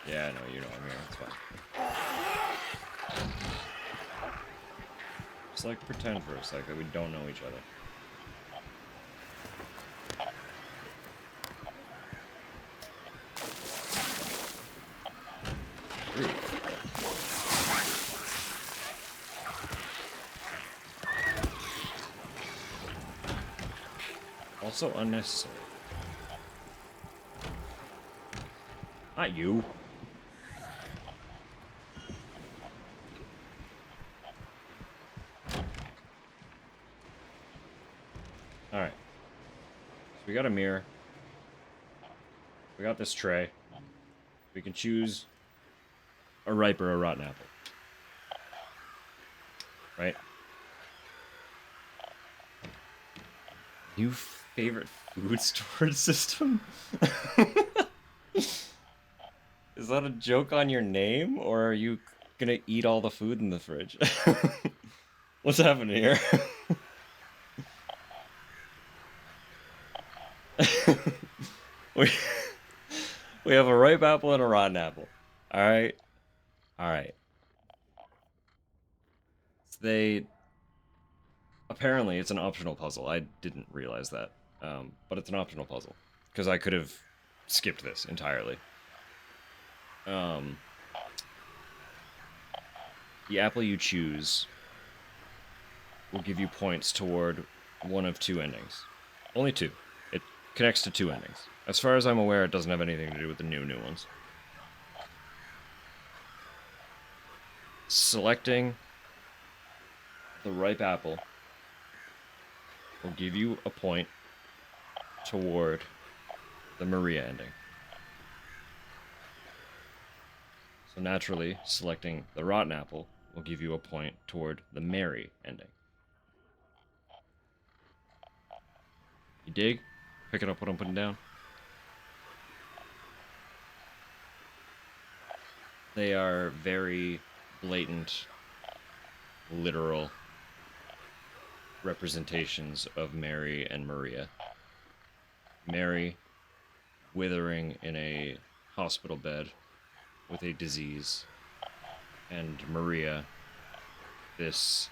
Yeah, I know, you know I'm here. It's fine. Let's like pretend for a sec that we don't know each other. Rude. Also unnecessary. Not you. Alright. So we got a mirror. We got this tray. We can choose a ripe or a rotten apple. Right? New favorite food storage system? Is that a joke on your name, or are you gonna eat all the food in the fridge? What's happening here? we we have a ripe apple and a rotten apple. All right, all right. They apparently it's an optional puzzle. I didn't realize that, but it's an optional puzzle because I could have skipped this entirely. The apple you choose will give you points toward one of two endings. Only two. It connects to two endings. As far as I'm aware, it doesn't have anything to do with the new ones. Selecting the ripe apple will give you a point toward the Maria ending. So naturally, selecting the rotten apple will give you a point toward the Mary ending. You dig? Picking up what I'm putting down? They are very blatant, literal representations of Mary and Maria. Mary withering in a hospital bed with a disease, and Maria, this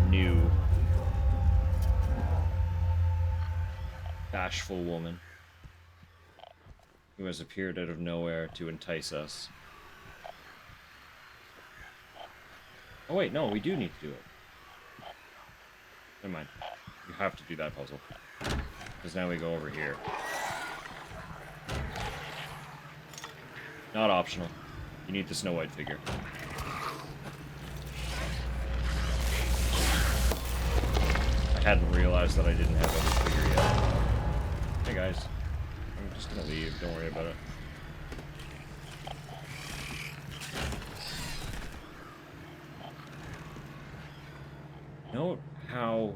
new bashful woman who has appeared out of nowhere to entice us. Oh wait, no, we do need to do it. Never mind. You have to do that puzzle. Because now we go over here. Not optional. You need the Snow White figure. I hadn't realized that I didn't have every figure yet. Hey guys. I'm just gonna leave, don't worry about it. Note how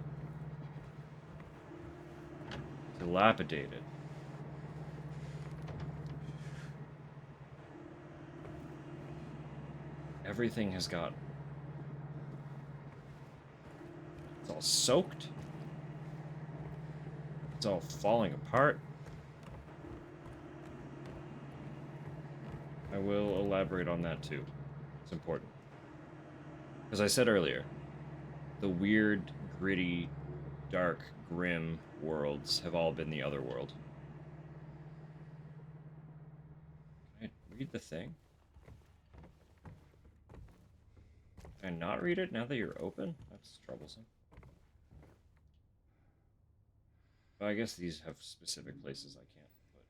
dilapidated everything has gotten. It's all soaked. It's all falling apart. I will elaborate on that too. It's important. As I said earlier, the weird, gritty, dark, grim worlds have all been the other world. Can I read the thing? Can I not read it now that you're open? That's troublesome. But I guess these have specific places I can't put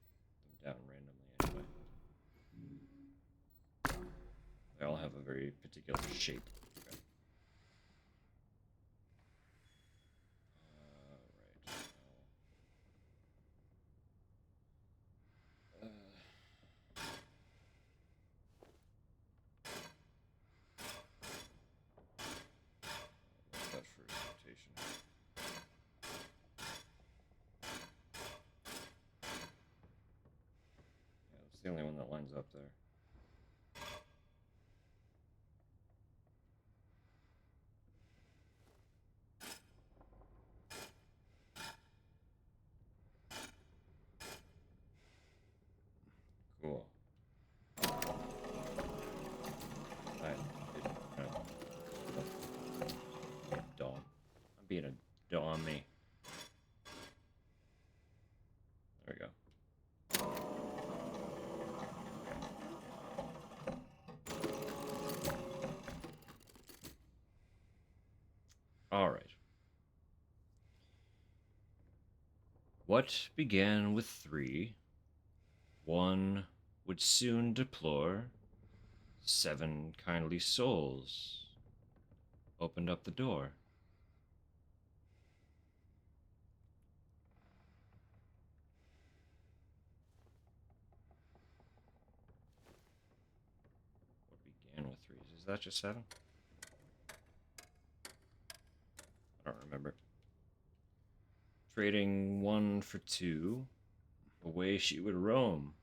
them down randomly anyway. They all have a very particular shape. Okay. Right. That's for rotation. Yeah, that's the only one that lines up there. Cool. Alright. being a dummy. There we go. All right. What began with 3, 1 would soon deplore. 7 kindly souls opened up the door. What began with 3? Is that just 7? I don't remember. Trading 1 for 2, away she would roam.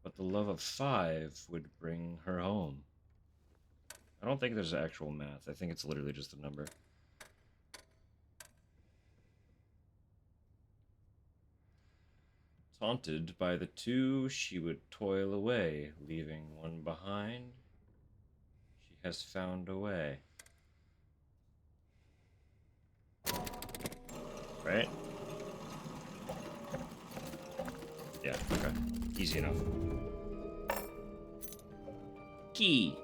But the love of 5 would bring her home. I don't think there's actual math. I think it's literally just a number. Taunted by the 2, she would toil away, leaving 1 behind. She has found a way. Right? Yeah, okay. Easy enough. Key.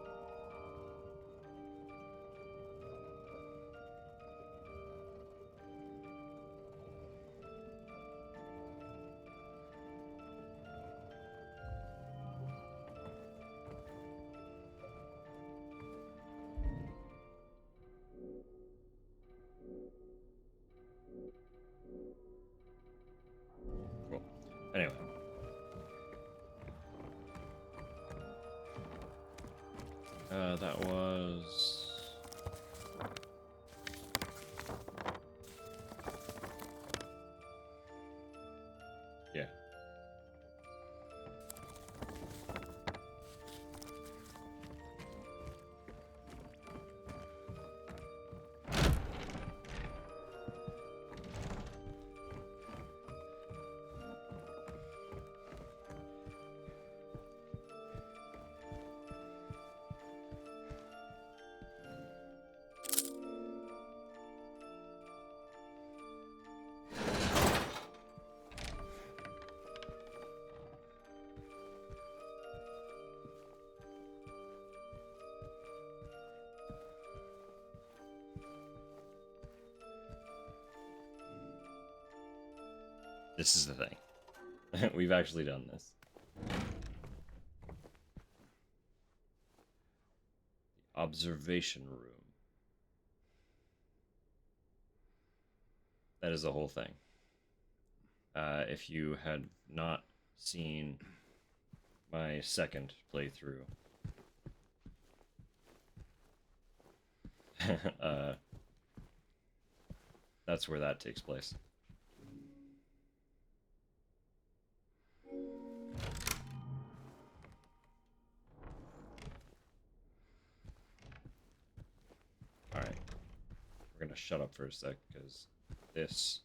Cool. Anyway. That was... Yeah. This is the thing. We've actually done this. The observation room. That is the whole thing. If you had not seen my second playthrough, that's where that takes place. Alright. We're gonna shut up for a sec, because this...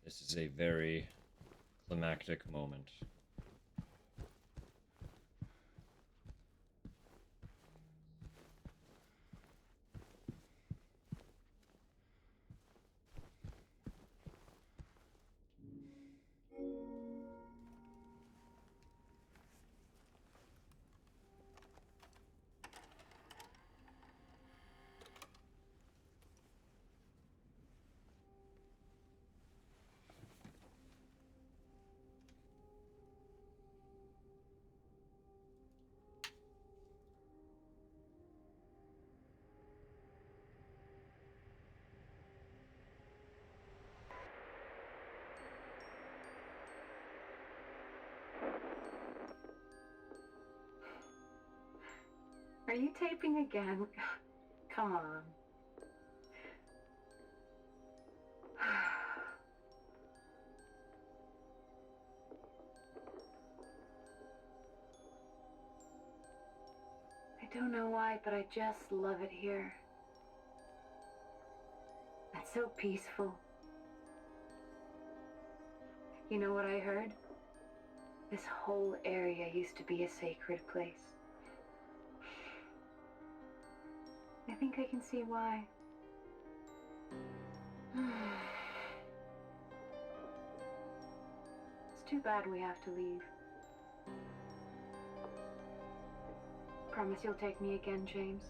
This is a very climactic moment. Are you taping again? Come on. I don't know why, but I just love it here. It's so peaceful. You know what I heard? This whole area used to be a sacred place. If think I can see why. It's too bad we have to leave. Promise you'll take me again, James.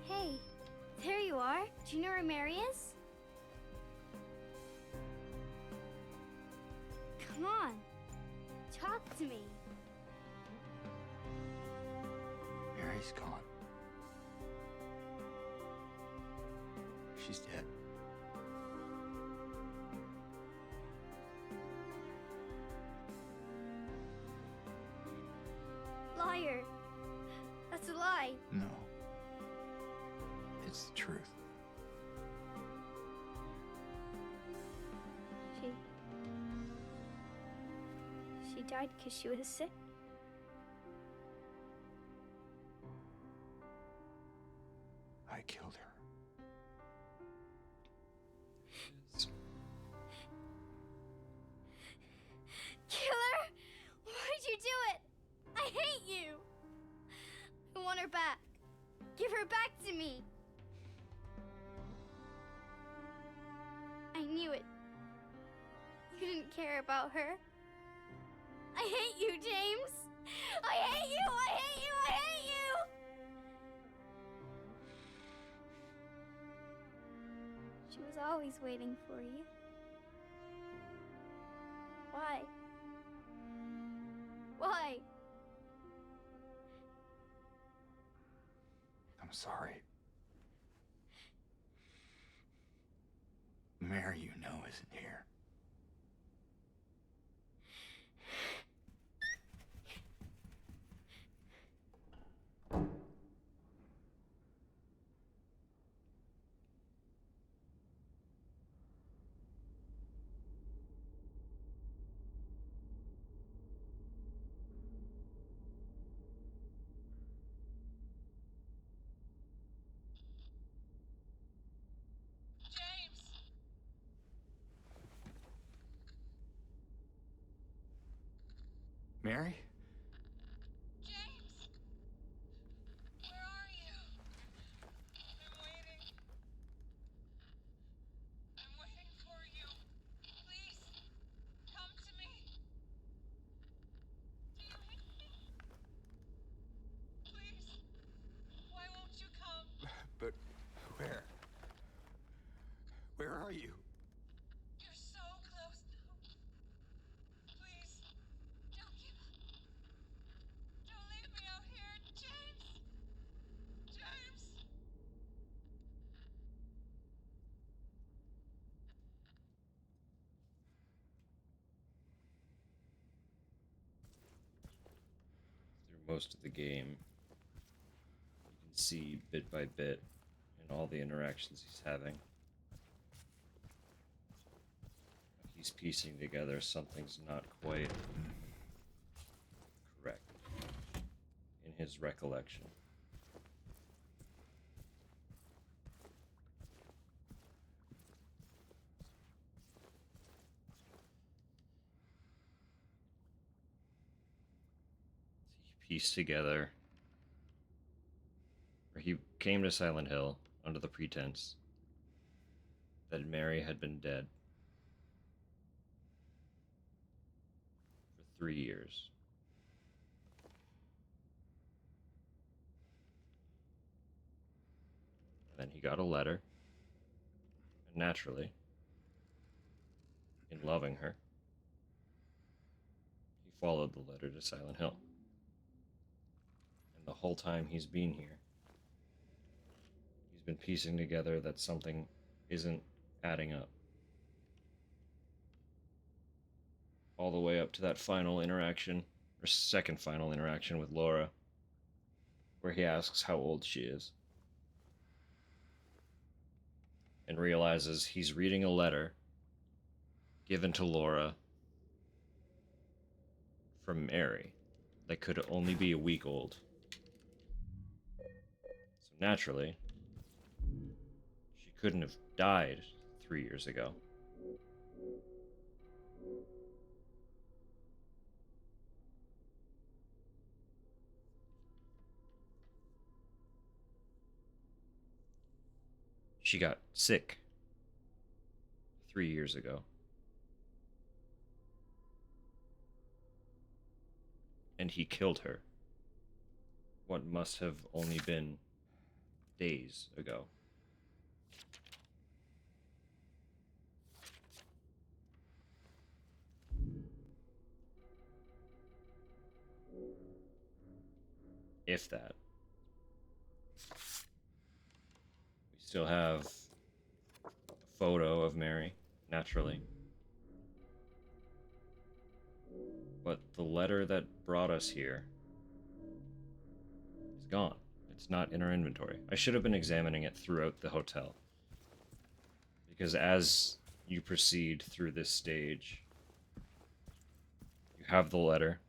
Hey, there you are. Do you know where Mary is? Come on, talk to me. Mary's gone. She's dead. Liar. That's a lie. No. It's the truth. She died because she was sick. I killed her. Killer! Why'd you do it? I hate you! I want her back. Give her back to me. I knew it. You didn't care about her. I hate you, James! I hate you! I hate you! I hate you! She was always waiting for you. Why? Why? I'm sorry. Mary, you know, isn't here. Mary? James! Where are you? I'm waiting. I'm waiting for you. Please, come to me. Do you hate me? Please, why won't you come? But where? Where are you? You're so close now. Please, don't give up. Don't leave me out here, James! James! Through most of the game, you can see bit by bit in all the interactions he's having. He's piecing together something's not quite correct in his recollection. He pieced together, or he came to Silent Hill under the pretense that Mary had been dead for 3 years. Then he got a letter. And naturally, in loving her, he followed the letter to Silent Hill. And the whole time he's been here, he's been piecing together that something isn't adding up. All the way up to that final interaction, or second final interaction with Laura, where he asks how old she is. And realizes he's reading a letter given to Laura from Mary that could only be a week old. So naturally, she couldn't have died 3 years ago. She got sick 3 years ago. And he killed her. What must have only been days ago. If that. We still have a photo of Mary, naturally. But the letter that brought us here is gone. It's not in our inventory. I should have been examining it throughout the hotel. Because as you proceed through this stage, you have the letter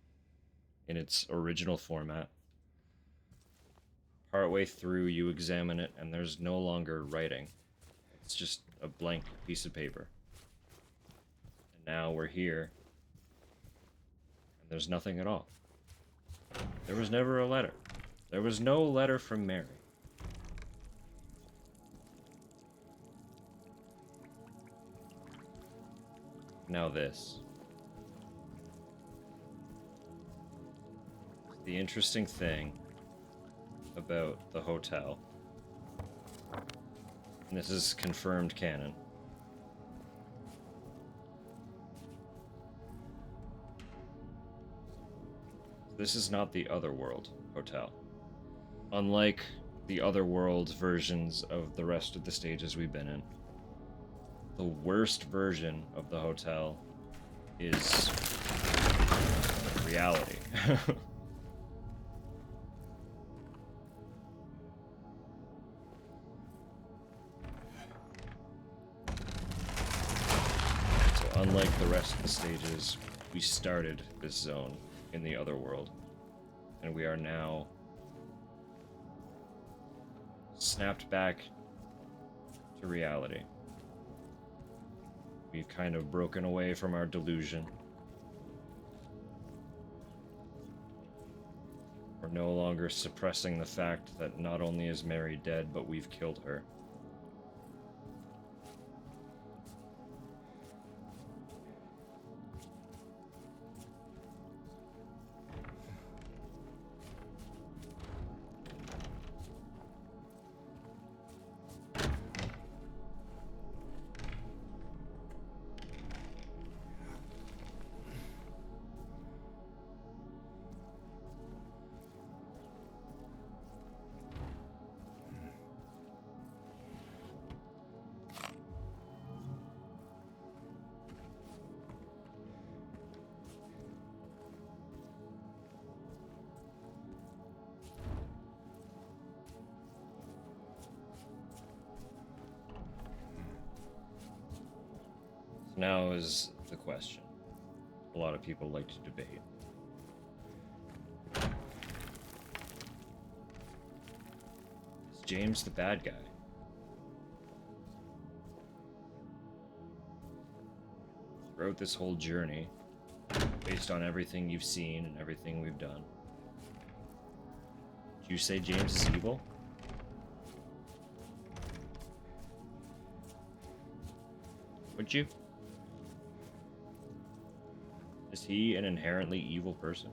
in its original format. Partway through, you examine it, and there's no longer writing. It's just a blank piece of paper. And now we're here, and there's nothing at all. There was never a letter. There was no letter from Mary. Now this. The interesting thing about the hotel, and this is confirmed canon, this is not the Otherworld hotel. Unlike the Otherworld versions of the rest of the stages we've been in, the worst version of the hotel is reality. So unlike the rest of the stages, we started this zone in the Otherworld, and we are now snapped back to reality. We've kind of broken away from our delusion. We're no longer suppressing the fact that not only is Mary dead, but we've killed her. Now is the question a lot of people like to debate. Is James the bad guy? Throughout this whole journey, based on everything you've seen and everything we've done, do you say James is evil? Would you? Is he an inherently evil person?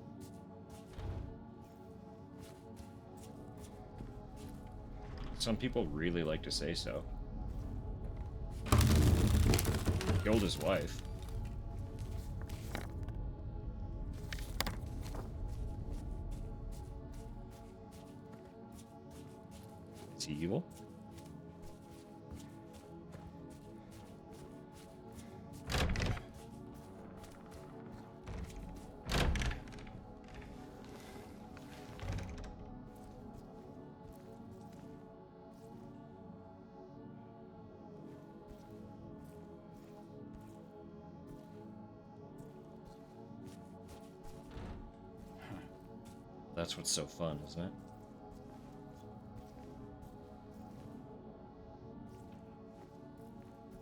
Some people really like to say so. Killed his wife. Is he evil? That's what's so fun, isn't it?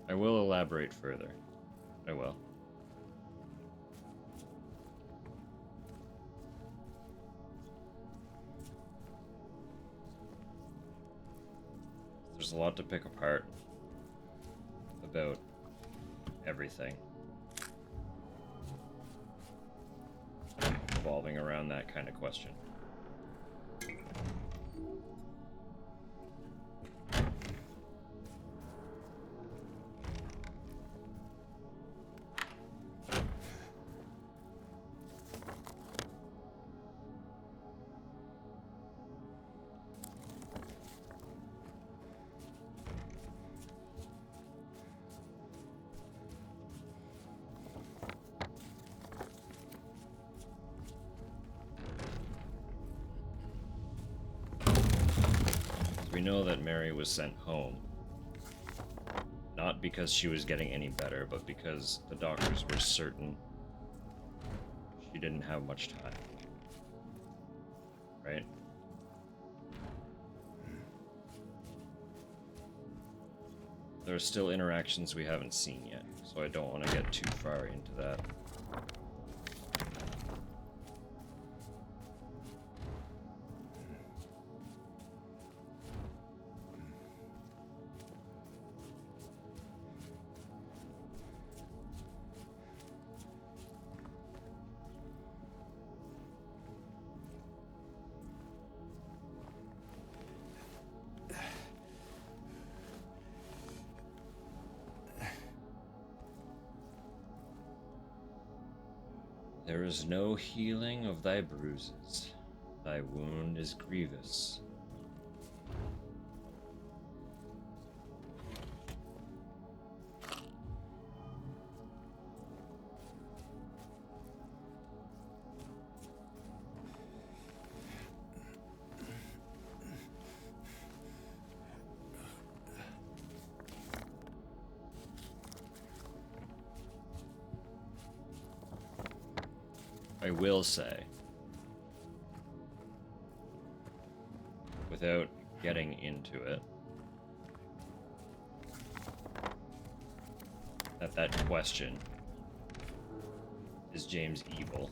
I will elaborate further. I will. There's a lot to pick apart about everything revolving around that kind of question. We know that Mary was sent home, not because she was getting any better, but because the doctors were certain she didn't have much time. Right? There are still interactions we haven't seen yet, so I don't want to get too far into that. There is no healing of thy bruises. Thy wound is grievous. I will say, without getting into it, that question, is James evil,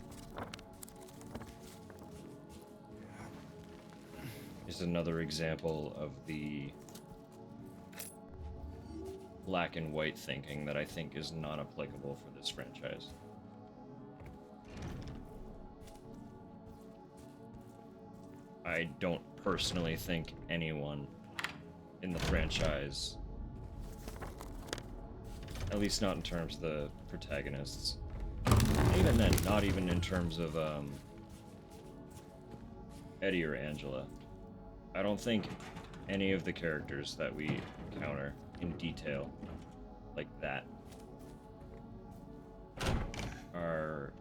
is another example of the black and white thinking that I think is not applicable for this franchise. I don't personally think anyone in the franchise, at least not in terms of the protagonists, even then, not even in terms of Eddie or Angela, I don't think any of the characters that we encounter in detail like that are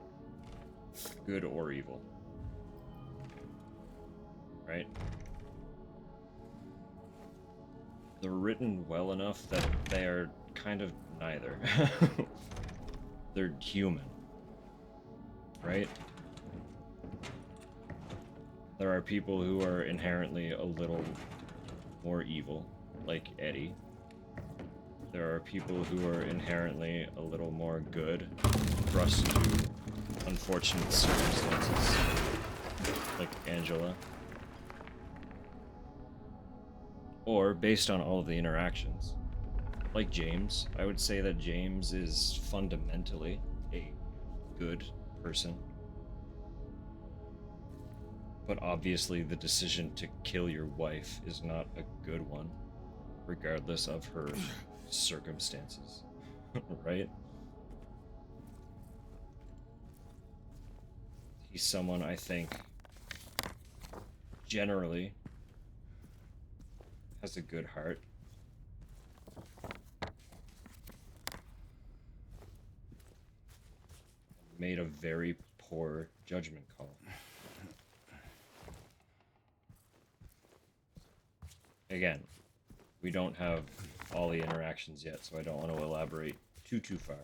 good or evil. Right? They're written well enough that they are kind of neither. They're human. Right? There are people who are inherently a little more evil, like Eddie. There are people who are inherently a little more good, thrust into unfortunate circumstances, like Angela. Or, based on all of the interactions, like James, I would say that James is fundamentally a good person. But obviously, the decision to kill your wife is not a good one, regardless of her circumstances, right? He's someone I think generally has a good heart. Made a very poor judgment call. Again, we don't have all the interactions yet, so I don't want to elaborate too far.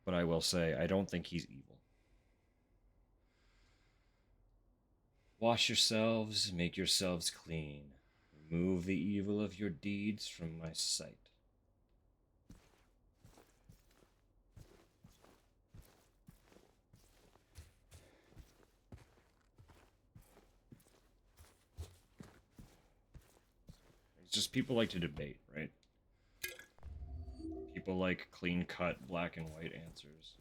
But I will say, I don't think he's evil. Wash yourselves, make yourselves clean. Remove the evil of your deeds from my sight. It's just people like to debate, right? People like clean-cut, black and white answers.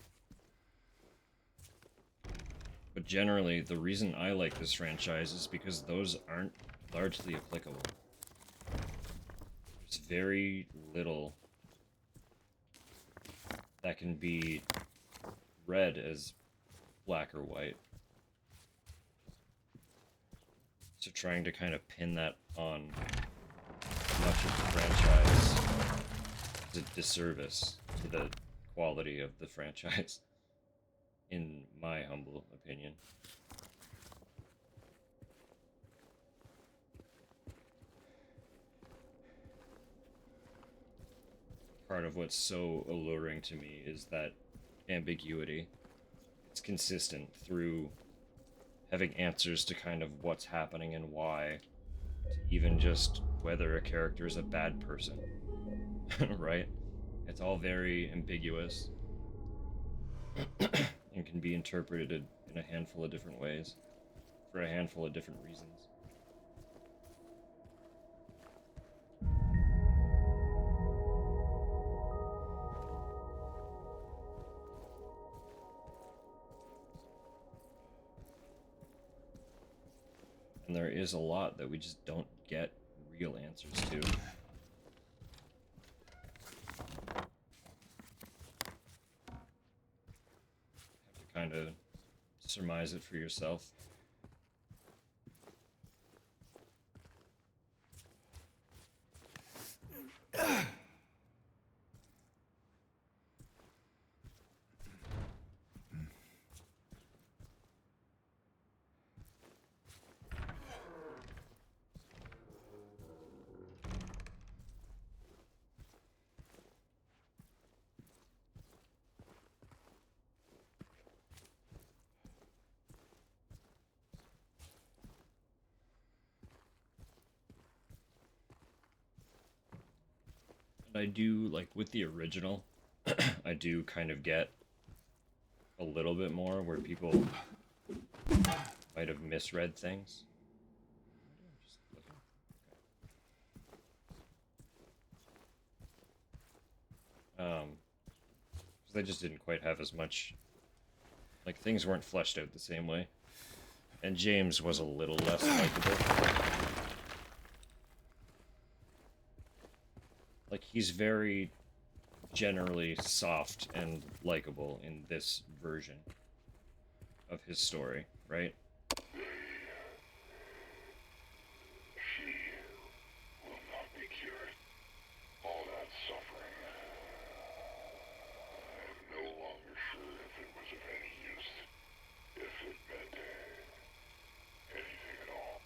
But generally, the reason I like this franchise is because those aren't largely applicable. There's very little that can be read as black or white. So trying to kind of pin that on much of the franchise is a disservice to the quality of the franchise, in my humble opinion. Part of what's so alluring to me is that ambiguity. It's consistent through having answers to kind of what's happening and why, to even just whether a character is a bad person, right? It's all very ambiguous and can be interpreted in a handful of different ways for a handful of different reasons. And there is a lot that we just don't get real answers to. Have to kind of surmise it for yourself. I do, like, with the original, I do kind of get a little bit more where people might have misread things. Just looking. Okay. 'Cause they just didn't quite have as much, like, things weren't fleshed out the same way. And James was a little less likable. Like, he's very generally soft and likable in this version of his story, right? She will not be cured. All that suffering. I'm no longer sure if it was of any use. If it meant anything at all.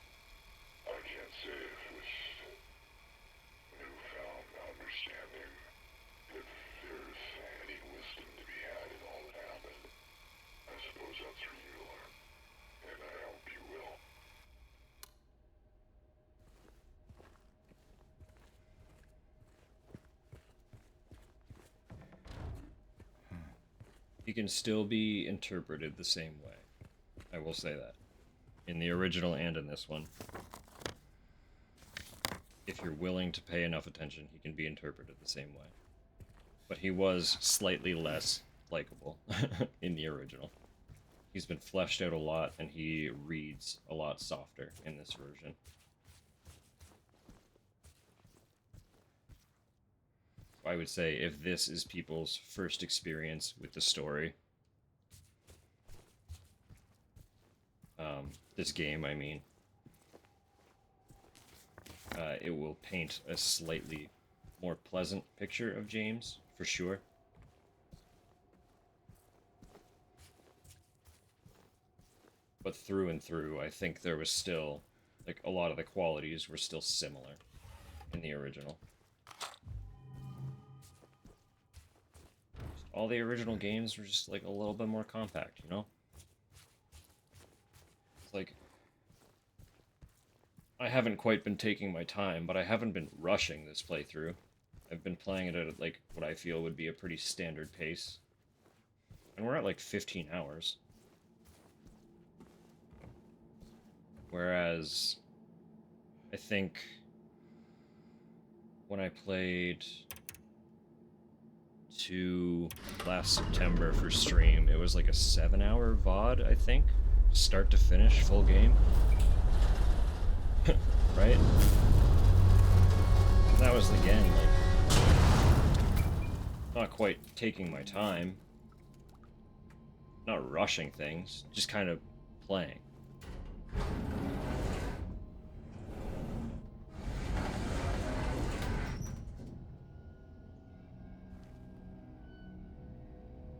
I can't say if it was newfound understanding, if there's any wisdom to be had in all that happened. I suppose that's for you to learn, and I hope you will. He can still be interpreted the same way. I will say that. In the original and in this one. If you're willing to pay enough attention, he can be interpreted the same way. But he was slightly less likable in the original. He's been fleshed out a lot, and he reads a lot softer in this version. I would say if this is people's first experience with the story, this game, I mean, it will paint a slightly more pleasant picture of James, for sure. But through and through, I think there was still, like, a lot of the qualities were still similar in the original. All the original games were just, like, a little bit more compact, you know? It's like, I haven't quite been taking my time, but I haven't been rushing this playthrough. I've been playing it at, like, what I feel would be a pretty standard pace. And we're at, like, 15 hours. Whereas, I think when I played 2 last September for stream, it was like a 7-hour VOD, I think. Start to finish, full game. Right? That was, again, like, not quite taking my time. Not rushing things, just kind of playing.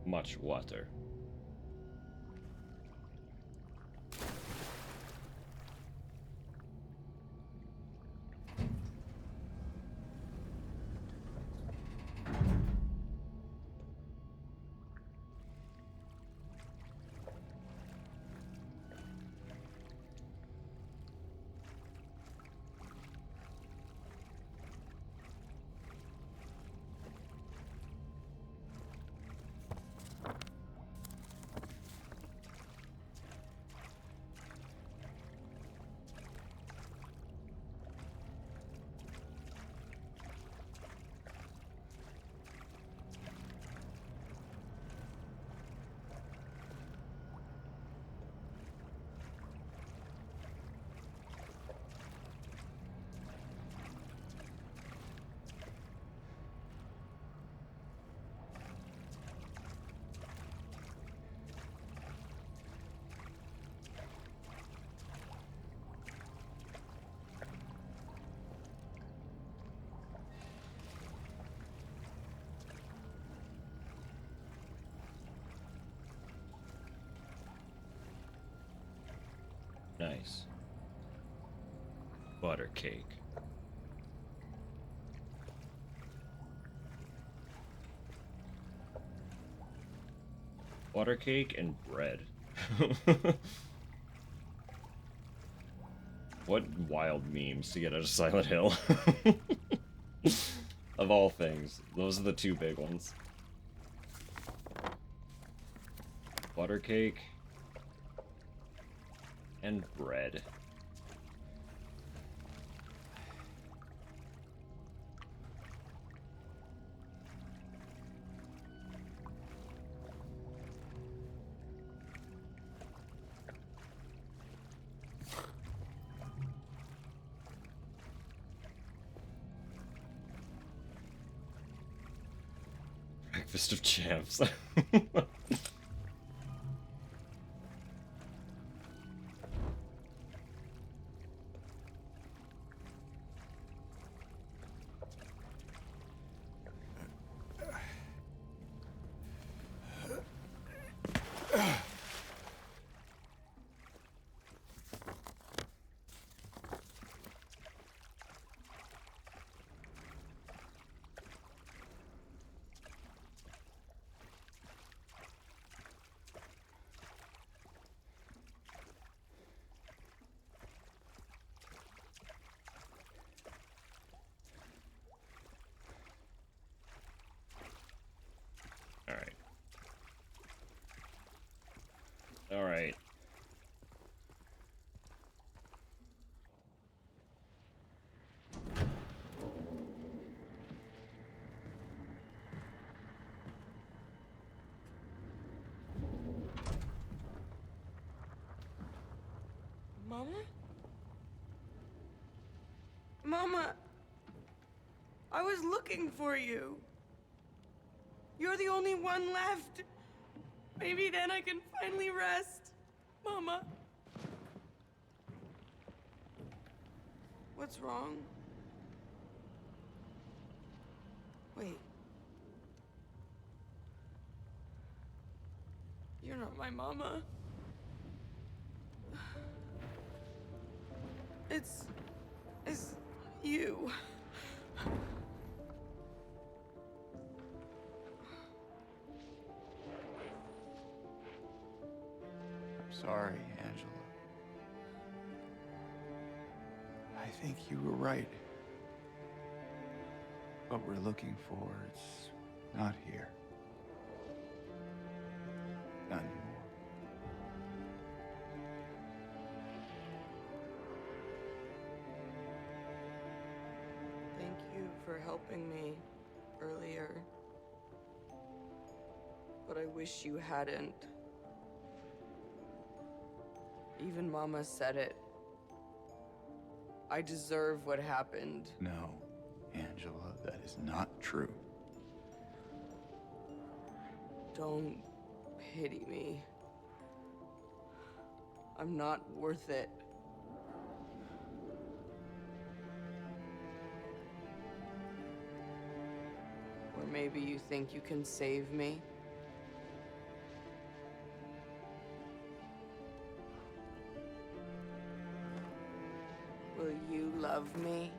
Much water. Nice. Butter cake. Butter cake and bread. What wild memes to get out of Silent Hill. Of all things, those are the 2 big ones. Butter cake and bread. Breakfast of champs. Alright. Alright. Mama? Mama, I was looking for you. You're the only one left. Maybe then I can finally rest. Mama. What's wrong? Wait. You're not my mama. It's you. Sorry, Angela. I think you were right. What we're looking for, it's not here. Not anymore. Thank you for helping me earlier. But I wish you hadn't. Even Mama said it. I deserve what happened. No, Angela, that is not true. Don't pity me. I'm not worth it. Or maybe you think you can save me? Will you love me?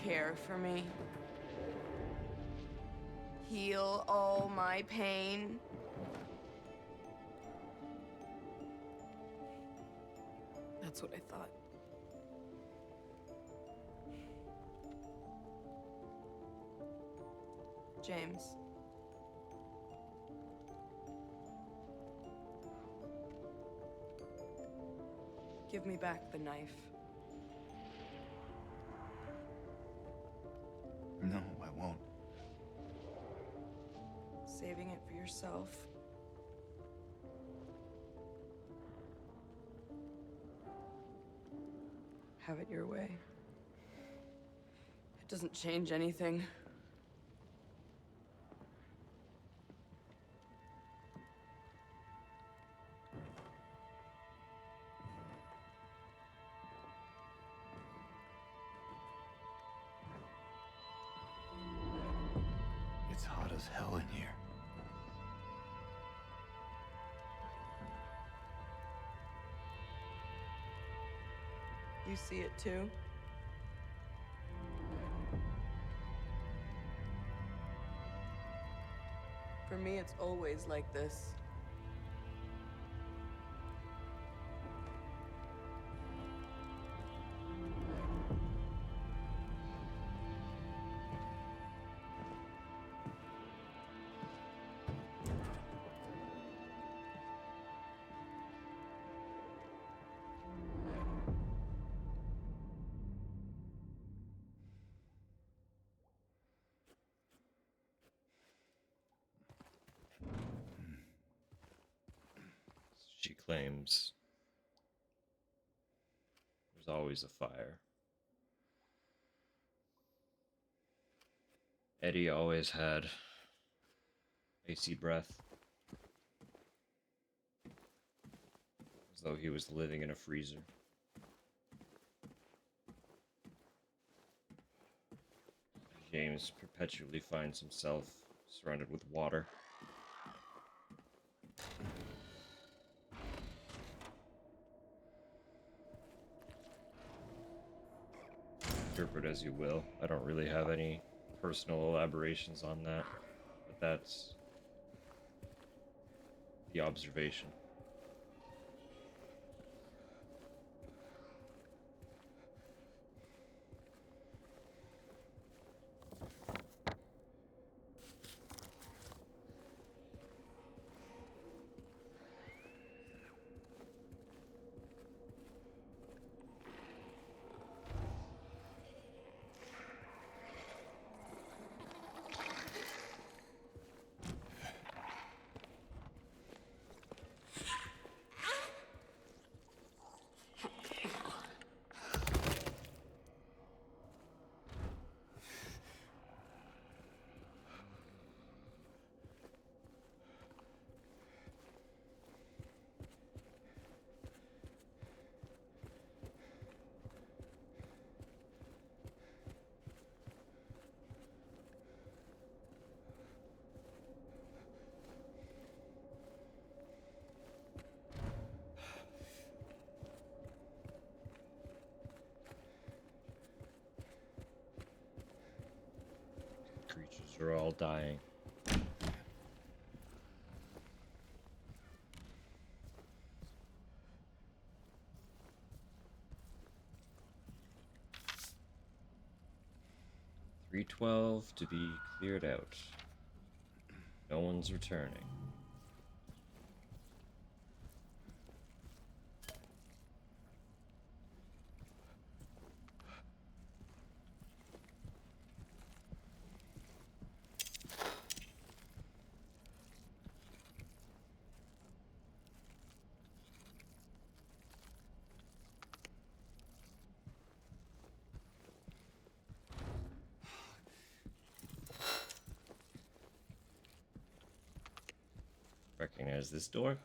Care for me? Heal all my pain? That's what I thought. James. Give me back the knife. No, I won't. Saving it for yourself. Have it your way. It doesn't change anything. It's hot as hell in here. You see it too? For me, it's always like this. She claims there's always a fire. Eddie always had icy breath, as though he was living in a freezer. James perpetually finds himself surrounded with water. Interpret as you will. I don't really have any personal elaborations on that, but that's the observation. They're all dying. $312 to be cleared out. No one's returning. Recognize this door?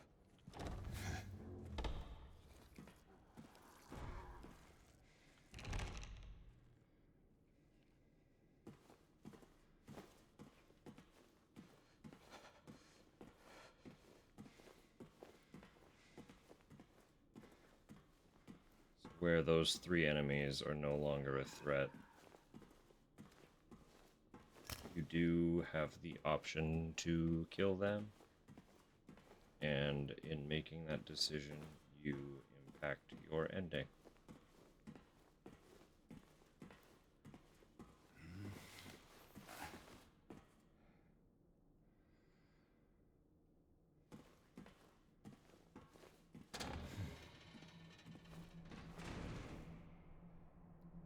Where those 3 enemies are no longer a threat. You do have the option to kill them, and in making that decision, you impact your ending.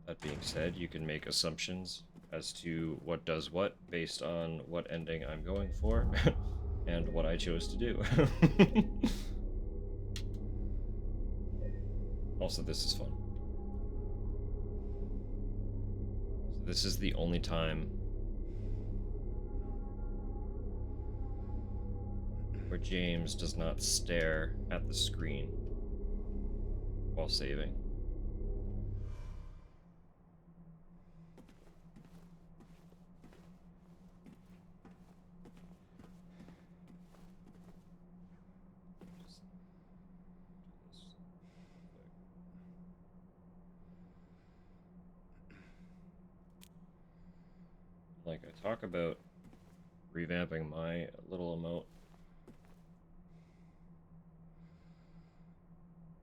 That being said, you can make assumptions as to what does what based on what ending I'm going for and what I chose to do. Also, this is fun. So this is the only time where James does not stare at the screen while saving. Like, I talk about revamping my little emote,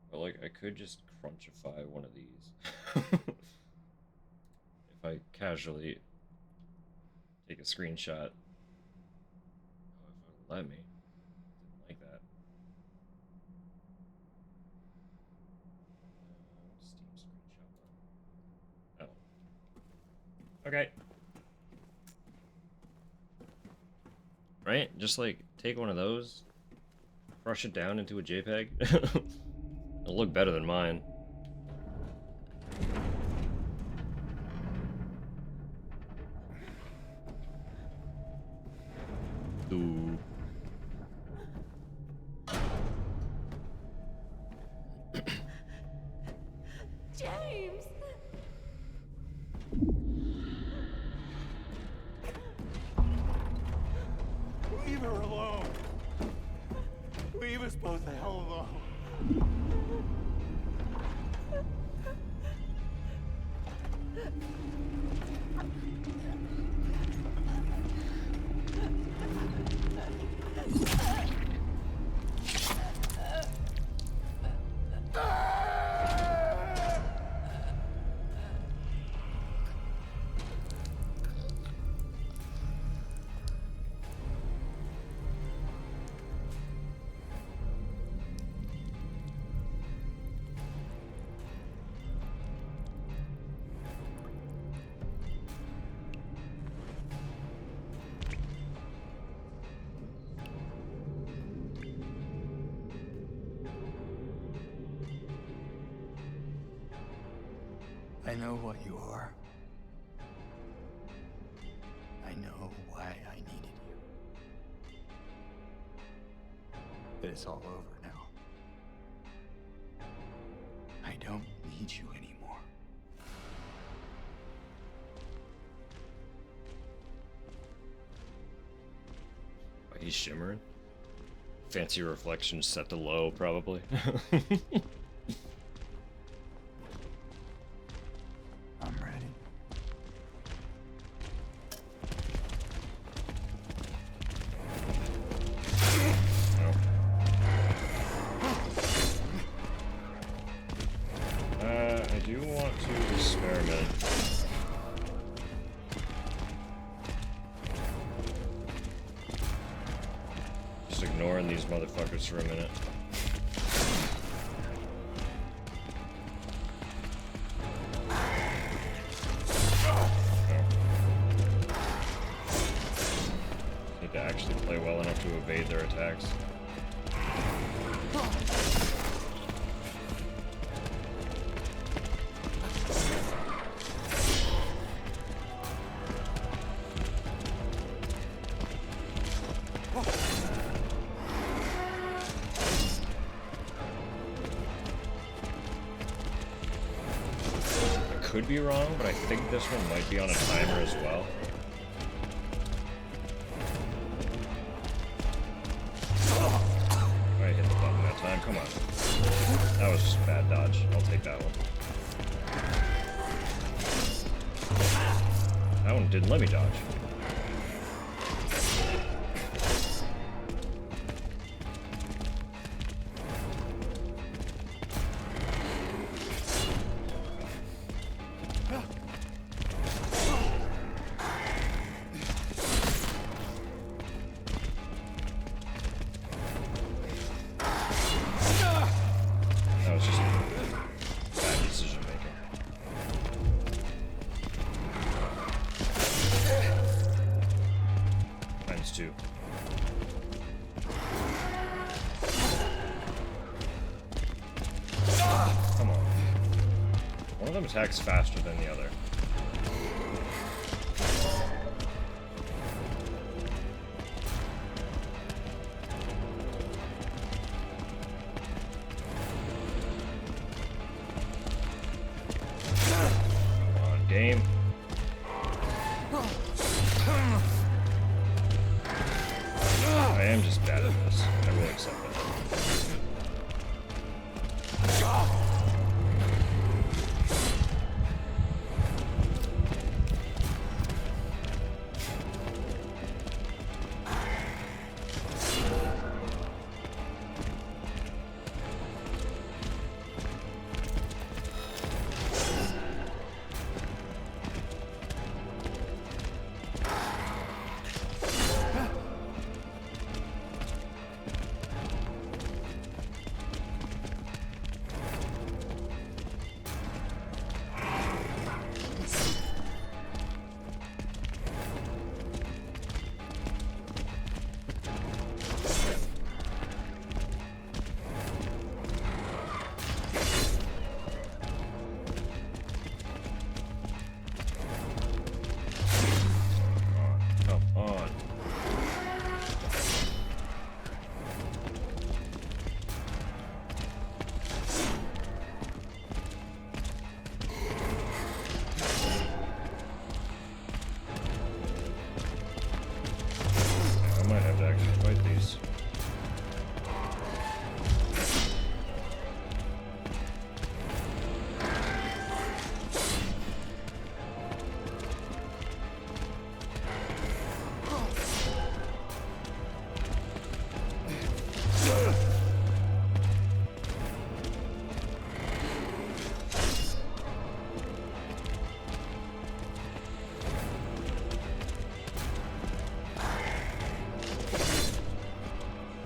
but like, I could just crunchify one of these. If I casually take a screenshot. Oh, if it'll let me. Didn't like that. Steam screenshot button. Oh. Okay. Right? Just like take one of those, crush it down into a JPEG. It'll look better than mine. Ooh. James! Leave her alone. Leave us both the hell alone. I know what you are. I know why I needed you. But it's all over now. I don't need you anymore. He's shimmering. Fancy reflection set to low, probably. I'm ready. ignoring these motherfuckers for a minute. Need to actually play well enough to evade their attacks. Could be wrong, but I think this one might be on a timer as well. I hit the button that time, come on. That was just a bad dodge. I'll take that one. That one didn't let me dodge. That was just bad decision making. Times two. Come on. One of them attacks faster than the other. Game. I am just bad at this. I will accept that. Come on. I might have to actually fight these.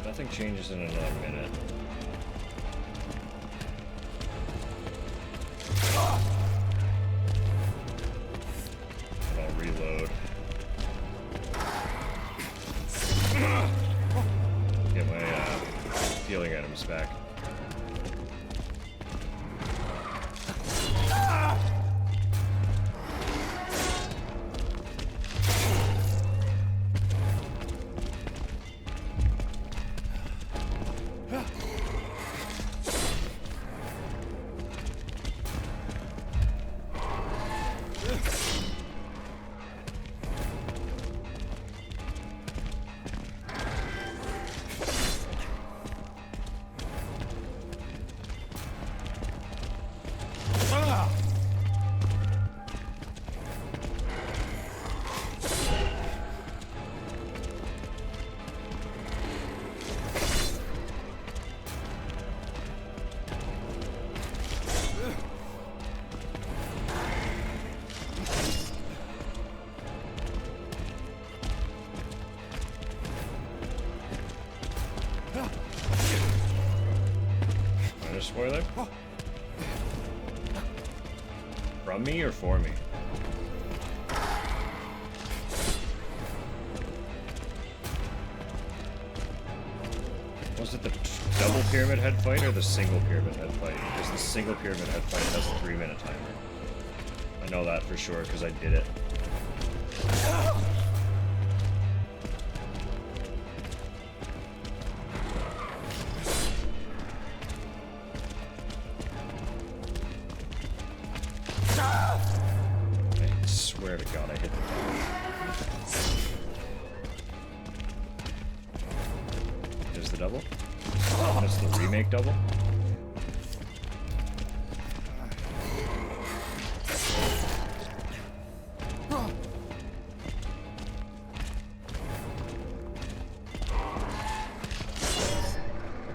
Nothing changes in another minute. And I'll reload. Get my healing items back. spoiler? From me or for me? Was it the double pyramid head fight or the single pyramid head fight? Because the single pyramid head fight has a 3-minute timer. I know that for sure because I did it. I swear to God I hit the button. There's the double. That's the remake double.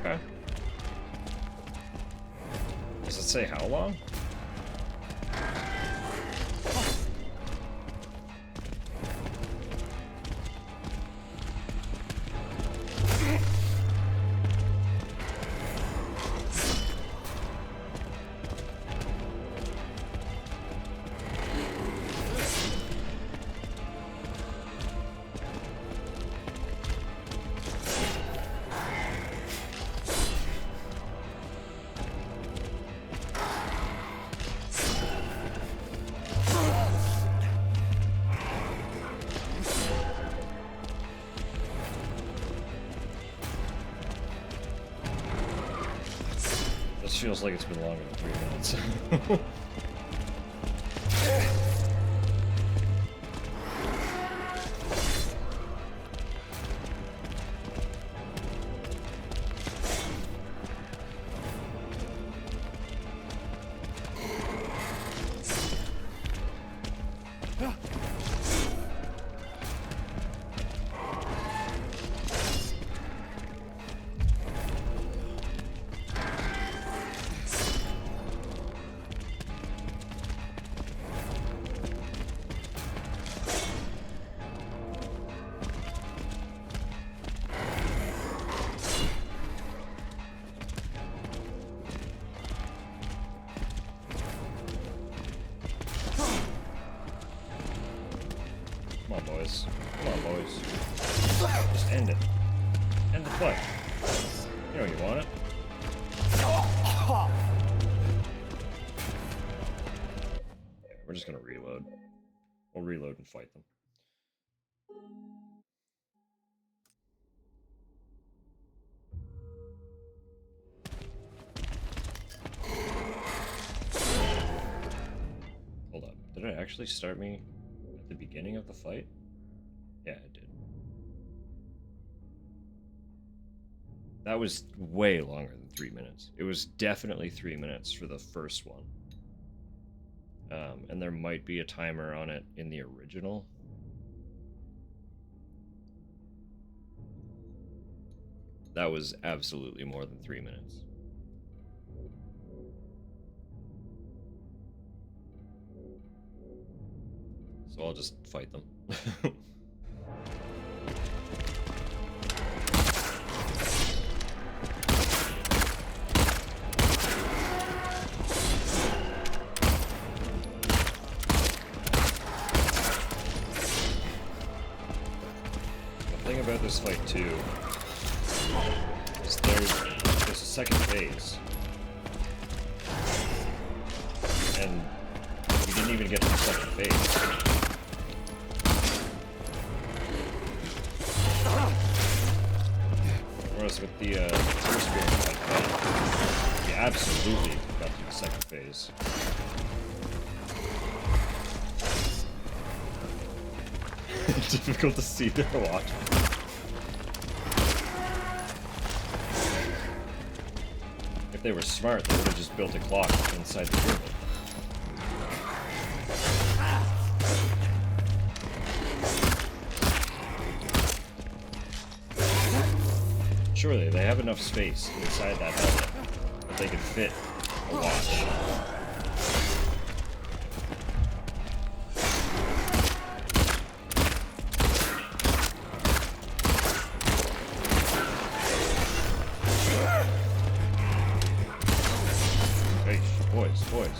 Okay. Does it say how long? This feels like it's been longer than 3 minutes. Come on, boys. Come on, boys. Just end it. End the fight. You know you want it. Yeah, we're just gonna reload. We'll reload and fight them. Hold up. Did it actually start me at the beginning of the fight? Yeah, it did. That was way longer than 3 minutes. It was definitely 3 minutes for the first one. And there might be a timer on it in the original. That was absolutely more than 3 minutes. So I'll just fight them. The thing about this fight too is there's a second phase. And we didn't even get to the second phase. Whereas with the first game, we absolutely got to the second phase. Difficult to see their watch. If they were smart, they would have just built a clock inside the pyramid. Surely they have enough space inside that helmet that they could fit a watch. boys.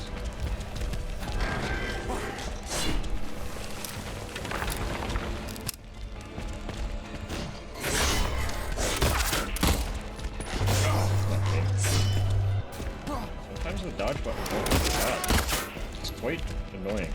Sometimes the dodge button won't do that. It's quite annoying.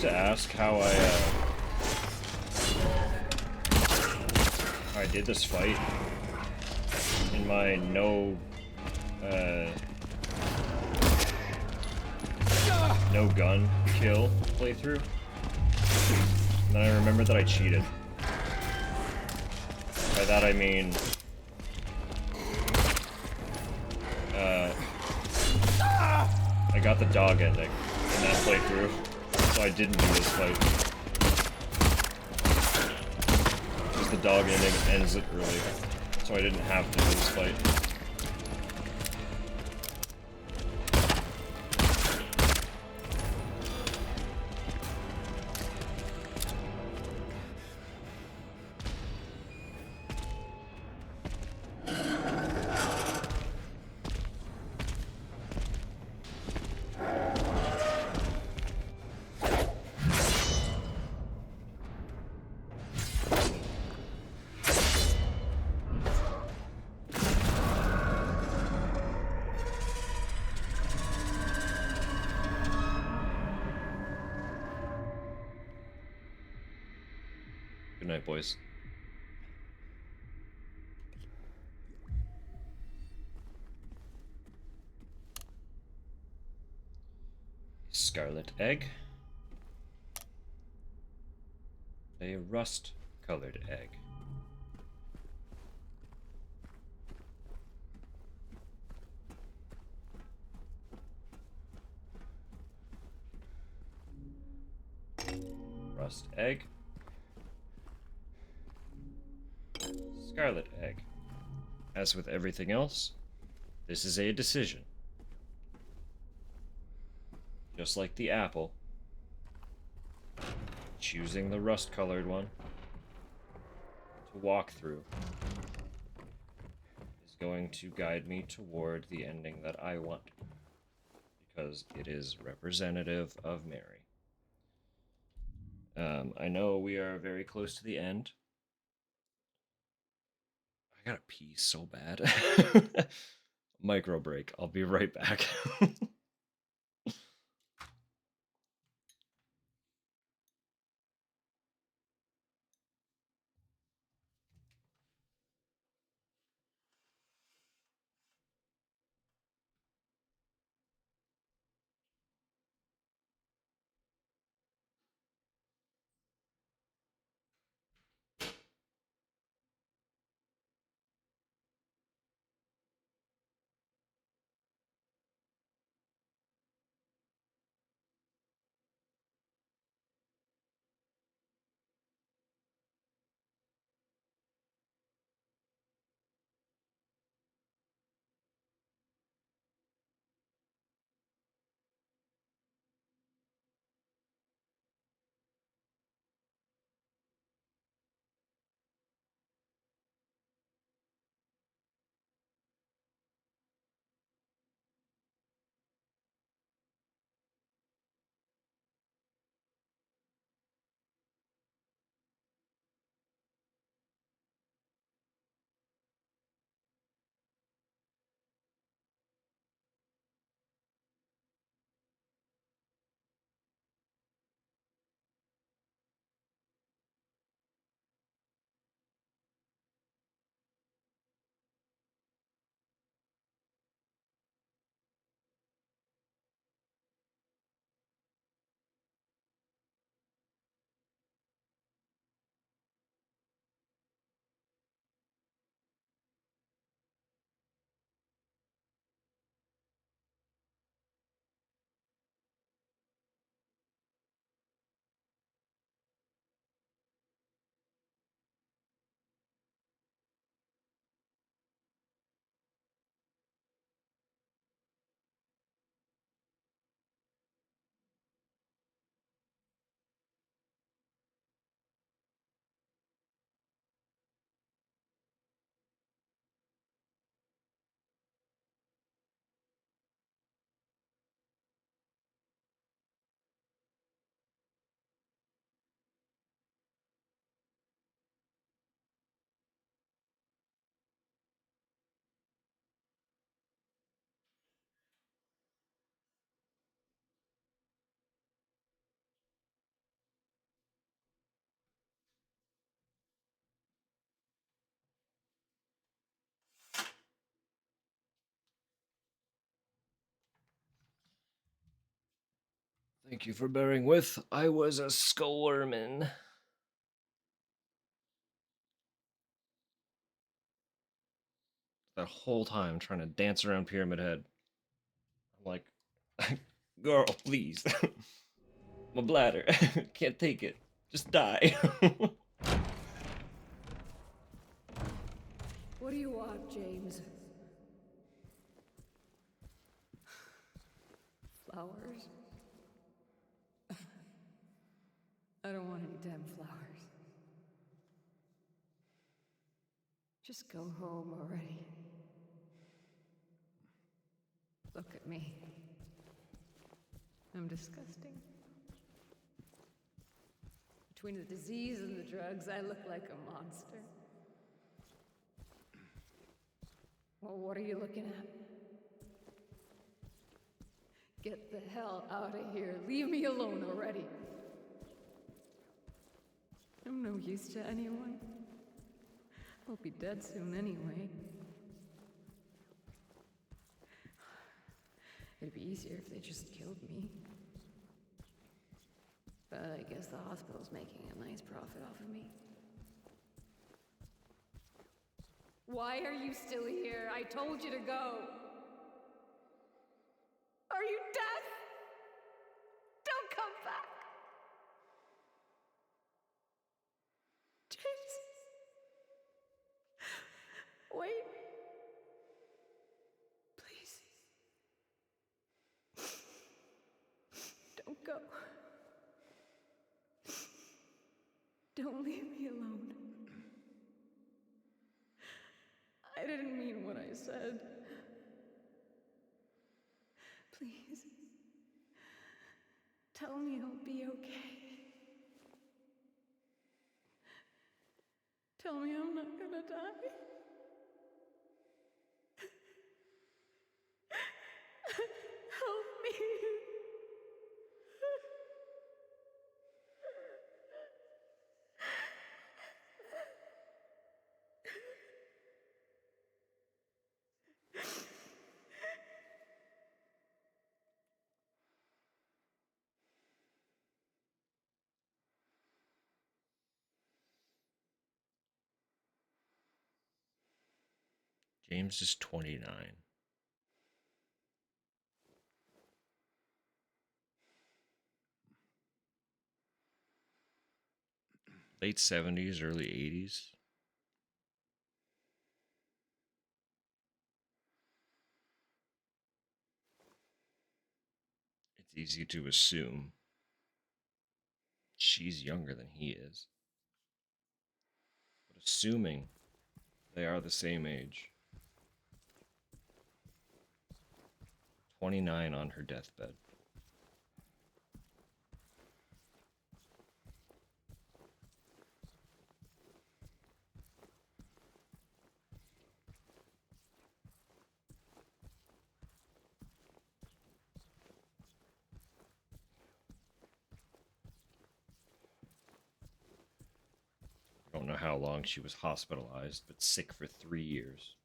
To ask how I did this fight in my no gun kill playthrough, and then I remembered that I cheated. By that I mean I got the dog ending in that playthrough. So I didn't do this fight. Because the dog ending ends it early. So I didn't have to do this fight. Good night, boys. Scarlet egg. A rust-colored egg. Rust egg. Scarlet egg. As with everything else, this is a decision. Just like the apple, choosing the rust-colored one to walk through is going to guide me toward the ending that I want, because it is representative of Mary. I know we are very close to the end. I gotta pee so bad. Micro break. I'll be right back. Thank you for bearing with. I was a skullwormin. That whole time trying to dance around Pyramid Head. I'm like, girl, please. My bladder. Can't take it. Just die. What do you want, James? Flowers? I don't want any damn flowers. Just go home already. Look at me. I'm disgusting. Between the disease and the drugs, I look like a monster. Well, what are you looking at? Get the hell out of here. Leave me alone already. I'm no use to anyone. I'll be dead soon anyway. It'd be easier if they just killed me. But I guess the hospital's making a nice profit off of me. Why are you still here? I told you to go. Are you deaf? Don't come back. James. Wait. Please. Don't go. Don't leave me alone. I didn't mean what I said. Please. Tell me I'll be okay. Tell me I'm not gonna die. Help me. James is 29. Late 70s, early 80s. It's easy to assume she's younger than he is. But assuming they are the same age. 29 on her deathbed. I don't know how long she was hospitalized, but sick for 3 years.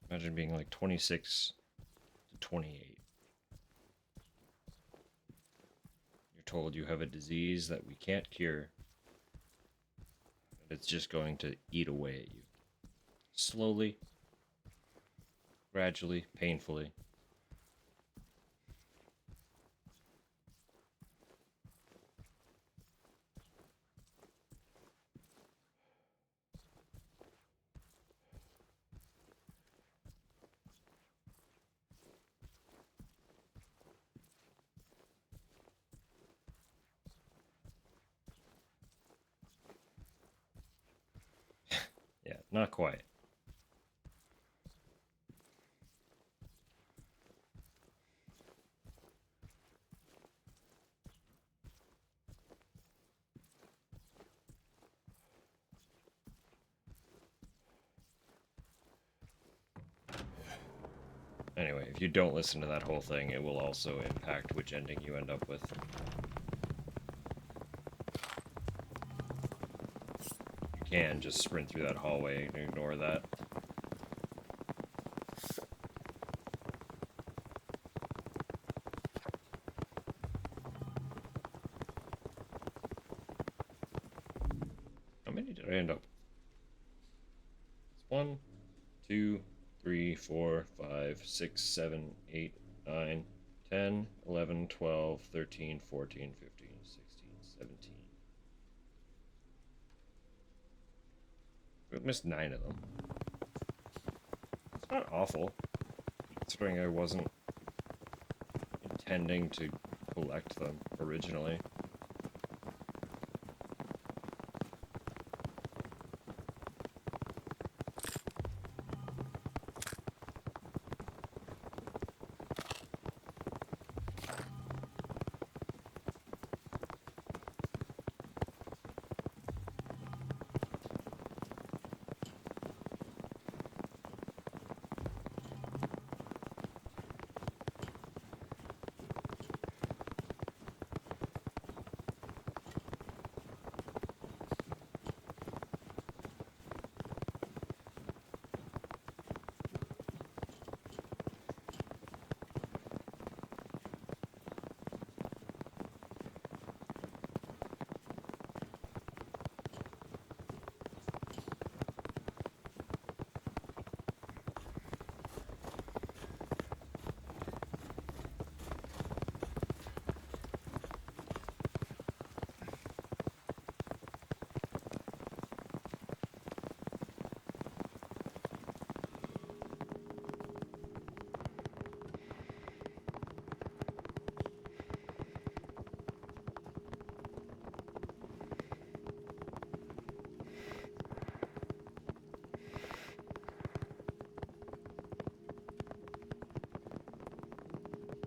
Imagine being like 26 to 28. You're told you have a disease that we can't cure. And it's just going to eat away at you. Slowly, gradually, painfully. Yeah, not quite. Anyway, if you don't listen to that whole thing, it will also impact which ending you end up with. You can just sprint through that hallway and ignore that. How many did I end up? It's 1, 2, 3, 4, 5, 6, 7, 8, 9, 10, 11, 12, 13, 14, 15, 16, 17. We've missed 9 of them. It's not awful, considering I wasn't intending to collect them originally.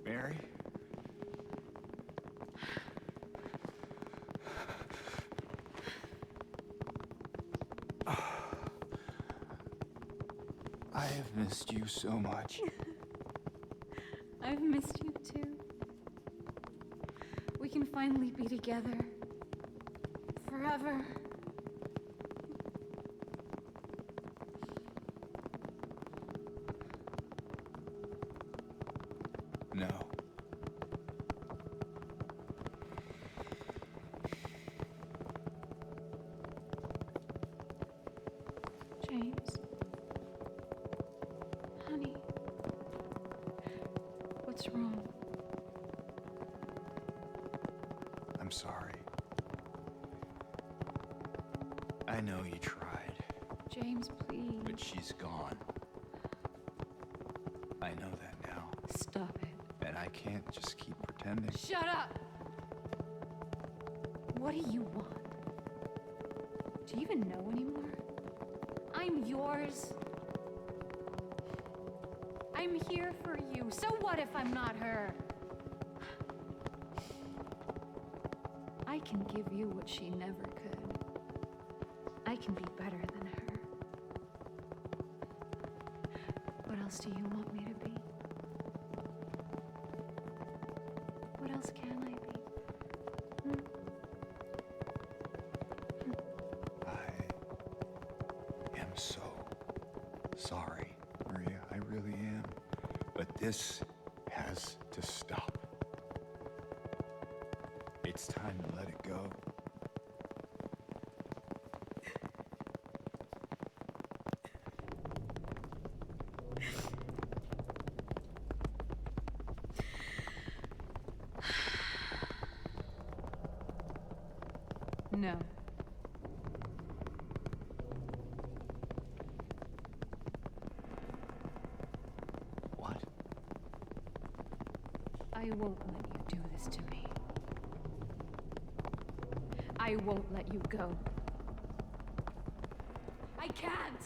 Mary? I have missed you so much. I've missed you too. We can finally be together. Forever. No. James. Honey. What's wrong? I'm sorry. I know you tried, James, please. but she's gone. I know that now, Stop it. and I can't just keep pretending. Shut up! What do you want? Do you even know anymore? I'm yours. I'm here for you. So what if I'm not her? I can give you what she never could. I can be better than her. What else do you want me to be? What else can I be? I am so sorry, Maria. I really am. But this has to stop. It's time to let it go. No. What? I won't let you do this to me. I won't let you go. I can't!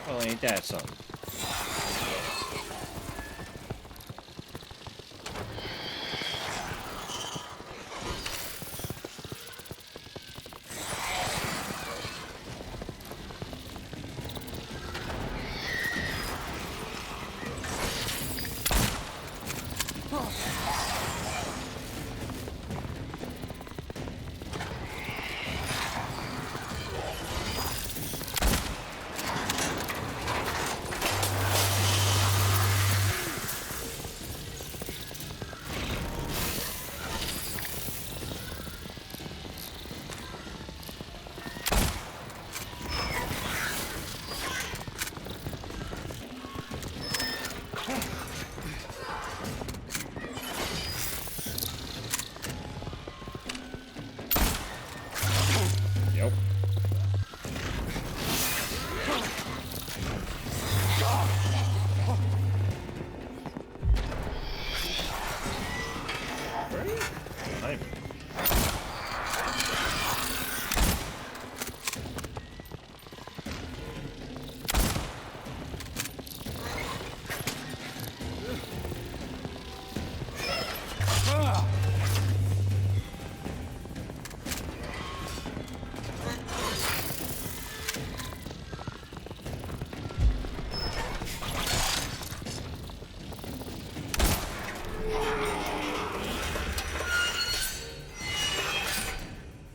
Well, ain't that something?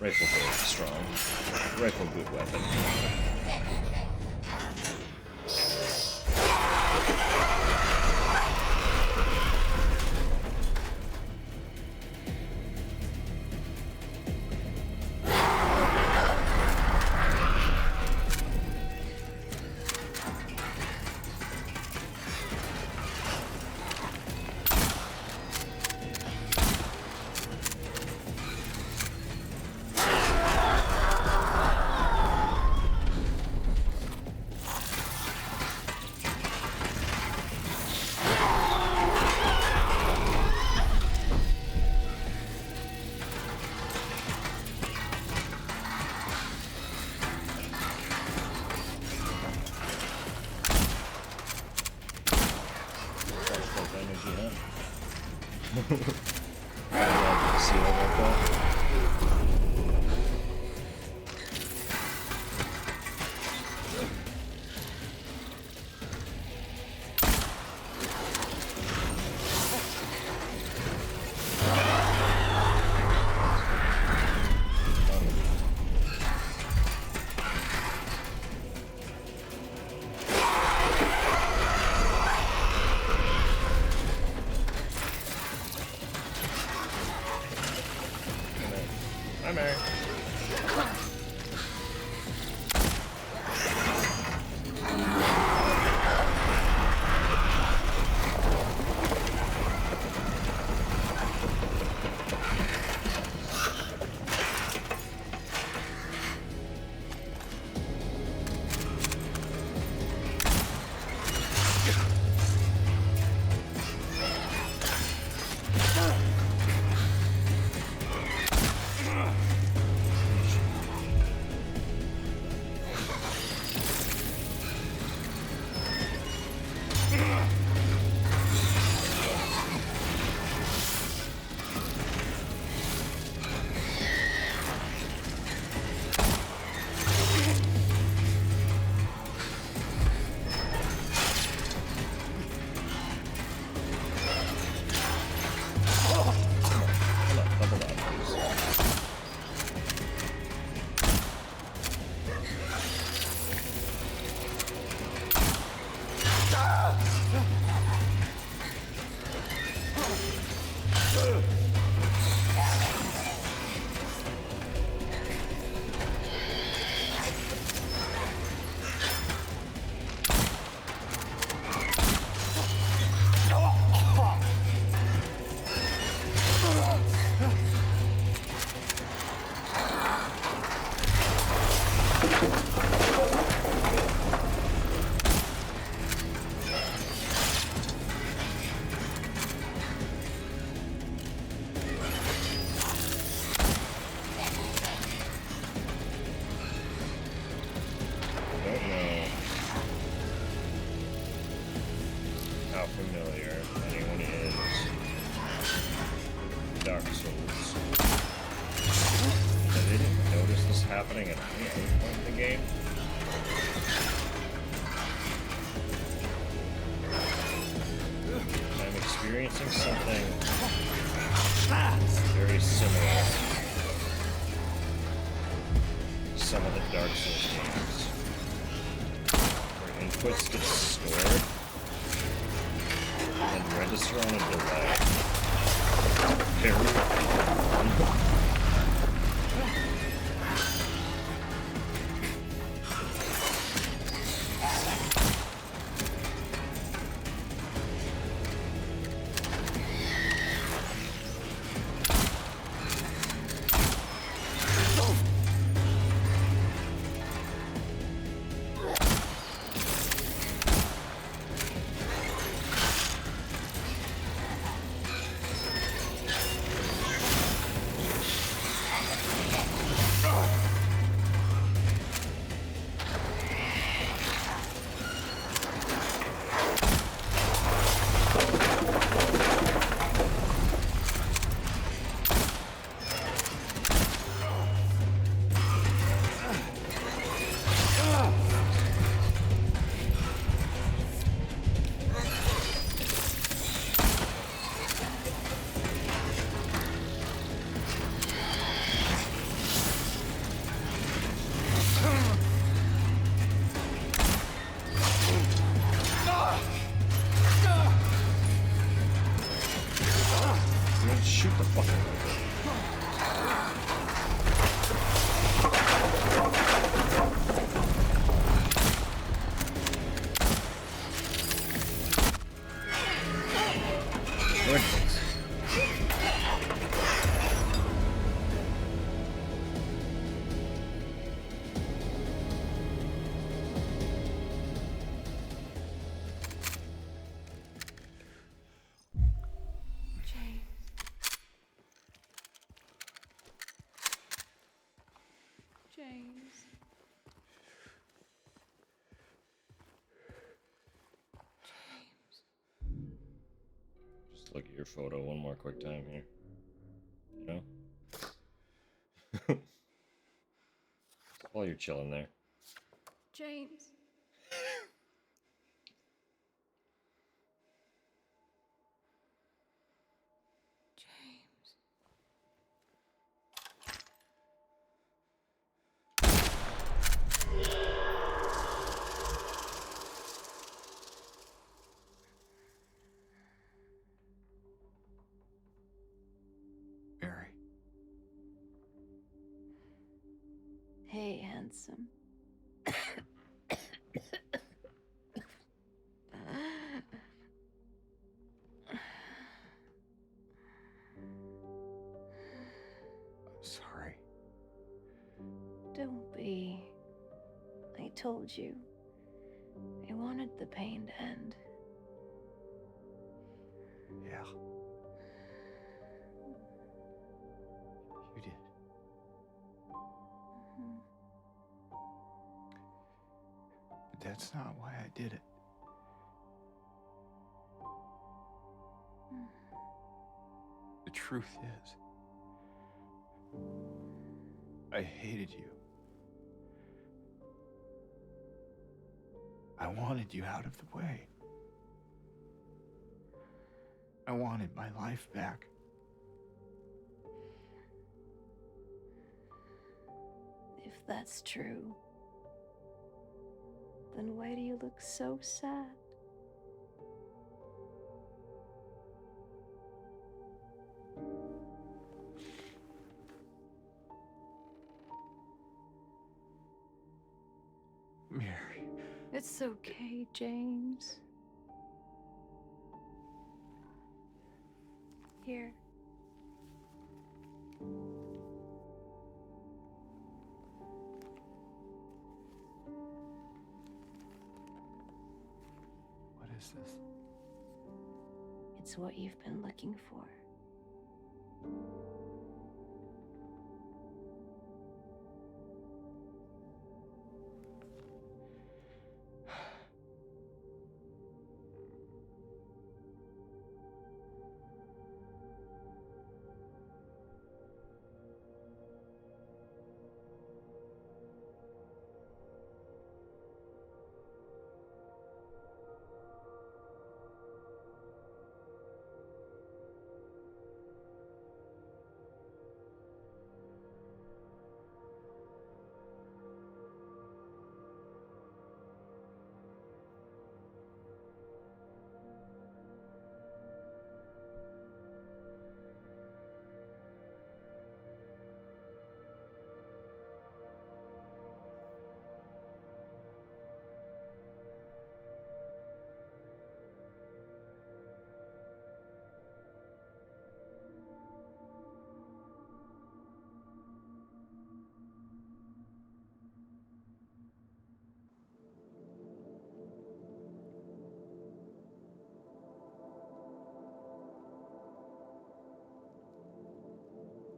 Rifle very strong. Rifle good weapon. Hi, Mary. How familiar anyone is with Dark Souls. I didn't notice this happening at any other point in the game. I'm experiencing something very similar to some of the Dark Souls games, where inputs get stored and register on a delay. Very James. Just look at your photo one more quick time here. You know? While you're chilling there. James. James. Mary. Hey, handsome. I'm sorry. Don't be. I told you. I wanted the pain to end. Yeah. You did. But that's not why I did it. The truth is, I hated you. I wanted you out of the way. I wanted my life back. If that's true, then why do you look so sad? Mary. It's okay, James. Here. What is this? It's what you've been looking for.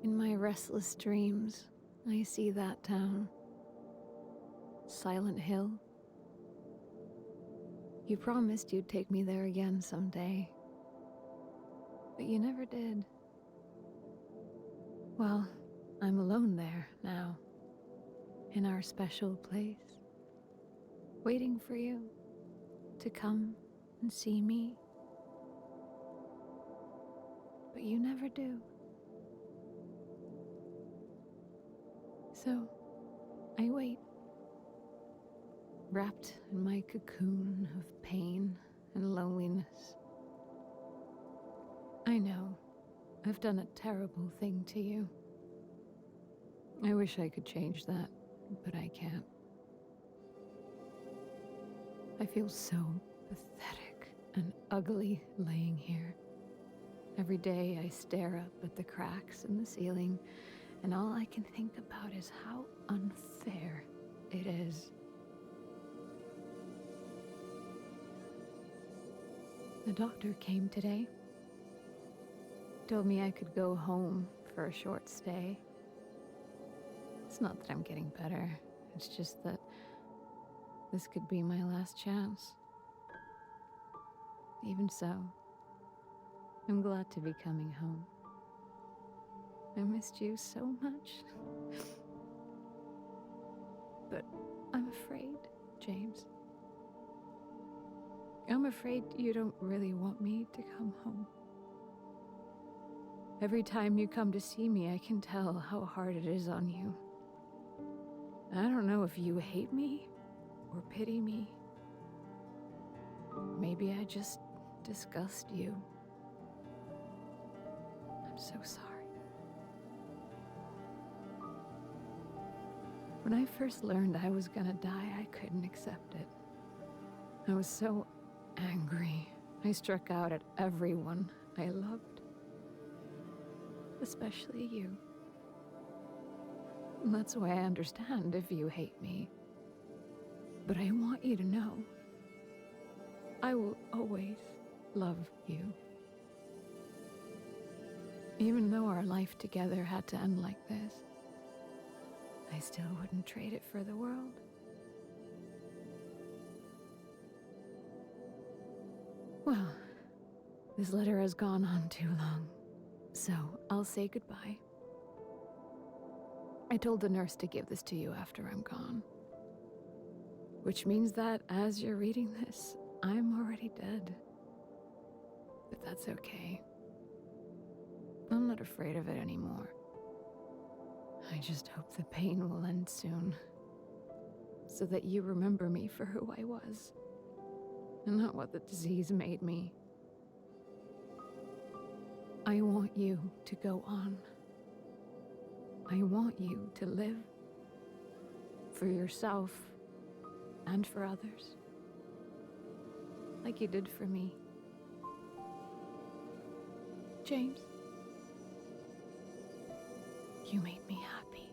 In my restless dreams, I see that town. Silent Hill. You promised you'd take me there again someday. But you never did. Well, I'm alone there now. In our special place. Waiting for you to come and see me. But you never do. So, I wait. Wrapped in my cocoon of pain and loneliness. I know, I've done a terrible thing to you. I wish I could change that, but I can't. I feel so pathetic and ugly laying here. Every day I stare up at the cracks in the ceiling, and all I can think about is how unfair it is. The doctor came today. Told me I could go home for a short stay. It's not that I'm getting better. It's just that this could be my last chance. Even so, I'm glad to be coming home. I missed you so much. But I'm afraid, James. I'm afraid you don't really want me to come home. Every time you come to see me, I can tell how hard it is on you. I don't know if you hate me or pity me. Maybe I just disgust you. I'm so sorry. When I first learned I was gonna die, I couldn't accept it. I was so angry. I struck out at everyone I loved. Especially you. And that's why I understand if you hate me. But I want you to know, I will always love you. Even though our life together had to end like this, I still wouldn't trade it for the world. Well, this letter has gone on too long, so I'll say goodbye. I told the nurse to give this to you after I'm gone. Which means that as you're reading this, I'm already dead. But that's okay. I'm not afraid of it anymore. I just hope the pain will end soon, so that you remember me for who I was, and not what the disease made me. I want you to go on. I want you to live for yourself and for others, like you did for me. James, you made me happy.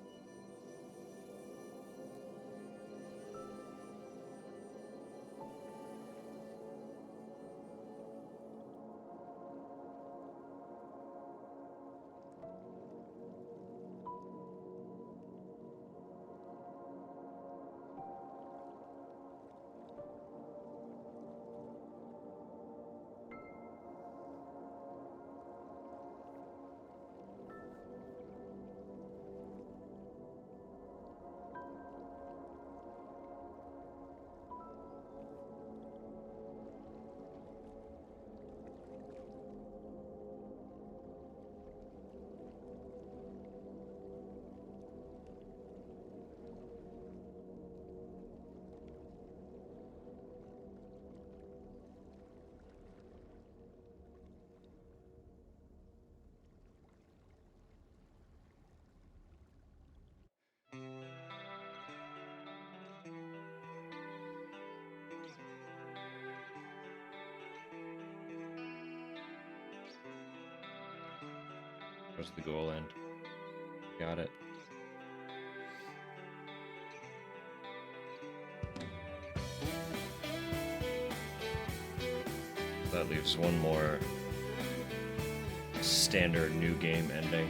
Where's the goal end? Got it. That leaves one more standard new game ending.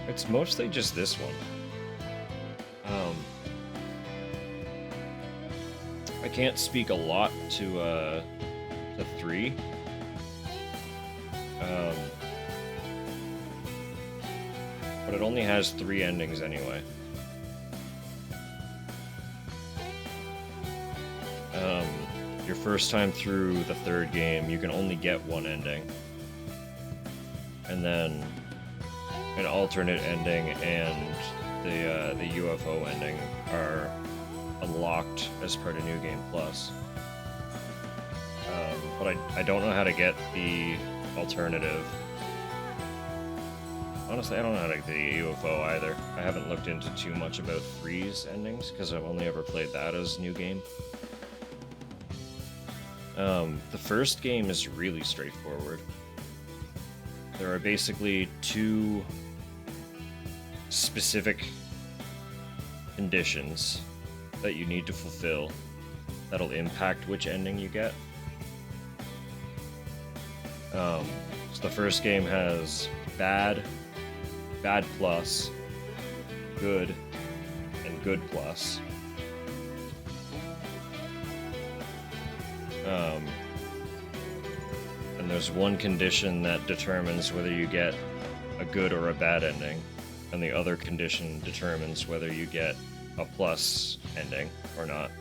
It's mostly just this one. I can't speak a lot to 3. But it only has 3 endings anyway. your first time through the third game, you can only get one ending. And then an alternate ending and the UFO ending are unlocked as part of New Game Plus. But I don't know how to get the alternative. Honestly, I don't know how to get the UFO either. I haven't looked into too much about 3's endings, because I've only ever played that as New Game. The first game is really straightforward. There are basically 2 specific conditions that you need to fulfill that'll impact which ending you get. So the first game has bad plus, good, and good plus. And there's one condition that determines whether you get a good or a bad ending, and the other condition determines whether you get a plus ending or not.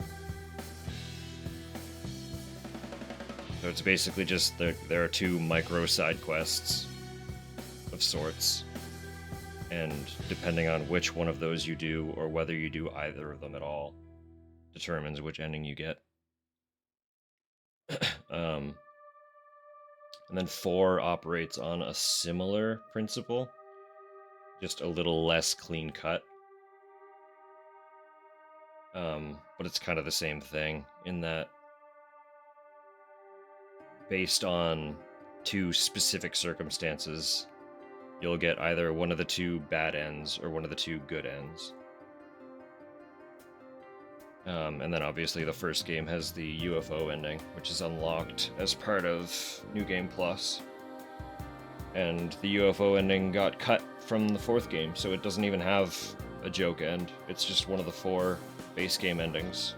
So it's basically just there are 2 micro side quests of sorts, and depending on which one of those you do, or whether you do either of them at all, determines which ending you get. And then 4 operates on a similar principle, just a little less clean cut. But it's kind of the same thing in that, based on 2 specific circumstances, you'll get either one of the 2 bad ends or one of the 2 good ends. And then obviously the first game has the UFO ending, which is unlocked as part of New Game Plus. And the UFO ending got cut from the 4th game, so it doesn't even have a joke end. It's just one of the 4 base game endings.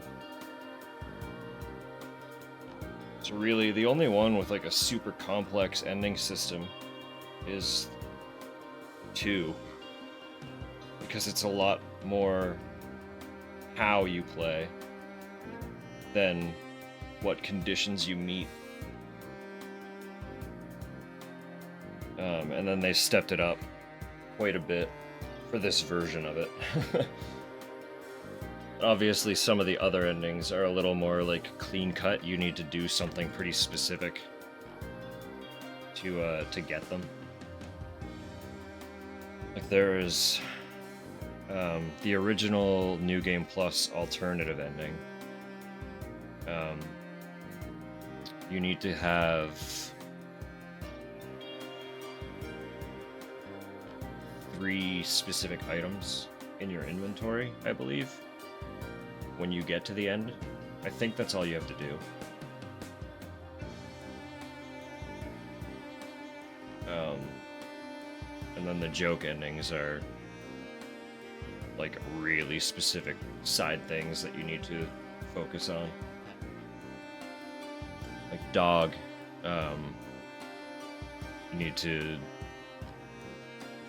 So really, the only one with like a super complex ending system is 2. Because it's a lot more how you play than what conditions you meet. And then they stepped it up quite a bit for this version of it. Obviously, some of the other endings are a little more like clean cut. You need to do something pretty specific to get them. Like there is the original New Game Plus alternative ending. You need to have 3 specific items in your inventory, I believe, when you get to the end. I think that's all you have to do. And then the joke endings are like really specific side things that you need to focus on. Like dog, you need to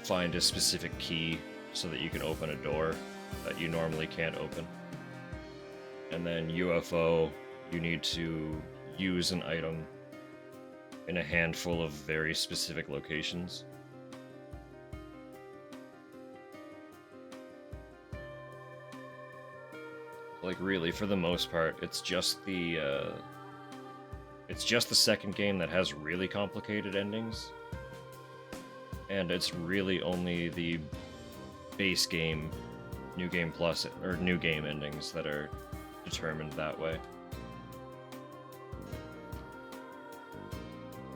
find a specific key so that you can open a door that you normally can't open. And then UFO, you need to use an item in a handful of very specific locations. Like really, for the most part, it's just the second game that has really complicated endings. And it's really only the base game, New Game Plus, or New Game endings that are determined that way.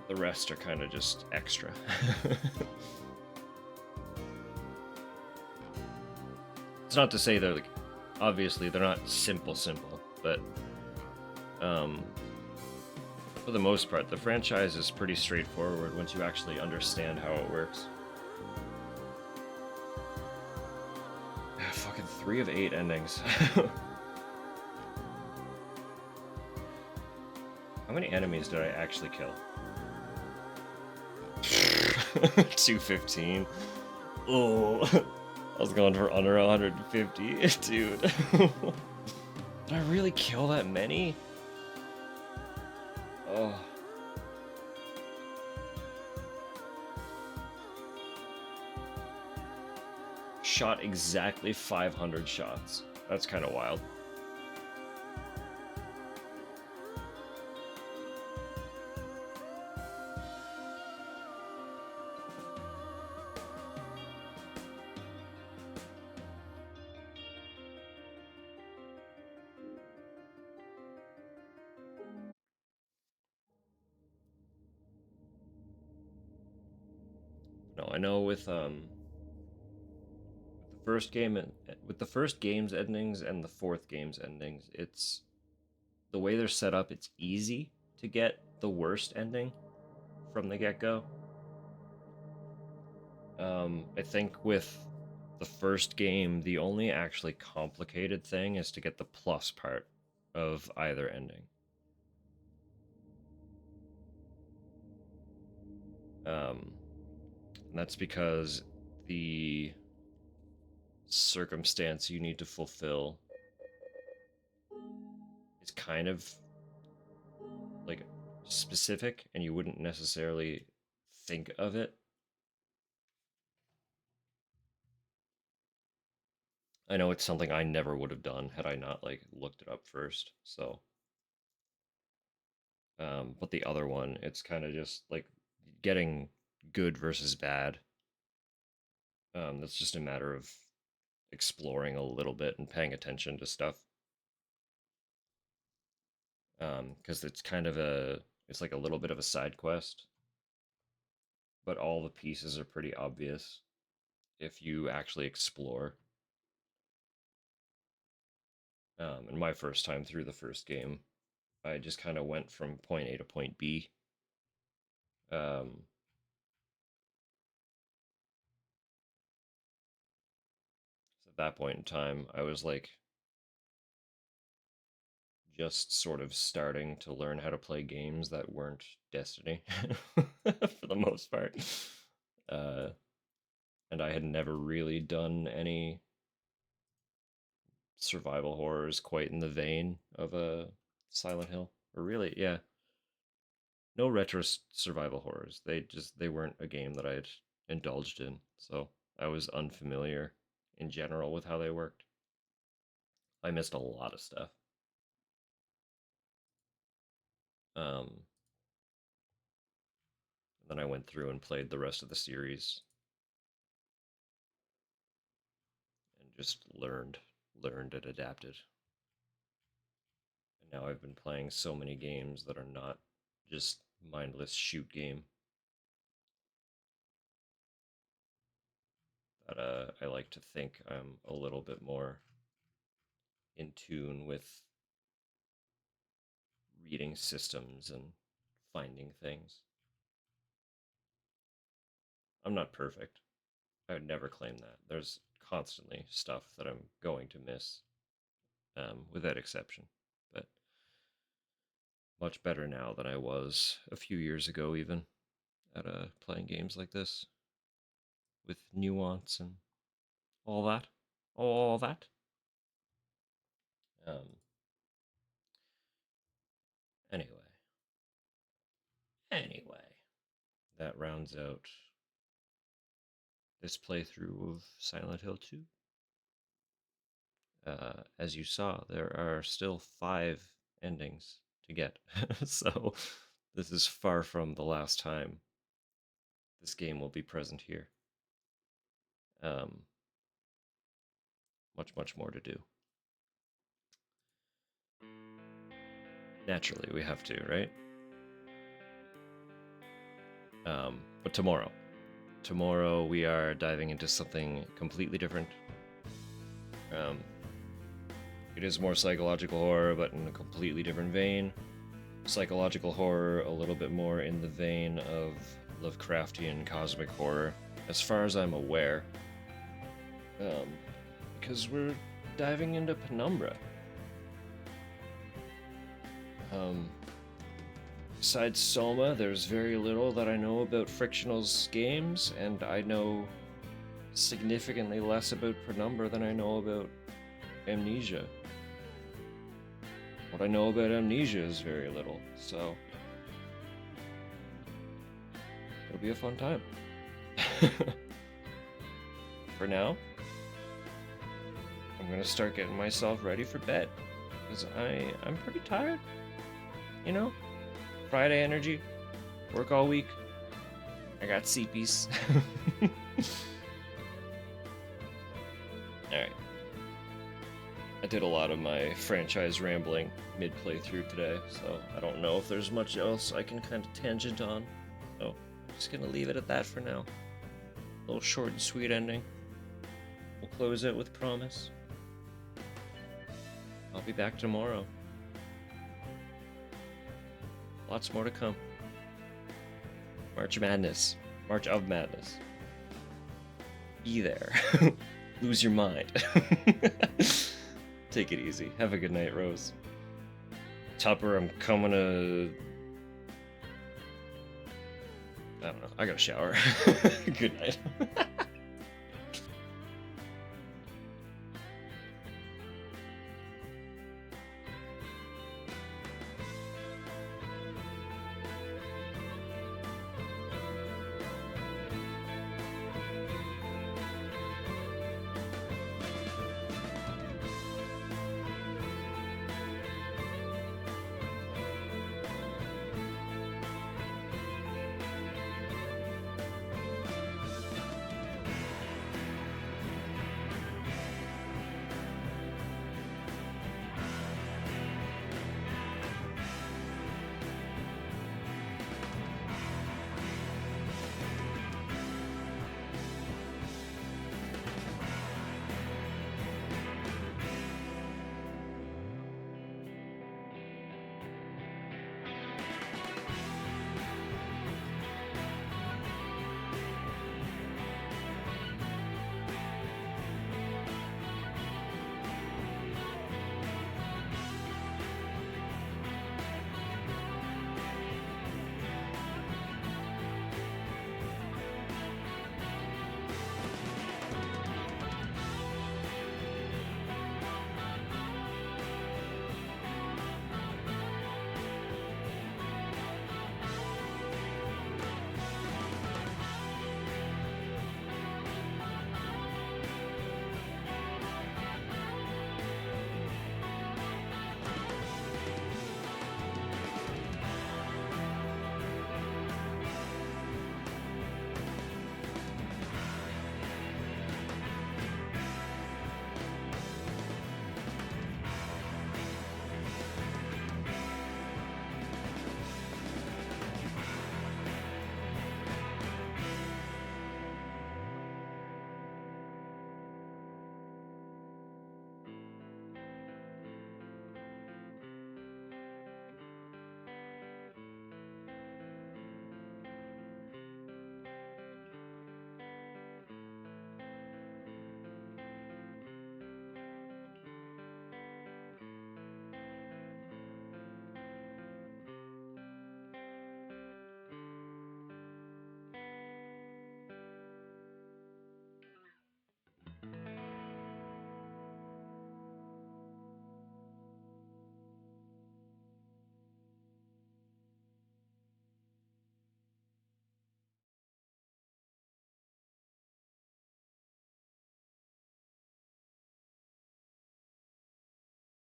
The rest are kind of just extra. It's not to say they're like, obviously they're not simple, but for the most part, the franchise is pretty straightforward once you actually understand how it works. Fucking 3 of 8 endings. How many enemies did I actually kill? 215. Oh, I was going for under 150, dude. Did I really kill that many? Oh. Shot exactly 500 shots. That's kind of wild. No, I know with the first game and with the first game's endings and the fourth game's endings, it's the way they're set up, it's easy to get the worst ending from the get-go. I think with the first game, the only actually complicated thing is to get the plus part of either ending. And that's because the circumstance you need to fulfill is kind of like specific, and you wouldn't necessarily think of it. I know it's something I never would have done had I not like looked it up first. So, but the other one, it's kind of just like getting good versus bad. That's just a matter of exploring a little bit and paying attention to stuff. Because it's kind of it's like a little bit of a side quest, but all the pieces are pretty obvious if you actually explore. And my first time through the first game, I just kind of went from point A to point B. Um, so at that point in time, I was like just sort of starting to learn how to play games that weren't Destiny for the most part. Uh, and I had never really done any survival horrors quite in the vein of a Silent Hill. Or really, yeah, no retro survival horrors. They weren't a game that I had indulged in, so I was unfamiliar in general with how they worked. I missed a lot of stuff. Um, then I went through and played the rest of the series and just learned and adapted. And now I've been playing so many games that are not just mindless shoot game that I like to think I'm a little bit more in tune with reading systems and finding things. I'm not perfect. I would never claim that. There's constantly stuff that I'm going to miss, without exception. But much better now than I was a few years ago, even at playing games like this with nuance and all that, all that. Um. Anyway, that rounds out this playthrough of Silent Hill 2. As you saw, there are still 5 endings to get. So this is far from the last time this game will be present here. Um, much more to do. Naturally, we have to, right? But tomorrow we are diving into something completely different. It is more psychological horror, but in a completely different vein. Psychological horror, a little bit more in the vein of Lovecraftian cosmic horror, as far as I'm aware. Because we're diving into Penumbra. Besides Soma, there's very little that I know about Frictional's games, and I know significantly less about Penumbra than I know about Amnesia. What I know about Amnesia is very little, so It'll be a fun time. For now, I'm gonna start getting myself ready for bed. Because I'm pretty tired. You know? Friday energy. Work all week. I got CPs. Alright. I did a lot of my franchise rambling mid-playthrough today, so I don't know if there's much else I can kind of tangent on. So I'm just gonna leave it at that for now. A little short and sweet ending. We'll close it with promise. I'll be back tomorrow. Lots more to come. March Madness. March of Madness. Be there. Lose your mind. Take it easy. Have a good night, Rose. Tupper, I'm coming to... I don't know. I gotta shower. Good night.